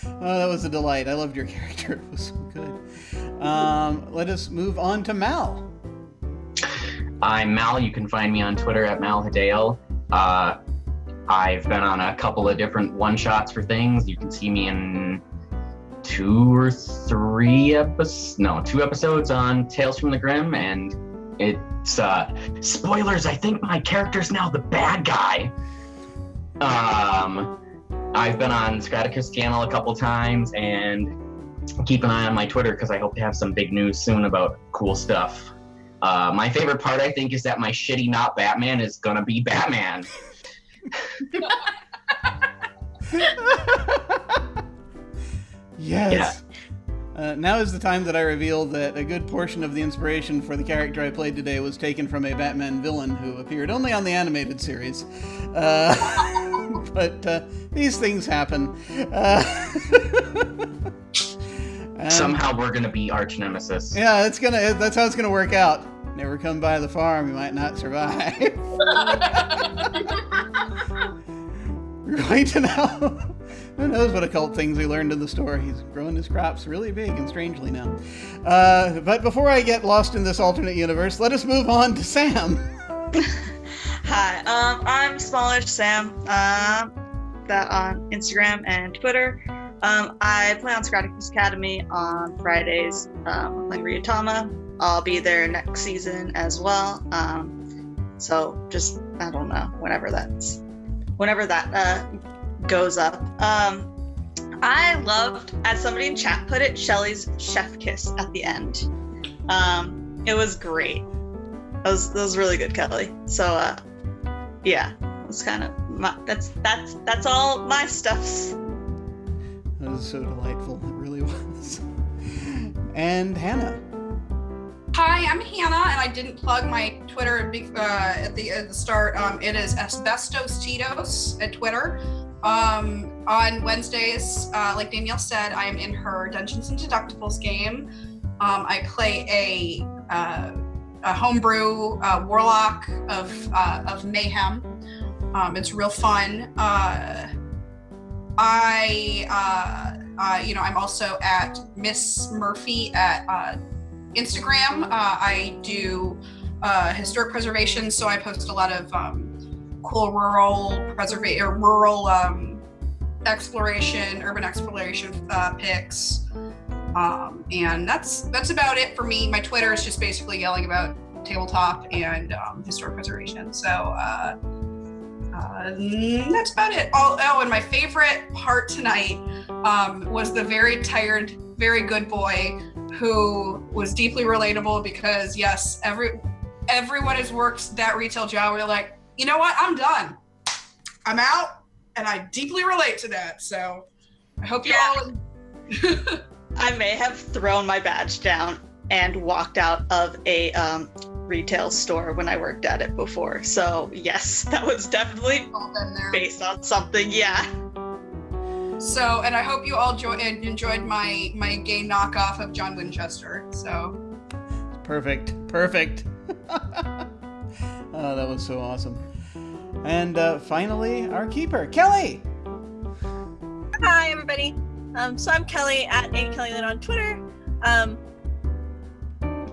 Oh, that was a delight. I loved your character. It was so good. Let us move on to Mal. I'm Mal. You can find me on Twitter at Mal Hidale. I've been on a couple of different one-shots for things. You can see me in 2 episodes on Tales from the Grim, and it's spoilers. I think my character's now the bad guy. I've been on Scraticus channel a couple times, and keep an eye on my Twitter because I hope to have some big news soon about cool stuff. My favorite part, I think, is that my shitty not Batman is gonna be Batman. Yes. Now is the time that I reveal that a good portion of the inspiration for the character I played today was taken from a Batman villain who appeared only on the animated series. But these things happen. Somehow we're gonna be arch nemesis. Yeah, that's how it's gonna work out. Never come by the farm, you might not survive. We're going to know. Who knows what occult things we learned in the store. He's growing his crops really big and strangely now. But before I get lost in this alternate universe, let us move on to Sam. Hi, I'm Smallish Sam, that on Instagram and Twitter. I play on Scraticus Academy on Fridays, like Ryutama. I'll be there next season as well. So just, I don't know, whenever that goes up. I loved, as somebody in chat put it, Shelly's chef kiss at the end. It was great. That was really good, Kelly. So yeah, it's kind of that's all my stuffs. That was so delightful. It really was. And Hannah. Hi, I'm Hannah, and I didn't plug my Twitter at the start. It is Asbestos Tito's at Twitter. On Wednesdays, like Danielle said, I am in her Dungeons and Deductibles game. I play a homebrew warlock of mayhem. It's real fun. I'm also at Miss Murphy at Instagram. I do historic preservation, so I post a lot of cool rural exploration, urban exploration pics, and that's about it for me. My Twitter is just basically yelling about tabletop and historic preservation. So that's about it. Oh, and my favorite part tonight was the very tired, very good boy who was deeply relatable because yes, everyone has worked that retail job where you're like, you know what, I'm done. I'm out, and I deeply relate to that. So I hope you all. I may have thrown my badge down and walked out of a retail store when I worked at it before. So yes, that was definitely based on something. Yeah. So, and I hope you all enjoyed my gay knockoff of John Winchester. So. Perfect. Oh, that was so awesome. And finally, our keeper, Kelly. Hi, everybody. So I'm Kelly at @KellyLynn on Twitter.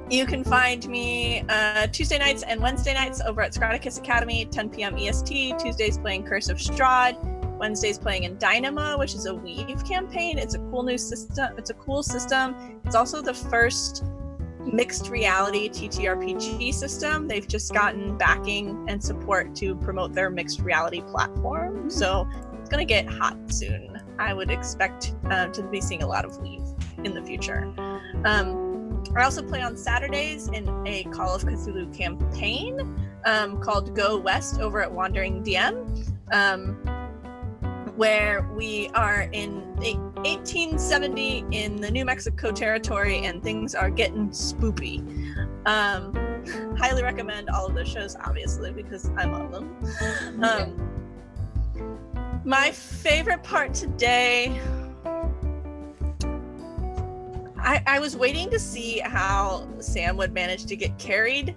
You can find me Tuesday nights and Wednesday nights over at Scraticus Academy, 10 p.m. EST. Tuesdays playing Curse of Strahd. Wednesdays playing in Dynama, which is a Weave campaign. It's a cool new system. It's a cool system. It's also the first mixed reality TTRPG system. They've just gotten backing and support to promote their mixed reality platform. So it's going to get hot soon. I would expect to be seeing a lot of Weave in the future. I also play on Saturdays in a Call of Cthulhu campaign called Go West over at Wandering DM, where we are in 1870 in the New Mexico territory and things are getting spoopy. highly recommend all of those shows, obviously, because I'm on them. My favorite part today, I was waiting to see how Sam would manage to get carried.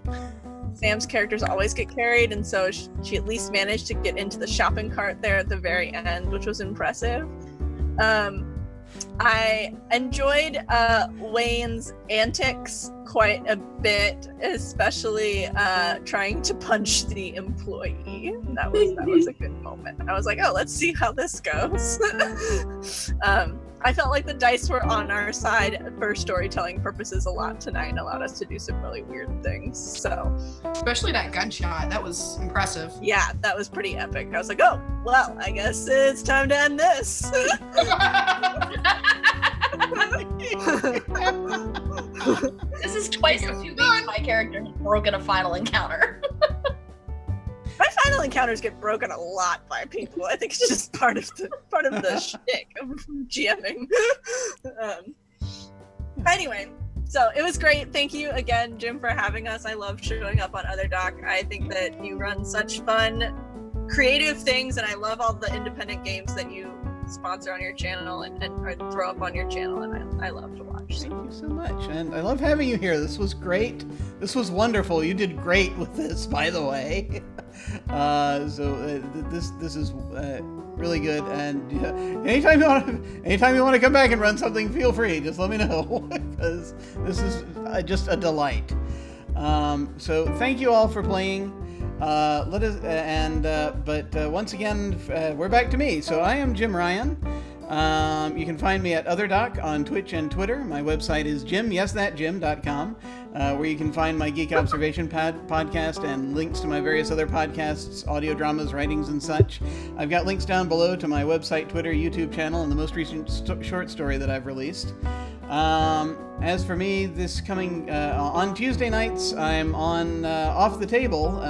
Sam's characters always get carried, and so she at least managed to get into the shopping cart there at the very end, which was impressive. I enjoyed Wayne's antics quite a bit, especially trying to punch the employee. That was a good moment. I was like, oh, let's see how this goes. I felt like the dice were on our side for storytelling purposes a lot tonight and allowed us to do some really weird things. So, especially that gunshot, that was impressive. Yeah, that was pretty epic. I was like, oh, well, I guess it's time to end this. This is twice in 2 weeks my character has broken a final encounter. My final encounters get broken a lot by people. I think it's just part of the shtick of GMing. Anyway, so it was great. Thank you again, Jim, for having us. I love showing up on Other Doc. I think that you run such fun, creative things, and I love all the independent games that you sponsor on your channel and throw up on your channel, and I love to watch. Thank you so much, and I love having you here. This was great. This was wonderful. You did great with this, by the way. This is really good. And anytime you want to come back and run something, feel free. Just let me know, because this is just a delight. So thank you all for playing. Once again, we're back to me. So I am Jim Ryan. You can find me at OtherDoc on Twitch and Twitter. My website is jim.com, where you can find my Geek Observation podcast and links to my various other podcasts, audio dramas, writings, and such. I've got links down below to my website, Twitter, YouTube channel, and the most recent short story that I've released. As for me, this coming on Tuesday nights, I'm on Off the Table,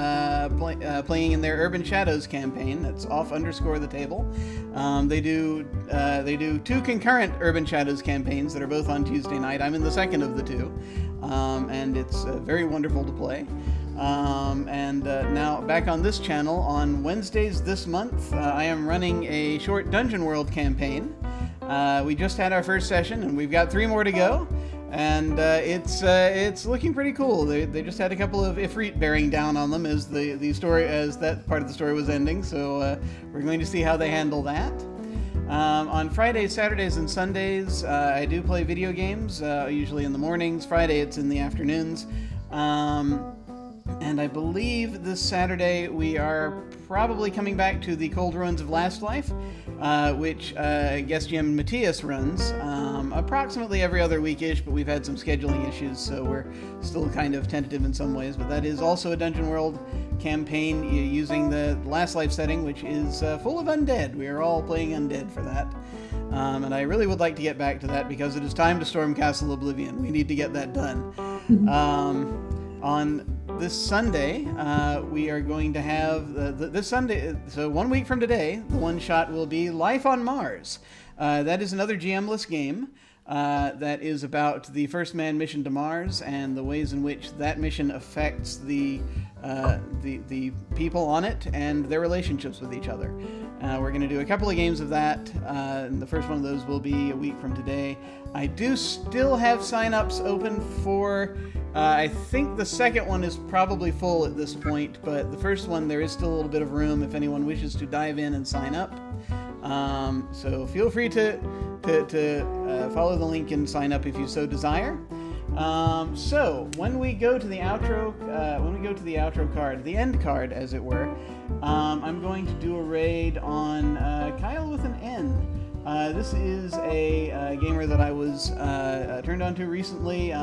playing in their Urban Shadows campaign. That's off_the table. They do 2 concurrent Urban Shadows campaigns that are both on Tuesday night. I'm in the second of the 2, and it's very wonderful to play. Now back on this channel on Wednesdays this month, I am running a short Dungeon World campaign. We just had our first session, and we've got 3 more to go, and it's looking pretty cool. They just had a couple of Ifrit bearing down on them as that part of the story was ending. So we're going to see how they handle that. On Fridays, Saturdays, and Sundays, I do play video games. Usually in the mornings. Friday, it's in the afternoons. And I believe this Saturday we are probably coming back to the Cold Ruins of Last Life, which guest GM Matthias runs approximately every other week-ish, but we've had some scheduling issues, so we're still kind of tentative in some ways. But that is also a Dungeon World campaign using the Last Life setting, which is full of undead. We are all playing undead for that. And I really would like to get back to that because it is time to storm Castle Oblivion. We need to get that done. On this Sunday, we are going to have this Sunday. So 1 week from today, the one shot will be Life on Mars. That is another GM-less game that is about the first man mission to Mars and the ways in which that mission affects the people on it and their relationships with each other. We're going to do a couple of games of that, and the first one of those will be a week from today. I do still have sign-ups open for. I think the second one is probably full at this point, but the first one, there is still a little bit of room if anyone wishes to dive in and sign up. So feel free to follow the link and sign up if you so desire. So when we go to the outro, card, the end card, as it were, I'm going to do a raid on Kyle with an N. This is a gamer that I was turned on to recently.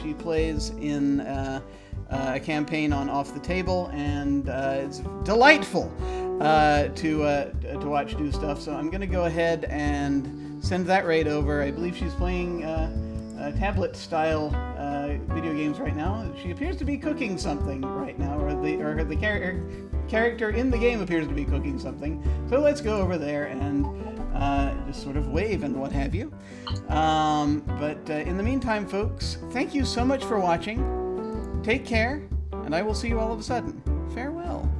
She plays in a campaign on Off the Table, and it's delightful to watch do stuff. So I'm going to go ahead and send that raid over. I believe she's playing tablet-style video games right now. She appears to be cooking something right now, or the character in the game appears to be cooking something. So let's go over there and just sort of wave and what have you. But in the meantime, folks, thank you so much for watching. take care, and I will see you all of a sudden. Farewell.